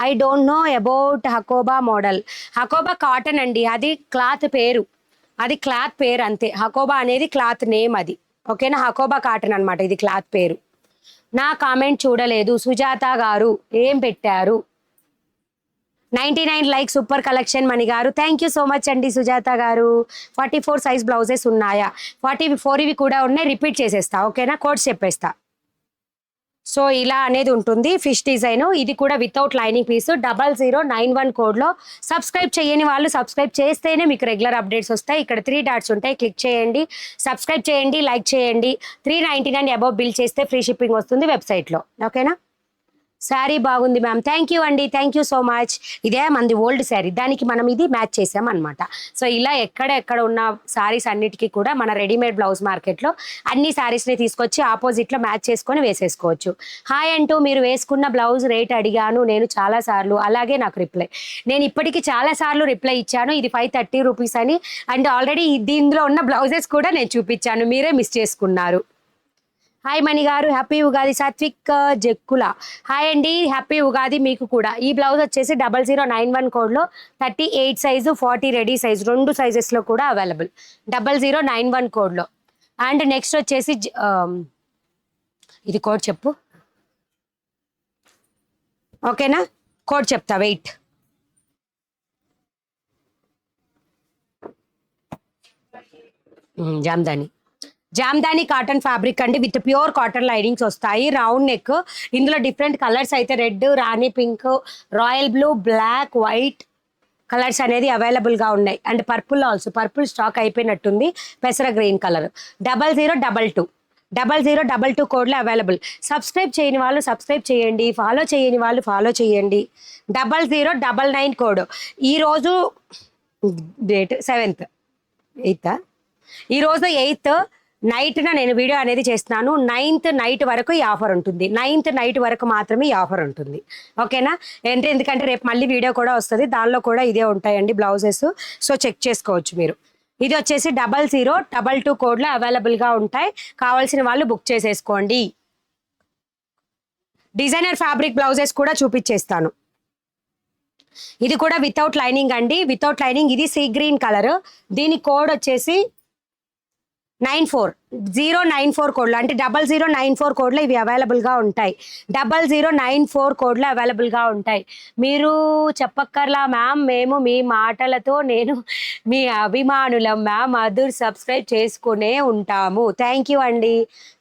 I don't know about Hakoba model. Hakoba cotton అండి, అది క్లాత్ పేరు, అది క్లాత్ పేరు అంతే. హకోబా అనేది క్లాత్ నేమ్ అది, ఓకేనా? హకోబా కాటన్ అనమాట, ఇది క్లాత్ పేరు. నా కామెంట్ చూడలేదు సుజాత గారు, ఏం పెట్టారు? 99 లైక్, సూపర్ కలెక్షన్ మణి గారు. థ్యాంక్ యూ సో మచ్ అండి సుజాత గారు. 44 సైజ్ బ్లౌజెస్ ఉన్నాయా? 44 ఇవి కూడా ఉన్నాయి. రిపీట్ చేసేస్తా, ఓకేనా? కోడ్స్ చెప్పేస్తా. సో ఇలా అనేది ఉంటుంది ఫిష్ డిజైన్. ఇది కూడా వితౌట్ లైనింగ్ పీస్. 0091 కోడ్లో. సబ్స్క్రైబ్ చేయని వాళ్ళు సబ్స్క్రైబ్ చేస్తేనే మీకు రెగ్యులర్ అప్డేట్స్ వస్తాయి. ఇక్కడ 3 డాట్స్ ఉంటాయి, క్లిక్ చేయండి, సబ్స్క్రైబ్ చేయండి, లైక్ చేయండి. 399 అబౌవ్ బిల్ చేస్తే ఫ్రీ షిప్పింగ్ వస్తుంది వెబ్సైట్లో, ఓకేనా? శారీ బాగుంది మ్యామ్. థ్యాంక్ యూ అండి, థ్యాంక్ యూ సో మచ్. ఇదే మంది ఓల్డ్ శారీ, దానికి మనం ఇది మ్యాచ్ చేసామన్నమాట. సో ఇలా ఎక్కడ ఉన్న శారీస్ అన్నిటికీ కూడా మన రెడీమేడ్ బ్లౌజ్ మార్కెట్లో అన్ని శారీస్ని తీసుకొచ్చి ఆపోజిట్లో మ్యాచ్ చేసుకొని వేసేసుకోవచ్చు. హాయ్ అంటూ మీరు వేసుకున్న బ్లౌజ్ రేట్ అడిగాను నేను చాలాసార్లు, అలాగే నాకు రిప్లై. నేను ఇప్పటికీ చాలాసార్లు రిప్లై ఇచ్చాను, ఇది 530 రూపీస్ అని. అండ్ ఆల్రెడీ దీనిలో ఉన్న బ్లౌజెస్ కూడా నేను చూపించాను, మీరే మిస్ చేసుకున్నారు. Hi Mani garu, happy Ugadi. Satvik Jakkula hi అండి, హ్యాపీ ఉగాది మీకు కూడా. ఈ బ్లౌజ్ వచ్చేసి 0091 కోడ్లో 38 సైజు 40 రెడీ సైజు 2 సైజెస్లో కూడా అవైలబుల్ 0091 కోడ్లో. అండ్ నెక్స్ట్ వచ్చేసి ఇది కోడ్ చెప్పు, ఓకేనా? కోడ్ చెప్తా, వెయిట్. జామ్దాని కాటన్ ఫ్యాబ్రిక్ అండి, విత్ ప్యూర్ కాటన్ లైనింగ్స్ వస్తాయి. Round neck. ఇందులో డిఫరెంట్ కలర్స్ అయితే red, rani pink, royal blue, black, white colours అనేది అవైలబుల్గా ఉన్నాయి. And purple also, purple stock అయిపోయినట్టుంది. పెసర గ్రీన్ కలర్. 0022 కోడ్లో అవైలబుల్. సబ్స్క్రైబ్ చేయని వాళ్ళు సబ్స్క్రైబ్ చేయండి, ఫాలో చేయని వాళ్ళు ఫాలో చేయండి. 0099 కోడ్. ఈరోజు డేట్ 7th 8th, ఈరోజు 8th నైట్న నేను వీడియో అనేది చేస్తున్నాను. 9th నైట్ వరకు ఈ ఆఫర్ ఉంటుంది. 9th నైట్ వరకు మాత్రమే ఈ ఆఫర్ ఉంటుంది, ఓకేనా? ఎందుకంటే రేపు మళ్ళీ వీడియో కూడా వస్తుంది, దానిలో కూడా ఇదే ఉంటాయండి బ్లౌజెస్. సో చెక్ చేసుకోవచ్చు మీరు. ఇది వచ్చేసి 0022 కోడ్లో అవైలబుల్గా ఉంటాయి. కావాల్సిన వాళ్ళు బుక్ చేసేసుకోండి. డిజైనర్ ఫ్యాబ్రిక్ బ్లౌజెస్ కూడా చూపించేస్తాను. ఇది కూడా వితౌట్ లైనింగ్ అండి, వితౌట్ లైనింగ్. ఇది సీ గ్రీన్ కలర్. దీని కోడ్ వచ్చేసి 094 కోడ్లో, అంటే 0094 కోడ్లో ఇవి అవైలబుల్గా ఉంటాయి. 0094 కోడ్లో అవైలబుల్గా ఉంటాయి. మీరు చెప్పక్కర్లా మ్యామ్, మేము మీ మాటలతో నేను మీ అభిమానులం మ్యామ్, అదర్ సబ్స్క్రైబ్ చేసుకునే ఉంటాము. థ్యాంక్ యూ అండి,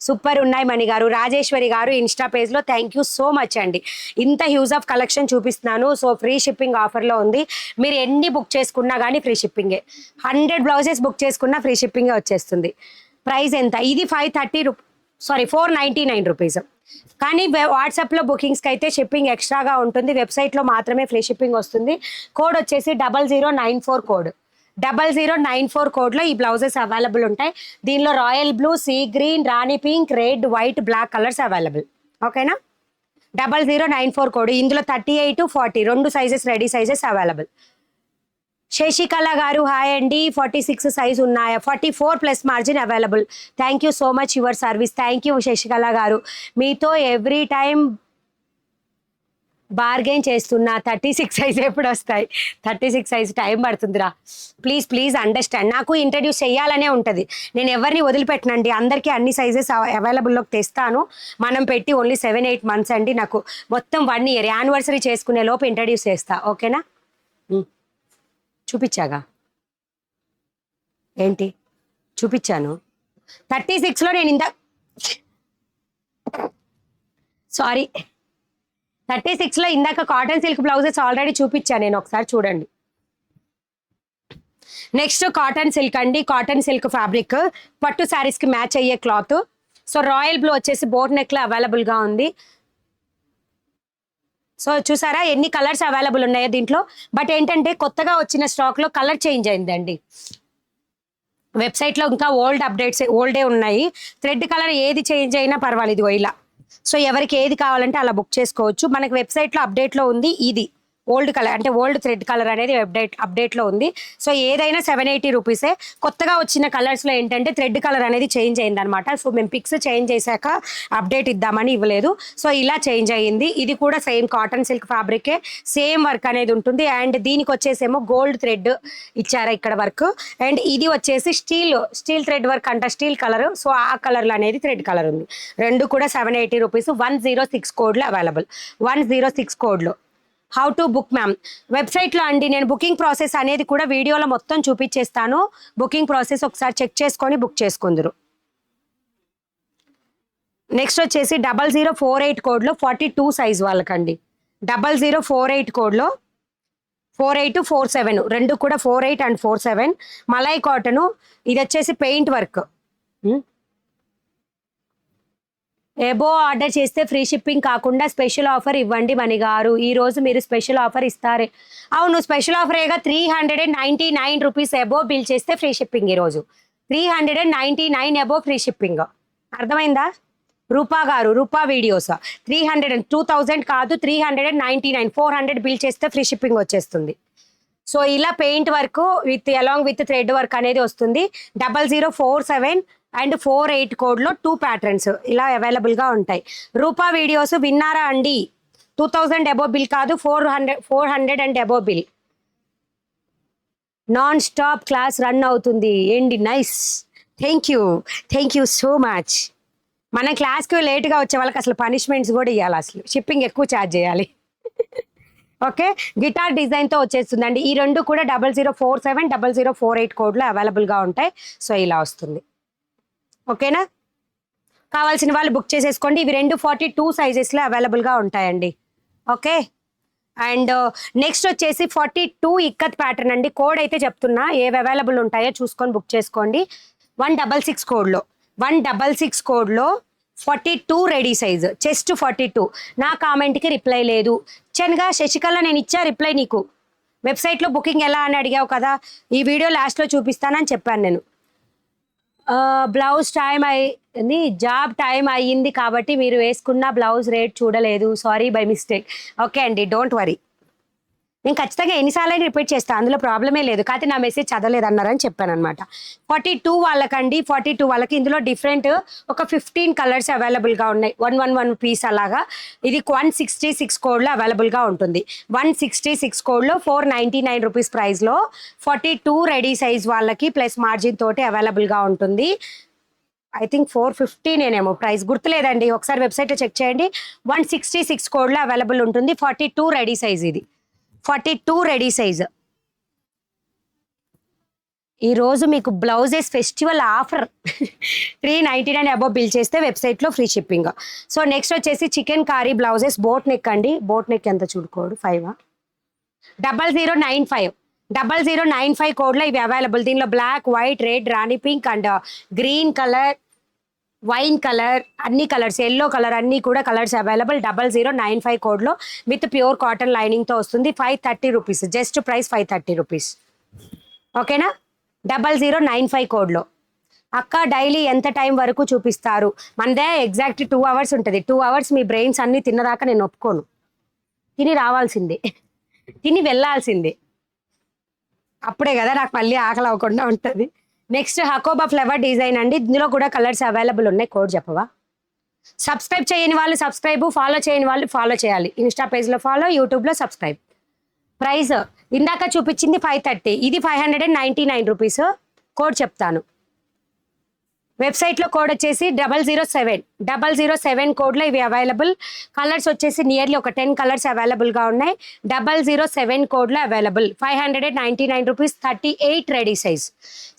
సూపర్ ఉన్నాయి మణి గారు. రాజేశ్వరి గారు ఇన్స్టా పేజ్లో థ్యాంక్ యూ సో మచ్ అండి. ఇంత హ్యూజ్ ఆఫ్ కలెక్షన్ చూపిస్తున్నాను. సో ఫ్రీ షిప్పింగ్ ఆఫర్లో ఉంది. మీరు ఎన్ని బుక్ చేసుకున్నా కానీ ఫ్రీ షిప్పింగే. 100 బ్లౌజెస్ బుక్ చేసుకున్నా ఫ్రీ షిప్పింగే వచ్చేస్తుంది. ప్రైస్ ఎంత? ఇది 499 రూపీస్. కానీ వాట్సాప్లో బుకింగ్స్కి అయితే షిప్పింగ్ ఎక్స్ట్రాగా ఉంటుంది. వెబ్సైట్లో మాత్రమే ఫ్రీ షిప్పింగ్ వస్తుంది. కోడ్ వచ్చేసి 0094 కోడ్. 0094 కోడ్లో ఈ బ్లౌజెస్ అవైలబుల్ ఉంటాయి. దీనిలో royal blue, sea green, rani pink, red, white, black colours available, ఓకేనా? 0094 కోడ్. ఇందులో 38, 40 2 sizes ready sizes available. Sasikala garu hi అండి. 46 సైజ్ ఉన్నాయా? 44+ margin available. Thank you so much your service. Thank you Sasikala garu. మీతో ఎవ్రీ టైం బార్గెన్ చేస్తున్నా 36 size ఎప్పుడు వస్తాయి? 36 size time పడుతుందిరా. Please please understand. నాకు ఇంట్రడ్యూస్ చేయాలనే ఉంటుంది, నేను ఎవరిని వదిలిపెట్టనండి, అందరికీ అన్ని సైజెస్ అవైలబుల్లోకి తెస్తాను. మనం పెట్టి ఓన్లీ 7-8 మంత్స్ అండి, నాకు మొత్తం 1 ఇయర్ యానివర్సరీ చేసుకునే లోపు ఇంట్రడ్యూస్ చేస్తా. ఓకేనా? చూపించాగా ఏంటి చూపించాను 36లో నేను సారీ 36లో ఇందాక కాటన్ సిల్క్ బ్లౌజెస్ ఆల్రెడీ చూపించాను నేను, ఒకసారి చూడండి. నెక్స్ట్ కాటన్ సిల్క్ అండి, కాటన్ సిల్క్ ఫ్యాబ్రిక్ పట్టు శారీస్కి మ్యాచ్ అయ్యే క్లాత్. సో రాయల్ బ్లూ వచ్చేసి బోట్ నెక్లో అవైలబుల్గా ఉంది. సో చూసారా ఎన్ని కలర్స్ అవైలబుల్ ఉన్నాయో దీంట్లో. బట్ ఏంటంటే కొత్తగా వచ్చిన స్టాక్లో కలర్ చేంజ్ అయిందండి. వెబ్సైట్లో ఇంకా ఓల్డే ఉన్నాయి. థ్రెడ్ కలర్ ఏది చేంజ్ అయినా పర్వాలేదు ఇలా. సో ఎవరికి ఏది కావాలంటే అలా బుక్ చేసుకోవచ్చు. మనకి వెబ్సైట్లో అప్డేట్లో ఉంది ఇది ఓల్డ్ కలర్, అంటే ఓల్డ్ థ్రెడ్ కలర్ అనేది అప్డేట్లో ఉంది. సో ఏదైనా 780 రూపీసే. కొత్తగా వచ్చిన కలర్స్లో ఏంటంటే థ్రెడ్ కలర్ అనేది చేంజ్ అయిందనమాట. సో మేము పిక్స్ చేంజ్ చేశాక అప్డేట్ ఇద్దామని ఇవ్వలేదు. సో ఇలా చేంజ్ అయ్యింది. ఇది కూడా సేమ్ కాటన్ సిల్క్ ఫ్యాబ్రికే, సేమ్ వర్క్ అనేది ఉంటుంది. అండ్ దీనికి వచ్చేసేమో గోల్డ్ థ్రెడ్ ఇచ్చారు ఇక్కడ వర్క్. అండ్ ఇది వచ్చేసి స్టీల్ థ్రెడ్ వర్క్ అంట, స్టీల్ కలర్. సో ఆ కలర్లో అనేది థ్రెడ్ కలర్ ఉంది. రెండు కూడా 780 రూపీస్. 106 కోడ్లో అవైలబుల్. 106 కోడ్లో. హౌ టు బుక్ మ్యామ్ వెబ్సైట్లో అండి. నేను బుకింగ్ ప్రాసెస్ అనేది కూడా వీడియోలో మొత్తం చూపించేస్తాను. బుకింగ్ ప్రాసెస్ ఒకసారి చెక్ చేసుకొని బుక్ చేసుకుందరు. నెక్స్ట్ వచ్చేసి 0048 కోడ్లో 42 సైజ్ వాళ్ళకండి. 0048 కోడ్లో 4847 రెండు కూడా 48 అండ్ 47 మలై కాటను. ఇది వచ్చేసి పెయింట్ వర్క్. ఎబో ఆర్డర్ చేస్తే ఫ్రీ షిప్పింగ్ కాకుండా స్పెషల్ ఆఫర్ ఇవ్వండి మణిగారు. ఈరోజు మీరు స్పెషల్ ఆఫర్ ఇస్తారే? అవును స్పెషల్ ఆఫరేగా 399 రూపీస్ ఎబో బిల్ చేస్తే ఫ్రీ షిప్పింగ్. ఈరోజు 399 ఎబో ఫ్రీ షిప్పింగ్. అర్థమైందా? రూపా గారు, రూపా వీడియోస్ 2000 కాదు 399, 400 బిల్ చేస్తే ఫ్రీ షిప్పింగ్ వచ్చేస్తుంది. సో ఇలా paint work along with thread work అనేది వస్తుంది. 0047 అండ్ 48 కోడ్లో 2 ప్యాటర్న్స్ ఇలా అవైలబుల్గా ఉంటాయి. రూపా వీడియోస్ విన్నారా అండి? 2000 అబో బిల్ కాదు, 400 and above bill. Non stop class run అవుతుంది ఏంటి? Nice, thank you so much. మన క్లాస్కి లేట్గా వచ్చే వాళ్ళకి అసలు పనిష్మెంట్స్ కూడా ఇవ్వాలి, అసలు షిప్పింగ్ ఎక్కువ ఛార్జ్ చేయాలి. ఓకే, గిటార్ డిజైన్తో వచ్చేస్తుందండి. ఈ రెండు కూడా 0047 0048 కోడ్లో అవైలబుల్గా ఉంటాయి. సో ఇలా వస్తుంది. ఓకేనా? కావాల్సిన వాళ్ళు బుక్ చేసేసుకోండి. ఇవి రెండు 42 సైజెస్లో అవైలబుల్గా ఉంటాయండి. ఓకే, అండ్ నెక్స్ట్ వచ్చేసి 42 ఇక్కత్ ప్యాటర్న్ అండి. కోడ్ అయితే చెప్తున్నా, ఏవి అవైలబుల్ ఉంటాయో చూసుకొని బుక్ చేసుకోండి. 166 కోడ్లో 166 కోడ్లో 42 రెడీ సైజ్, చెస్ట్ 42. నా కామెంట్కి రిప్లై లేదు. చెన్గా శశికళ నేను ఇచ్చా రిప్లై నీకు. వెబ్సైట్లో బుకింగ్ ఎలా అని అడిగావు కదా, ఈ వీడియో లాస్ట్లో చూపిస్తానని చెప్పాను నేను. బ్లౌజ్ టైం అయింది, జాబ్ టైం అయ్యింది కాబట్టి మీరు వేసుకున్న బ్లౌజ్ రేట్ చూడలేదు, సారీ బై మిస్టేక్. ఓకే అండి, డోంట్ వరీ. నేను ఖచ్చితంగా ఎన్నిసార్లు అయినా రిపీట్ చేస్తాను, అందులో ప్రాబ్లమే లేదు. కాకపోతే నా మెసేజ్ చదవలేదు అన్నారని చెప్పాను అనమాట. 42 వాళ్ళకండి, 42 వాళ్ళకి ఇందులో డిఫరెంట్ ఒక 15 కలర్స్ అవైలబుల్గా ఉన్నాయి. 111 పీస్ అలాగా. ఇది 166 కోడ్లో అవైలబుల్గా ఉంటుంది. 166 కోడ్లో 499 రూపీస్ ప్రైస్లో 42 రెడీ సైజ్ వాళ్ళకి ప్లస్ మార్జిన్ తోటి అవైలబుల్గా ఉంటుంది. ఐ థింక్ 450 నేనేమో, ప్రైస్ గుర్తులేదండి, ఒకసారి వెబ్సైట్లో చెక్ చేయండి. 166 కోడ్లో అవైలబుల్ ఉంటుంది. 42 రెడీ సైజ్, ఇది 42 రెడీ సైజ్. ఈరోజు మీకు blouses festival offer 399 above bill చేస్తే వెబ్సైట్లో ఫ్రీ షిప్పింగ్. సో నెక్స్ట్ వచ్చేసి chikankari blouses boat neck అండి. బోట్ నెక్ ఎంత చూడుకోడు 5 0095 0095 కోడ్లో ఇవి అవైలబుల్. దీనిలో black, white, red, rani pink and green colour, wine colour, అన్ని కలర్స్, ఎల్లో కలర్, అన్ని కూడా కలర్స్ అవైలబుల్. 0095 కోడ్లో విత్ ప్యూర్ కాటన్ లైనింగ్తో వస్తుంది. 530 రూపీస్, జస్ట్ ప్రైస్ 530 రూపీస్. ఓకేనా? 0095 కోడ్లో. అక్క డైలీ ఎంత టైం వరకు చూపిస్తారు? మనదే ఎగ్జాక్ట్ 2 అవర్స్ ఉంటుంది. 2 అవర్స్ మీ బ్రెయిన్స్ అన్నీ తిన్నదాకా నేను ఒప్పుకోను. తిని రావాల్సిందే, తిని వెళ్ళాల్సిందే, అప్పుడే కదా నాకు మళ్ళీ ఆకలి అవ్వకుండా ఉంటుంది. నెక్స్ట్ హకోబా ఫ్లవర్ డిజైన్ అండి. ఇందులో కూడా కలర్స్ అవైలబుల్ ఉన్నాయి. కోడ్ చెప్పవా? సబ్స్క్రైబ్ చేయని వాళ్ళు సబ్స్క్రైబ్, ఫాలో చేయని వాళ్ళు ఫాలో చేయాలి. ఇన్స్టా పేజ్లో ఫాలో, యూట్యూబ్లో సబ్స్క్రైబ్. ప్రైస్ ఇందాక చూపించింది 530, ఇది 599 రూపీస్. కోడ్ చెప్తాను. వెబ్సైట్లో కోడ్ వచ్చేసి 007 కోడ్లో ఇవి అవైలబుల్. కలర్స్ వచ్చేసి నియర్లీ ఒక 10 కలర్స్ అవైలబుల్గా ఉన్నాయి. 007 కోడ్లో అవైలబుల్. 599 రూపీస్. 38 ready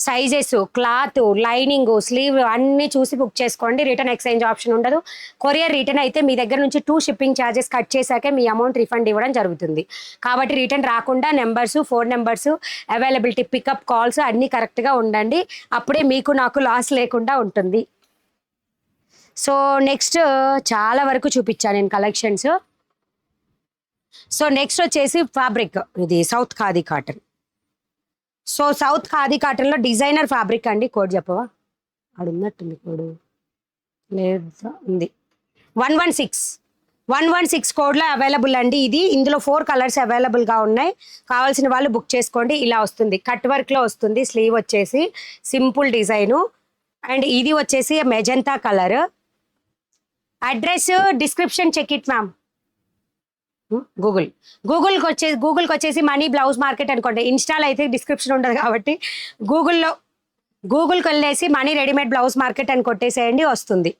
sizes, cloth, lining, sleeve అన్నీ చూసి బుక్ చేసుకోండి. రిటర్న్ ఎక్స్చేంజ్ ఆప్షన్ ఉండదు. కొరియర్ రిటర్న్ అయితే మీ దగ్గర నుంచి 2 షిప్పింగ్ ఛార్జెస్ కట్ చేశాకే మీ అమౌంట్ రిఫండ్ ఇవ్వడం జరుగుతుంది. కాబట్టి రిటర్న్ రాకుండా phone numbers, availability, pickup calls అన్నీ కరెక్ట్గా ఉండండి. అప్పుడే మీకు నాకు లాస్ లేకుండా ఉంటుంది. సో నెక్స్ట్ చాలా వరకు చూపించాను నేను కలెక్షన్స్. సో నెక్స్ట్ వచ్చేసి ఫ్యాబ్రిక్, ఇది south khadi cotton. So south khadi కాటన్లో డిజైనర్ ఫ్యాబ్రిక్ అండి. కోడ్ చెప్పవా? అది ఉన్నట్టుంది కోడ్, లేదా ఉంది. 116 కోడ్లో అవైలబుల్ అండి. ఇందులో 4 కలర్స్ అవైలబుల్గా ఉన్నాయి. కావాల్సిన వాళ్ళు బుక్ చేసుకోండి. ఇలా వస్తుంది, కట్ వర్క్లో వస్తుంది. స్లీవ్ వచ్చేసి సింపుల్ డిజైను. అండ్ ఇది వచ్చేసి magenta colour. Address description check it ma'am. గూగుల్కి వచ్చేసి మనీ బ్లౌజ్ మార్కెట్ అనుకోండి. ఇన్స్టాలో అయితే డిస్క్రిప్షన్ ఉండదు కాబట్టి గూగుల్కి వెళ్ళేసి మనీ రెడీమేడ్ బ్లౌజ్ మార్కెట్ అని కొట్టేసేయండి, వస్తుంది.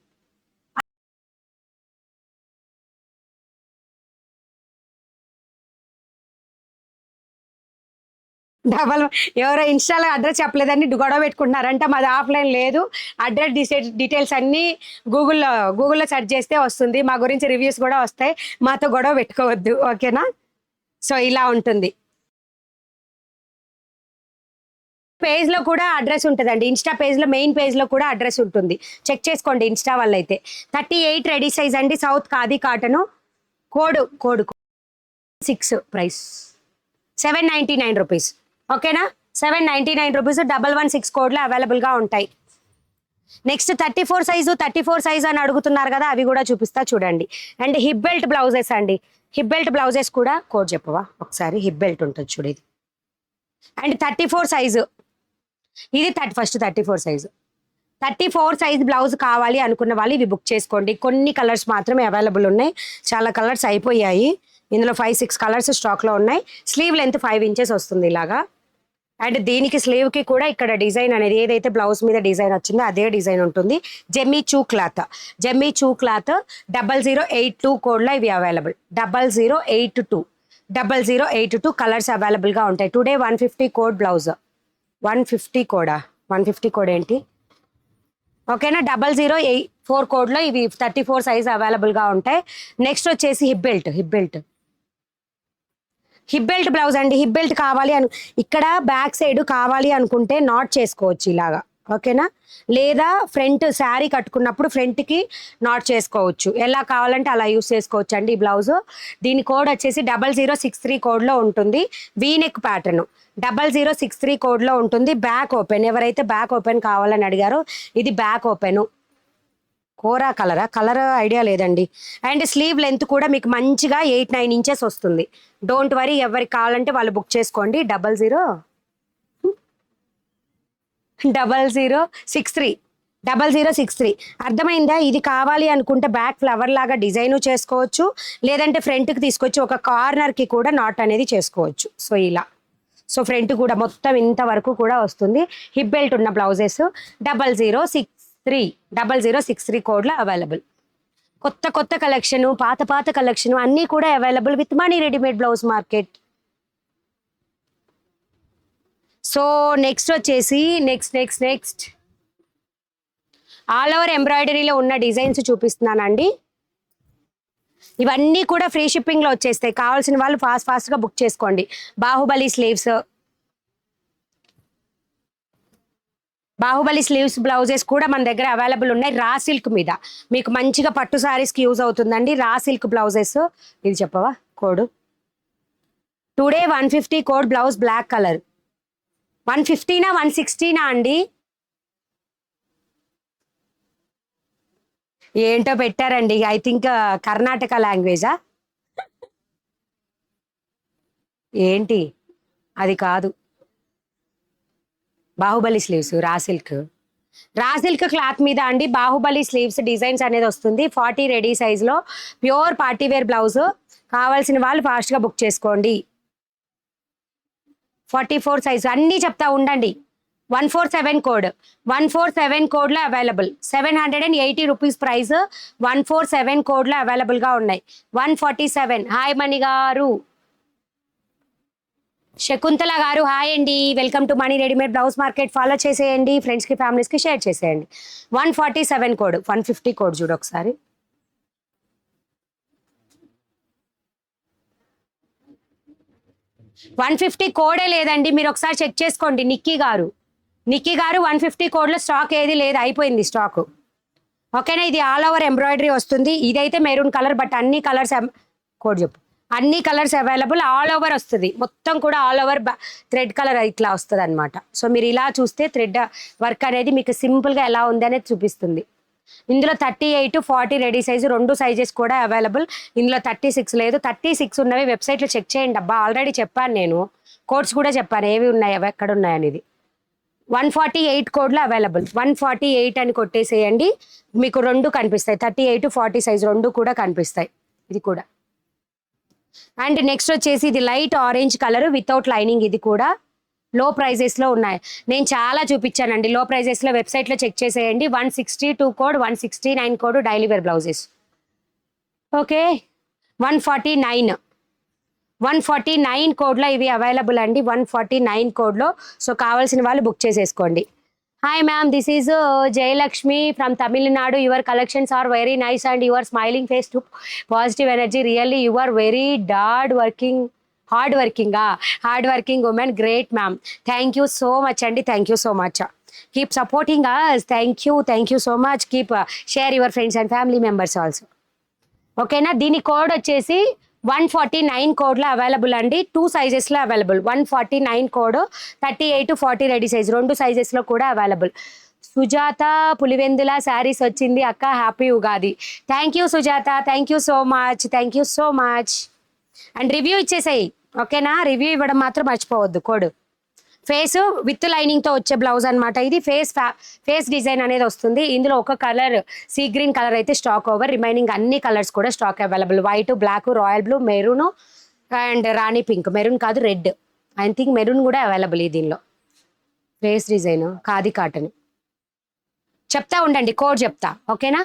ఎవరో ఇన్స్టాలో అడ్రస్ చెప్పలేదని గొడవ పెట్టుకుంటున్నారంట. మాది ఆఫ్లైన్ లేదు. అడ్రస్ డీటెయిల్స్ అన్నీ గూగుల్లో సెర్చ్ చేస్తే వస్తుంది. మా గురించి రివ్యూస్ కూడా వస్తాయి. మాతో గొడవ పెట్టుకోవద్దు, ఓకేనా? సో ఇలా ఉంటుంది. పేజ్లో కూడా అడ్రస్ ఉంటుందండి. ఇన్స్టా పేజ్లో, మెయిన్ పేజ్లో కూడా అడ్రస్ ఉంటుంది. చెక్ చేసుకోండి ఇన్స్టా వల్ల అయితే. 38 రెడీ సైజ్ అండి. South khadi cotton. Code 6 price 799 rupees. ఓకేనా? 799 రూపీస్. 116 కోడ్లో అవైలబుల్గా ఉంటాయి. నెక్స్ట్ 34 సైజు అని అడుగుతున్నారు కదా, అవి కూడా చూపిస్తా చూడండి. అండ్ హిప్ బెల్ట్ బ్లౌజెస్ అండి. హిప్ బెల్ట్ బ్లౌజెస్ కూడా కోడ్ చెప్పవా ఒకసారి? హిప్ బెల్ట్ ఉంటుంది చూడు ఇది. అండ్ 34 సైజు, ఇది 34 సైజు. 34 సైజ్ బ్లౌజ్ కావాలి అనుకున్న వాళ్ళు ఇవి బుక్ చేసుకోండి. కొన్ని కలర్స్ మాత్రమే అవైలబుల్ ఉన్నాయి. చాలా కలర్స్ అయిపోయాయి. ఇందులో 5-6 కలర్స్ స్టాక్లో ఉన్నాయి. స్లీవ్ లెంత్ 5 ఇంచెస్ వస్తుంది ఇలాగా. అండ్ దీనికి స్లీవ్కి కూడా ఇక్కడ డిజైన్ అనేది ఏదైతే బ్లౌజ్ మీద డిజైన్ వచ్చిందో అదే డిజైన్ ఉంటుంది. జెమ్మీ చూ క్లాత్ 0082 కోడ్లో ఇవి అవైలబుల్. 0082 కలర్స్ అవైలబుల్గా ఉంటాయి. Today 150 code blouse. 150 కోడా? 150 కోడ్ ఏంటి? ఓకేనా? 0084 కోడ్లో ఇవి 34 సైజ్ అవైలబుల్గా ఉంటాయి. నెక్స్ట్ వచ్చేసి హిప్ బెల్ట్ బ్లౌజ్ అండి. హిప్ బెల్ట్ కావాలి ఇక్కడ బ్యాక్ సైడ్ కావాలి అనుకుంటే నాట్ చేసుకోవచ్చు ఇలాగా, ఓకేనా? లేదా ఫ్రంట్ శారీ కట్టుకున్నప్పుడు ఫ్రంట్కి నాట్ చేసుకోవచ్చు. ఎలా కావాలంటే అలా యూస్ చేసుకోవచ్చు అండి ఈ బ్లౌజ్. దీని కోడ్ వచ్చేసి 0063 కోడ్లో ఉంటుంది. వీనెక్ ప్యాటర్న్ 0063 కోడ్లో ఉంటుంది. బ్యాక్ ఓపెన్, ఎవరైతే బ్యాక్ ఓపెన్ కావాలని అడిగారో ఇది బ్యాక్ ఓపెను. కోరా కలర్ ఐడియా లేదండి. అండ్ స్లీవ్ లెంత్ కూడా మీకు మంచిగా 8-9 ఇంచెస్ వస్తుంది. డోంట్ వరీ, ఎవరికి కావాలంటే వాళ్ళు బుక్ చేసుకోండి. 0063 అర్థమైందా? ఇది కావాలి అనుకుంటే బ్యాక్ ఫ్లవర్ లాగా డిజైన్ చేసుకోవచ్చు, లేదంటే ఫ్రంట్కి తీసుకొచ్చి ఒక కార్నర్కి కూడా నాట్ అనేది చేసుకోవచ్చు. సో ఇలా, సో ఫ్రంట్ కూడా మొత్తం ఇంతవరకు కూడా వస్తుంది. హిప్ బెల్ట్ ఉన్న బ్లౌజెస్ 0063 కోడ్లో అవైలబుల్. కొత్త కలెక్షన్, పాత కలెక్షన్ అన్నీ కూడా available with money readymade blouse market. So next వచ్చేసి నెక్స్ట్ ఆల్ ఓవర్ ఎంబ్రాయిడరీలో ఉన్న డిజైన్స్ చూపిస్తున్నానండి. ఇవన్నీ కూడా ఫ్రీ షిప్పింగ్లో వచ్చేస్తాయి. కావాల్సిన వాళ్ళు ఫాస్ట్గా బుక్ చేసుకోండి. బాహుబలి స్లీవ్స్ బ్లౌజెస్ కూడా మన దగ్గర అవైలబుల్ ఉన్నాయి. రా సిల్క్ మీద మీకు మంచిగా పట్టు సారీస్కి యూజ్ అవుతుందండి. Raw silk blouses. ఇది చెప్పవా code? Today 150 code blouse black colour. 150నా 160నా అండి? ఏంటో పెట్టారండి. ఐ థింక్ కర్ణాటక లాంగ్వేజా ఏంటి? అది కాదు. Baahubali sleeves raw silk. Raw silk cloth మీద అండి బాహుబలి స్లీవ్స్ డిజైన్స్ అనేది వస్తుంది 40 రెడీ సైజ్ లో ప్యూర్ పార్టీ వేర్ బ్లౌజ్ కావాల్సిన వాళ్ళు ఫాస్ట్ గా బుక్ చేసుకోండి 44 సైజ్ అన్నీ చెప్తా ఉండండి 147 కోడ్ 147 కోడ్ లో అవైలబుల్ 780 రూపీస్ ప్రైస్ 147 కోడ్ లో అవైలబుల్ గా ఉన్నాయి 147 హాయ్ మణి గారు శకుంతల గారు హాయ్ అండి welcome to Mani readymade blouse market follow చేసేయండి ఫ్రెండ్స్ కి ఫ్యామిలీస్ కి షేర్ చేసేయండి 147 కోడ్ 150 కోడ్ చూడు ఒకసారి కోడే లేదండి మీరు ఒకసారి చెక్ చేసుకోండి నిక్కీ గారు 150 కోడ్లో స్టాక్ ఏది లేదు అయిపోయింది స్టాక్ ఓకేనా ఇది ఆల్ ఓవర్ ఎంబ్రాయిడరీ వస్తుంది ఇదైతే మెరూన్ కలర్ బట్ అన్ని కలర్స్ కోడ్ చెప్పు అన్ని కలర్స్ అవైలబుల్ ఆల్ ఓవర్ వస్తుంది మొత్తం కూడా ఆల్ ఓవర్ థ్రెడ్ కలర్ ఇట్లా వస్తుంది అనమాట సో మీరు ఇలా చూస్తే థ్రెడ్ వర్క్ అనేది మీకు సింపుల్గా ఎలా ఉంది అనేది చూపిస్తుంది ఇందులో 38 40 రెడీ సైజు రెండు సైజెస్ కూడా అవైలబుల్ ఇందులో 36 లేదు 36 ఉన్నవి వెబ్సైట్లో చెక్ చేయండి అబ్బా ఆల్రెడీ చెప్పాను నేను కోడ్స్ కూడా చెప్పాను ఏవి ఉన్నాయి అవి ఎక్కడ ఉన్నాయి అనేది 148 కోడ్లో అవైలబుల్ 148 అని కొట్టేసేయండి మీకు రెండు కనిపిస్తాయి 38 40 సైజ్ రెండు కూడా కనిపిస్తాయి ఇది కూడా అండ్ నెక్స్ట్ వచ్చేసి ఇది light orange colour without lining ఇది కూడా లో ప్రైజెస్లో ఉన్నాయి నేను చాలా చూపించానండి లో ప్రైజెస్లో వెబ్సైట్లో చెక్ చేసేయండి 162 code 169 code daily wear blouses okay 149 కోడ్లో ఇవి అవైలబుల్ అండి 149 కోడ్లో సో కావాల్సిన వాళ్ళు బుక్ చేసేసుకోండి hi ma'am this is Jayalakshmi from Tamil Nadu your collections are very nice and your smiling face to positive energy really you are very hard working women great ma'am thank you so much అండి thank you so much keep supporting us thank you so much keep share your friends and family members also ఓకేనా దీని code వచ్చేసి 149 కోడ్లో available అండి 2 సైజెస్లో available 149 code 38 40 ready size రెండు సైజెస్లో కూడా అవైలబుల్ సుజాత పులివెందుల శారీస్ వచ్చింది అక్క happy Ugadi thank you Sujatha thank you so much and review ఇచ్చేసాయి ఓకేనా రివ్యూ ఇవ్వడం మాత్రం మర్చిపోవద్దు కోడ్ ఫేస్ విత్ లైనింగ్తో వచ్చే బ్లౌజ్ అనమాట ఇది ఫేస్ డిజైన్ అనేది వస్తుంది ఇందులో ఒక కలర్ సీ గ్రీన్ కలర్ అయితే స్టాక్ ఓవర్ రిమైనింగ్ అన్ని కలర్స్ కూడా stock available white black royal blue maroon and rani pink maroon కాదు రెడ్ ఐ థింక్ మెరూన్ కూడా అవైలబుల్ ఈ దీనిలో ఫేస్ డిజైన్ ఖాదీ కాటన్ చెప్తా ఉండండి కోడ్ చెప్తా ఓకేనా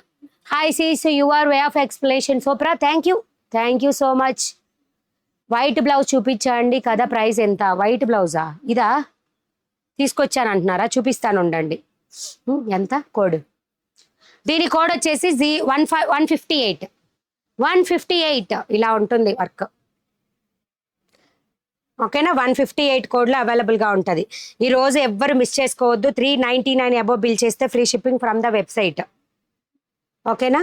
hi sis your way of explanation సూపరా thank you so much white blouse చూపించండి కదా ప్రైస్ ఎంత వైట్ బ్లౌజా ఇదా తీసుకొచ్చాను అంటున్నారా చూపిస్తాను ఉండండి ఎంత కోడ్ దీని కోడ్ వచ్చేసి 158 ఇలా ఉంటుంది వర్క్ ఓకేనా 158 కోడ్లో అవైలబుల్గా ఉంటుంది ఈరోజు ఎవ్వరు మిస్ చేసుకోవద్దు 399 అబోవ్ బిల్ చేస్తే free shipping from the website ఓకేనా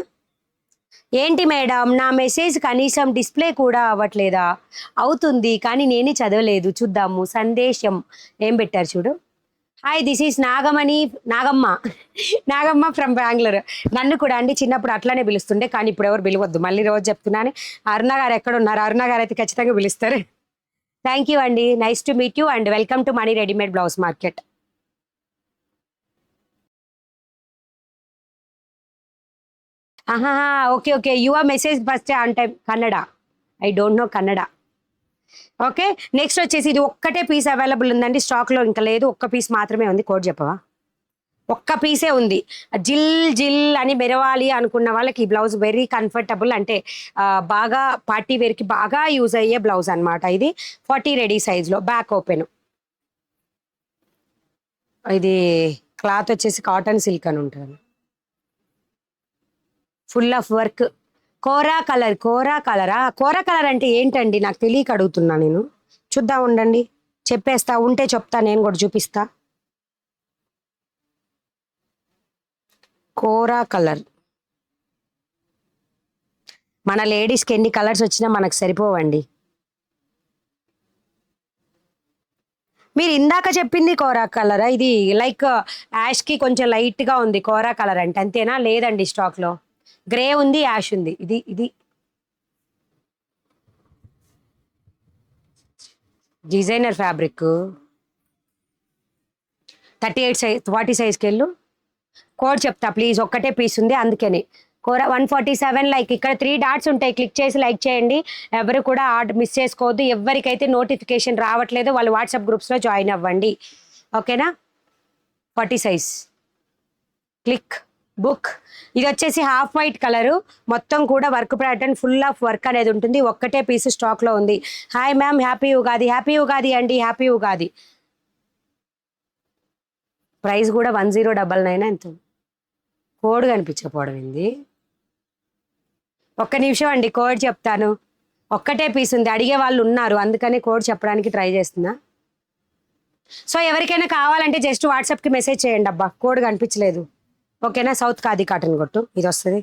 ఏంటి మేడం నా మెసేజ్ కనీసం డిస్ప్లే కూడా అవ్వట్లేదా అవుతుంది కానీ నేనే చదవలేదు చూద్దాము సందేశం ఏం పెట్టారు చూడు hi this is Nagamma from Bengaluru నన్ను కూడా అండి చిన్నప్పుడు అట్లానే పిలుస్తుండే కానీ ఇప్పుడు ఎవరు పిలవద్దు మళ్ళీ రోజు చెప్తున్నాను అరుణ గారు ఎక్కడ ఉన్నారు అరుణ గారు అయితే ఖచ్చితంగా పిలుస్తారు థ్యాంక్ యూ అండి nice to meet you and welcome to Mani readymade blouse market okay your message first on time Kannada I don't know Kannada okay next వచ్చేసి ఇది ఒక్కటే పీస్ అవైలబుల్ ఉందండి స్టాక్లో ఇంకా లేదు ఒక్క పీస్ మాత్రమే ఉంది కోడ్ చెప్పవా ఒక్క పీసే ఉంది జిల్ అని మెరవాలి అనుకున్న వాళ్ళకి ఈ బ్లౌజ్ వెరీ కంఫర్టబుల్ అంటే బాగా పార్టీ వేర్కి బాగా యూజ్ అయ్యే బ్లౌజ్ అనమాట ఇది 40 రెడీ సైజ్లో బ్యాక్ ఓపెన్ ఇది క్లాత్ వచ్చేసి కాటన్ సిల్క్ అని ఉంటుంది full of work kora colour అంటే ఏంటండి నాకు తెలియక అడుగుతున్నా నేను చూద్దాం ఉండండి చెప్పేస్తా ఉంటే చెప్తా నేను కూడా చూపిస్తా కోరా కలర్ మన లేడీస్కి ఎన్ని కలర్స్ వచ్చినా మనకు సరిపోవండి మీరు ఇందాక చెప్పింది కోరా కలరా ఇది లైక్ యాష్కి కొంచెం లైట్గా ఉంది కోరా కలర్ అంటే అంతేనా లేదండి స్టాక్లో గ్రే ఉంది యాష్ ఉంది ఇది డిజైనర్ ఫ్యాబ్రిక్ 38 సైజ్ 40 సైజ్కి వెళ్ళు కోడ్ చెప్తా ప్లీజ్, ఒక్కటే పీస్ ఉంది అందుకని. కోర 147 లైక్, ఇక్కడ 3 డాట్స్ ఉంటాయి, క్లిక్ చేసి లైక్ చేయండి. ఎవరు కూడా ఆర్డర్ మిస్ చేసుకోవద్దు. ఎవరికైతే నోటిఫికేషన్ రావట్లేదో వాళ్ళు వాట్సాప్ గ్రూప్స్లో జాయిన్ అవ్వండి, ఓకేనా. 40 సైజ్ క్లిక్ బుక్. ఇది వచ్చేసి హాఫ్ వైట్ కలరు, మొత్తం కూడా work pattern, full of work అనేది ఉంటుంది. ఒక్కటే పీస్ స్టాక్లో ఉంది. Hi ma'am, happy Ugadi. Happy Ugadi అండి, హ్యాపీ ఉగాది. ప్రైస్ కూడా 1099 ఎంత. కోడ్ కనిపించకపోవడం ఏంది. ఒక్క నిమిషం అండి, కోడ్ చెప్తాను. ఒక్కటే పీస్ ఉంది, అడిగే వాళ్ళు ఉన్నారు, అందుకని కోడ్ చెప్పడానికి ట్రై చేస్తున్నా. సో ఎవరికైనా కావాలంటే జస్ట్ వాట్సాప్కి మెసేజ్ చేయండి. అబ్బా కోడ్ కనిపించలేదు, ఓకేనా. సౌత్ ఖాదీ కాటన్ కొట్టు, ఇది వస్తుంది.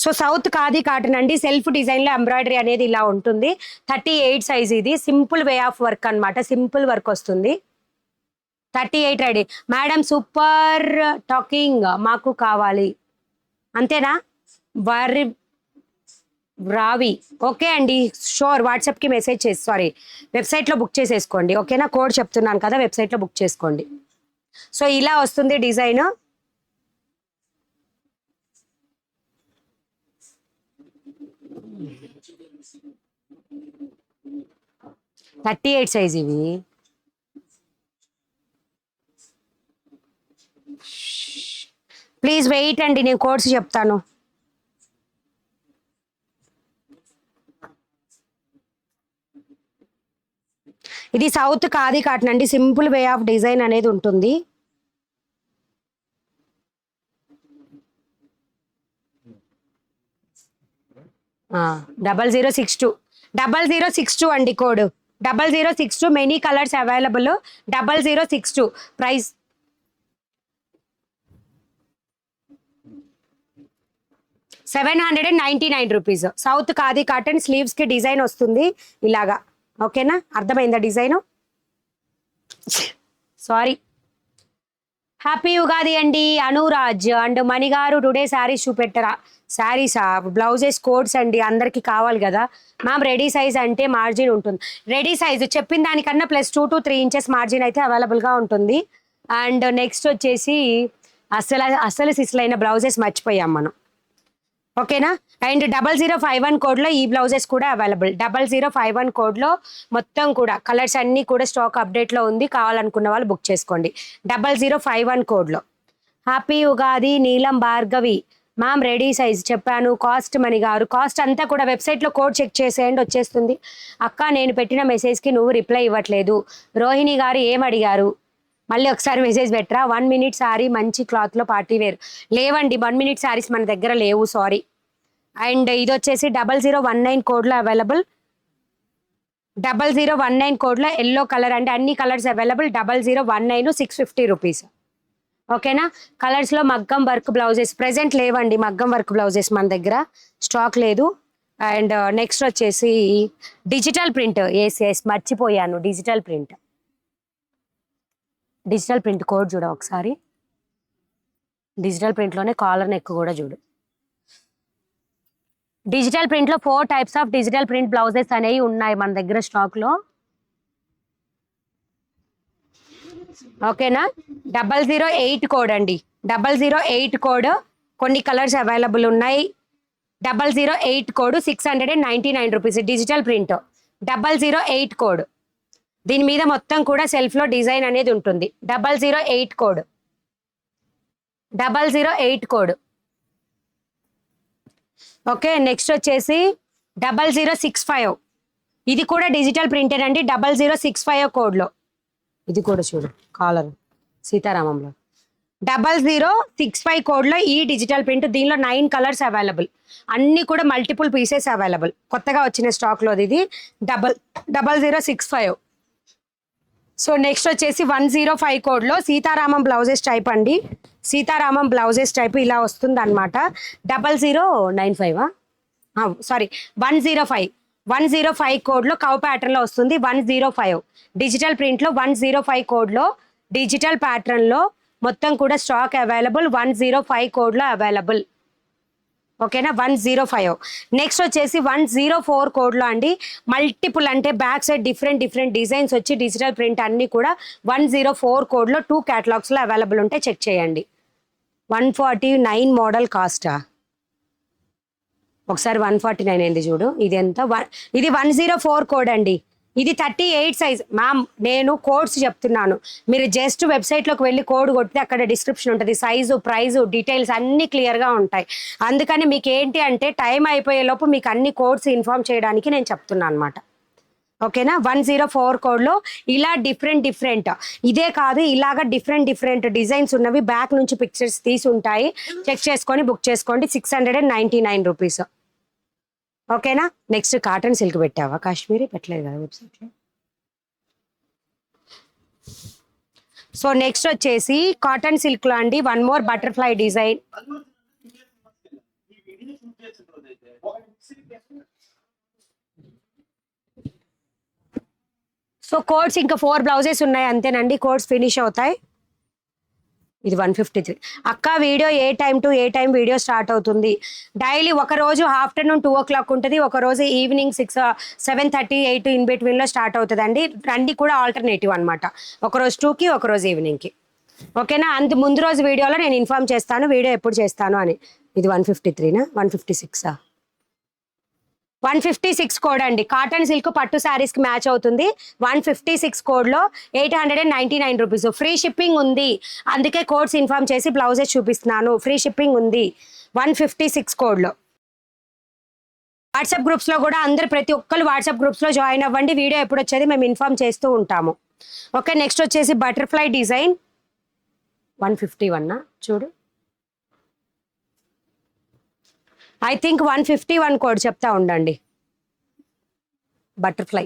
సో సౌత్ ఖాదీ కాటన్ అండి, సెల్ఫ్ డిజైన్లో ఎంబ్రాయిడరీ అనేది ఇలా ఉంటుంది. 38 సైజ్. ఇది సింపుల్ వే ఆఫ్ వర్క్ అనమాట, సింపుల్ వర్క్ వస్తుంది. 38 రెడీ మేడం, సూపర్ టాకింగ్, మాకు కావాలి అంతేనా. వరి రావి, ఓకే అండి, షూర్. వాట్సాప్కి మెసేజ్ చేసి, సారీ వెబ్సైట్లో బుక్ చేసేసుకోండి, ఓకేనా. కోడ్ చెప్తున్నాను కదా, వెబ్సైట్లో బుక్ చేసుకోండి. సో ఇలా వస్తుంది డిజైన్. 38 సైజ్ ఇవి. ప్లీజ్ వెయిట్ అండి, నేను కోడ్స్ చెప్తాను. ఇది సౌత్ ఖాదీ కాటన్ అండి, సింపుల్ వే ఆఫ్ డిజైన్ అనేది ఉంటుంది. ఆ 0062 0062 అండి కోడ్. 0062, many colours available. 0062 price. ₹799. South khadi cotton, sleeves కి డిజైన్ వస్తుంది ఇలాగా, ఓకేనా. అర్థమైందా డిజైన్. సారీ. హ్యాపీ ఉగాది అండి అనురాజ్ అండ్ మణిగారు. టుడే శారీస్ చూపెట్టరా. శారీసా, బ్లౌజెస్, కోడ్స్ అండి, అందరికి కావాలి కదా మ్యామ్. రెడీ సైజ్ అంటే మార్జిన్ ఉంటుంది. రెడీ సైజ్ చెప్పిన దానికన్నా +2 to 3 ఇంచెస్ మార్జిన్ అయితే అవైలబుల్గా ఉంటుంది. అండ్ నెక్స్ట్ వచ్చేసి అసలు సిస్లైన బ్లౌజెస్ మర్చిపోయాం మనం, ఓకేనా. అండ్ 0051 కోడ్లో ఈ బ్లౌజెస్ కూడా అవైలబుల్. 0051 కోడ్లో మొత్తం కూడా కలర్స్ అన్నీ కూడా స్టాక్ అప్డేట్లో ఉంది, కావాలనుకున్న వాళ్ళు బుక్ చేసుకోండి. 0051 కోడ్లో. హ్యాపీ ఉగాది నీలం భార్గవి మ్యామ్. రెడీ సైజ్ చెప్పాను. కాస్ట్ మనీ గారు, కాస్ట్ అంతా కూడా వెబ్సైట్లో కోడ్ చెక్ చేసేయండి, వచ్చేస్తుంది. అక్క నేను పెట్టిన మెసేజ్కి నువ్వు రిప్లై ఇవ్వట్లేదు. రోహిణి గారు ఏం అడిగారు, మళ్ళీ ఒకసారి మెసేజ్ పెట్టరా. 1 మినిట్ శారీ మంచి క్లాత్లో పార్టీ వేర్. లేవండి 1 మినిట్ శారీస్ మన దగ్గర లేవు, సారీ. అండ్ ఇది వచ్చేసి 0019 కోడ్లో అవైలబుల్. 0019 కోడ్లో ఎల్లో కలర్ అండి, అన్ని కలర్స్ అవైలబుల్. 0019 ₹650, ఓకేనా. కలర్స్లో మగ్గం వర్క్ బ్లౌజెస్ ప్రెజెంట్ లేవండి, మగ్గం వర్క్ బ్లౌజెస్ మన దగ్గర స్టాక్ లేదు. అండ్ నెక్స్ట్ వచ్చేసి డిజిటల్ ప్రింట్. ఎస్ మర్చిపోయాను, digital print. Digital print code చూడ ఒకసారి. డిజిటల్ ప్రింట్లోనే కాలర్ నెక్ కూడా చూడు. డిజిటల్ ప్రింట్లో 4 types of digital print blouses అనేవి ఉన్నాయి మన దగ్గర స్టాక్లో, ఓకేనా. 008 కోడ్ అండి, 008 కోడ్. కొన్ని కలర్స్ అవైలబుల్ ఉన్నాయి. 008 కోడ్ ₹699 డిజిటల్ ప్రింట్. 008 కోడ్. దీని మీద మొత్తం కూడా సెల్ఫ్లో డిజైన్ అనేది ఉంటుంది. 008 కోడ్. 008 code, okay. నెక్స్ట్ వచ్చేసి 0065. ఇది కూడా డిజిటల్ ప్రింటర్ అండి, 0065 కోడ్లో. ఇది కూడా చూడు, కాలర్ సీతారామంలో. 0065 కోడ్లో ఈ డిజిటల్ ప్రింట్. దీనిలో 9 కలర్స్ అవైలబుల్, అన్నీ కూడా మల్టిపుల్ పీసెస్ అవైలబుల్. కొత్తగా వచ్చిన స్టాక్లో ఇది 0065. సో నెక్స్ట్ వచ్చేసి 105 కోడ్లో సీతారామం బ్లౌజెస్ టైప్ అండి. సీతారామం బ్లౌజెస్ టైప్ ఇలా వస్తుంది అనమాట. 0095 సారీ 105. 105 కోడ్లో కవ్ ప్యాటర్న్లో వస్తుంది. 105 డిజిటల్ ప్రింట్లో 105 కోడ్లో డిజిటల్ ప్యాటర్న్లో మొత్తం కూడా స్టాక్ అవైలబుల్. 105 కోడ్లో అవైలబుల్, ఓకేనా. 105. నెక్స్ట్ వచ్చేసి 104 కోడ్లో అండి. మల్టిపుల్ అంటే బ్యాక్ సైడ్ డిఫరెంట్ డిజైన్స్ వచ్చి డిజిటల్ ప్రింట్ అన్నీ కూడా 104 కోడ్లో 2 క్యాటలాగ్స్లో అవైలబుల్ ఉంటే చెక్ చేయండి. 149 మోడల్ కాస్టా? ఒకసారి 149 అయింది చూడు. ఇది ఎంత? ఇది 104 కోడ్ అండి. ఇది 38 సైజ్. మ్యామ్ నేను కోడ్స్ చెప్తున్నాను, మీరు జస్ట్ వెబ్సైట్లోకి వెళ్ళి కోడ్ కొడితే అక్కడ డిస్క్రిప్షన్ ఉంటుంది, సైజు, ప్రైజు, డీటెయిల్స్ అన్నీ క్లియర్గా ఉంటాయి. అందుకని మీకు ఏంటి అంటే టైం అయిపోయే లోపు మీకు అన్ని కోడ్స్ ఇన్ఫార్మ్ చేయడానికి నేను చెప్తున్నాను అనమాట. ఓకేనా? 104 కోడ్లో ఇలా డిఫరెంట్ ఇదే కాదు, ఇలాగా డిఫరెంట్ డిజైన్స్ ఉన్నవి బ్యాక్ నుంచి పిక్చర్స్ తీసి ఉంటాయి. చెక్ చేసుకొని బుక్ చేసుకోండి. 699 రూపీస్. ఓకేనా? నెక్స్ట్ కాటన్ సిల్క్ పెట్టావా? కాశ్మీరీ పెట్టలేదు కదా వెబ్సైట్లో. సో నెక్స్ట్ వచ్చేసి కాటన్ సిల్క్ లో అండి one more butterfly design. So codes ఇంకా 4 బ్లౌజెస్ ఉన్నాయి అంతేనండి, కోడ్స్ ఫినిష్ అవుతాయి. ఇది 153. అక్క video A time to A time video start అవుతుంది? డైలీ ఒక రోజు ఆఫ్టర్నూన్ 2 o'clock ఉంటుంది, ఒక రోజు ఈవినింగ్ 7:30, 8 ఇన్ బిట్వీన్లో స్టార్ట్ అవుతుంది అండి. రండి కూడా ఆల్టర్నేటివ్ అనమాట, ఒకరోజు 2కి ఒకరోజు ఈవినింగ్కి. ఓకేనా? ముందు రోజు వీడియోలో నేను ఇన్ఫార్మ్ చేస్తాను వీడియో ఎప్పుడు చేస్తాను అని. ఇది 153నా 156? 156 కోడ్ అండి. కాటన్ సిల్క్ పట్టు శారీస్కి మ్యాచ్ అవుతుంది. 156 కోడ్లో 899 రూపీస్. ఫ్రీ షిప్పింగ్ ఉంది, అందుకే కోడ్స్ ఇన్ఫార్మ్ చేసి బ్లౌజెస్ చూపిస్తున్నాను. ఫ్రీ షిప్పింగ్ ఉంది 156 కోడ్లో. వాట్సాప్ గ్రూప్స్లో కూడా అందరు ప్రతి ఒక్కరు వాట్సాప్ గ్రూప్స్లో జాయిన్ అవ్వండి. వీడియో ఎప్పుడు వచ్చేది మేము ఇన్ఫార్మ్ చేస్తూ ఉంటాము. ఓకే, నెక్స్ట్ వచ్చేసి బటర్ఫ్లై డిజైన్ 151 చూడు. ఐ థింక్ 151 కోడ్ చెప్తా ఉండండి. బటర్ఫ్లై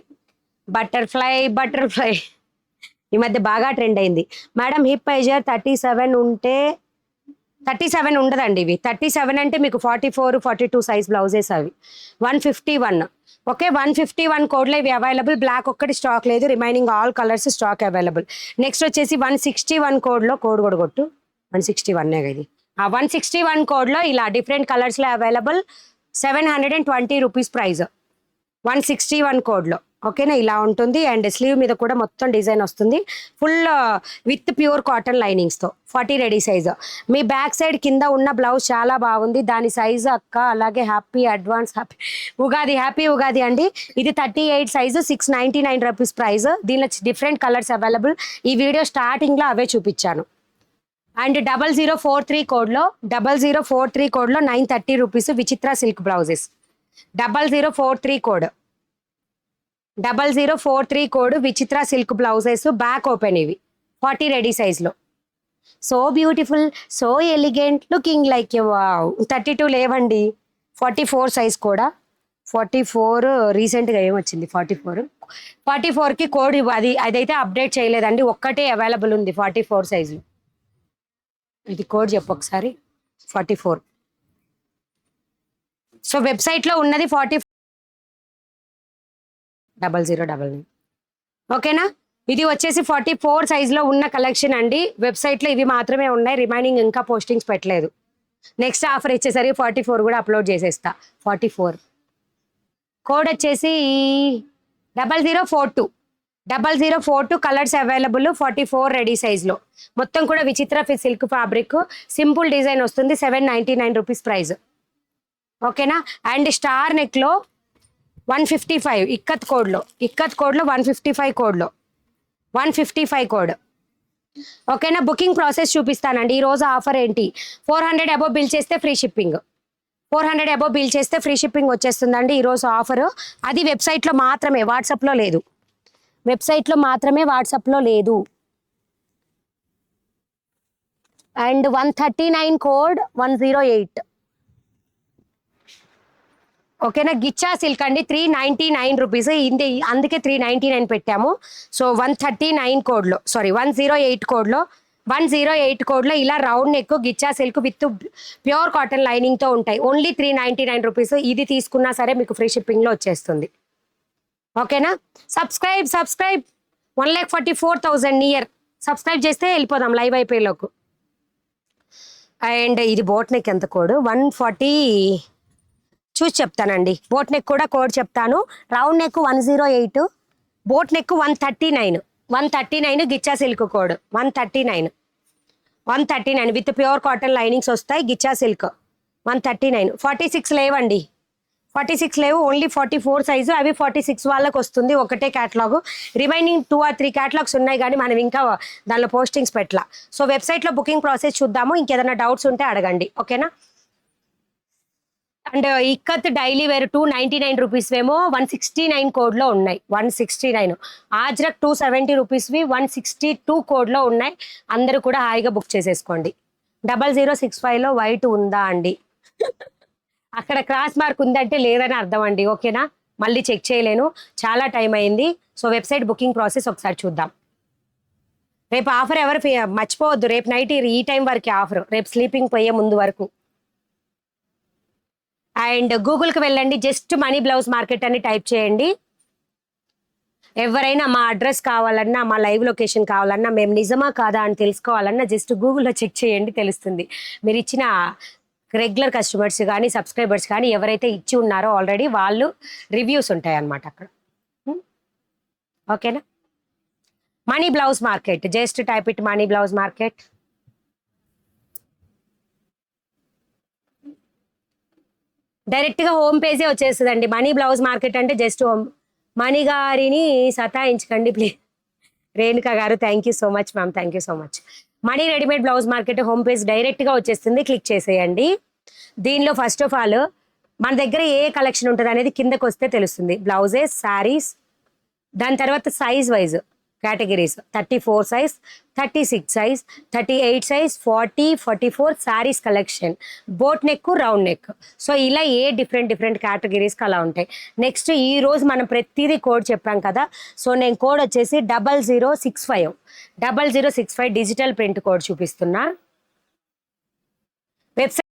ఈ మధ్య బాగా ట్రెండ్ అయింది. మేడం హిప్ మెజర్ 37 ఉంటే 37 ఉండదండి. ఇవి 37 అంటే మీకు 44, 42 సైజ్ బ్లౌజెస్ అవి. 151. ఓకే, 151 కోడ్లో ఇవి అవైలబుల్. బ్లాక్ ఒక్కటి స్టాక్ లేదు, remaining all colours stock available. Next వచ్చేసి 161 కోడ్లో కోడ్ కూడా కొట్టు. 161 ఇది. 161 కోడ్లో ఇలా డిఫరెంట్ కలర్స్లో అవైలబుల్. 720 రూపీస్ ప్రైస్ 161 కోడ్లో. ఓకేనా? ఇలా ఉంటుంది. అండ్ స్లీవ్ మీద కూడా మొత్తం డిజైన్ వస్తుంది, ఫుల్ విత్ ప్యూర్ కాటన్ లైనింగ్స్తో. 40 రెడీ సైజు. మీ బ్యాక్ సైడ్ కింద ఉన్న బ్లౌజ్ చాలా బాగుంది, దాని సైజు అక్క. అలాగే హ్యాపీ ఉగాది అండి. ఇది 38 సైజు, 699 రూపీస్ ప్రైస్. దీనిలో డిఫరెంట్ కలర్స్ అవైలబుల్. ఈ వీడియో స్టార్టింగ్లో అవే చూపించాను. అండ్ 0043 కోడ్లో 930 రూపీస్ విచిత్ర సిల్క్ బ్లౌజెస్. 0043 కోడ్ విచిత్ర సిల్క్ బ్లౌజెస్. బ్యాక్ ఓపెన్ ఇవి 40 రెడీ సైజ్లో. So beautiful, so elegant, looking like a wow. 32 లేవండి, 44 సైజ్ కూడా. 44 రీసెంట్గా ఏమొచ్చింది? 44కి కోడ్ అదైతే అప్డేట్ చేయలేదండి, ఒక్కటే అవైలబుల్ ఉంది 44 సైజులో. ఇది కోడ్ చెప్పు ఒకసారి. 44. సో వెబ్సైట్లో ఉన్నది 400099. ఓకేనా? ఇది వచ్చేసి 44 సైజులో ఉన్న కలెక్షన్ అండి. వెబ్సైట్లో ఇవి మాత్రమే ఉన్నాయి, రిమైనింగ్ ఇంకా పోస్టింగ్స్ పెట్టలేదు. నెక్స్ట్ ఆఫర్ ఇచ్చేసరికి 44 కూడా అప్లోడ్ చేసేస్తా. 44 కోడ్ వచ్చేసి 0042 కలర్స్ అవైలబుల్. 44 రెడీ సైజ్లో. మొత్తం కూడా విచిత్ర సిల్క్ ఫ్యాబ్రిక్, సింపుల్ డిజైన్ వస్తుంది. 799 రూపీస్ ప్రైస్. ఓకేనా? అండ్ స్టార్ నెక్లో 155 ఇక్కత్ కోడ్లో 155 కోడ్. ఓకేనా? బుకింగ్ ప్రాసెస్ చూపిస్తానండి. ఈరోజు ఆఫర్ ఏంటి? 400 అబోవ్ బిల్ చేస్తే ఫ్రీ షిప్పింగ్. 400 అబోవ్ బిల్ చేస్తే ఫ్రీ షిప్పింగ్ వచ్చేస్తుందండి ఈరోజు ఆఫర్. అది వెబ్సైట్లో మాత్రమే, వాట్సాప్లో లేదు. వాట్సాప్లో లేదు. And 139 code 108. ఓకేనా? గిచ్చా సిల్క్ అండి 399 రూపీస్. అందుకే 399 పెట్టాము. సో 108 కోడ్లో ఇలా round neck ghicha silk with pure cotton లైనింగ్తో ఉంటాయి. Only 399 rupees. ఇది తీసుకున్నా సరే మీకు ఫ్రీ షిప్పింగ్లో వచ్చేస్తుంది. ఓకేనా? Subscribe 1,44,000 near. సబ్స్క్రైబ్ చేస్తే వెళ్ళిపోదాం లైవ్ అయిపోయేలోకు. అండ్ ఇది బోట్ నెక్ ఎంత కోడ్? 140 చూసి చెప్తానండి. బోట్ నెక్ కూడా కోడ్ చెప్తాను. Round neck 108, boat neck 139 గిచ్చా silk code 139. 139 with pure cotton linings వస్తాయి, గిచ్చా సిల్క్. 139. 46 లేవండి, 46 లేవు, ఓన్లీ 44 సైజు. అవి 46 వాళ్ళకి వస్తుంది ఒకటే క్యాటలాగ్. రిమైనింగ్ 2 or 3 క్యాటలాగ్స్ ఉన్నాయి కానీ మనం ఇంకా దానిలో పోస్టింగ్స్ పెట్టలా. సో వెబ్సైట్లో బుకింగ్ ప్రాసెస్ చూద్దాము. ఇంకేదైనా డౌట్స్ ఉంటే అడగండి, ఓకేనా. And ikat daily wear 299 rupees ఏమో 169 కోడ్లో ఉన్నాయి, 169. ఆజ్రక్ 270 రూపీస్వి 162 కోడ్లో ఉన్నాయి. అందరూ కూడా హాయిగా బుక్ చేసేసుకోండి. 0065లో వైట్ ఉందా అండి? అక్కడ క్రాస్ మార్క్ ఉందంటే లేదని అర్థం అండి, ఓకేనా. మళ్ళీ చెక్ చేయలేను, చాలా టైం అయింది. సో వెబ్సైట్ బుకింగ్ ప్రాసెస్ ఒకసారి చూద్దాం. రేపు ఆఫర్ ఎవరు మర్చిపోవద్దు, రేపు నైట్ ఈ టైం వరకు ఆఫర్, రేపు స్లీపింగ్ పోయే ముందు వరకు. అండ్ గూగుల్కి వెళ్ళండి, జస్ట్ మనీ బ్లౌజ్ మార్కెట్ అని టైప్ చేయండి. ఎవరైనా మా అడ్రస్ కావాలన్నా, మా లైవ్ లొకేషన్ కావాలన్నా, మేము నిజమా కాదా అని తెలుసుకోవాలన్నా జస్ట్ గూగుల్లో చెక్ చేయండి, తెలుస్తుంది. మీరు ఇచ్చిన రెగ్యులర్ కస్టమర్స్ కానీ సబ్స్క్రైబర్స్ కానీ ఎవరైతే ఇచ్చి ఉన్నారో ఆల్రెడీ వాళ్ళు రివ్యూస్ ఉంటాయి అన్నమాట అక్కడ, ఓకేనా. Money blouse market, just type it money blouse market. డైరెక్ట్గా హోమ్ పేజే వచ్చేస్తుందండి. మనీ బ్లౌజ్ మార్కెట్ అంటే జస్ట్ హోమ్. మణి గారిని సతాయించకండి ప్లీజ్. రేణుక గారు thank you so much ma'am, thank you so much. Money readymade blouse market home page డైరెక్ట్గా వచ్చేస్తుంది, click చేసేయండి. దీనిలో first of all మన దగ్గర ఏ కలెక్షన్ ఉంటుంది అనేది కిందకు వస్తే తెలుస్తుంది. బ్లౌజెస్, శారీస్, దాని తర్వాత size wise categories 34 size, 36 size, 38 size, 40, 44 saris collection, boat neck, round neck. So ఇలా ఏ డిఫరెంట్ కేటగిరీస్కి అలా ఉంటాయి. నెక్స్ట్ ఈ రోజు మనం ప్రతిదీ కోడ్ చెప్పాం కదా, సో నేను కోడ్ వచ్చేసి 0065 డిజిటల్ ప్రింట్ కోడ్ చూపిస్తున్నా. వెబ్సైట్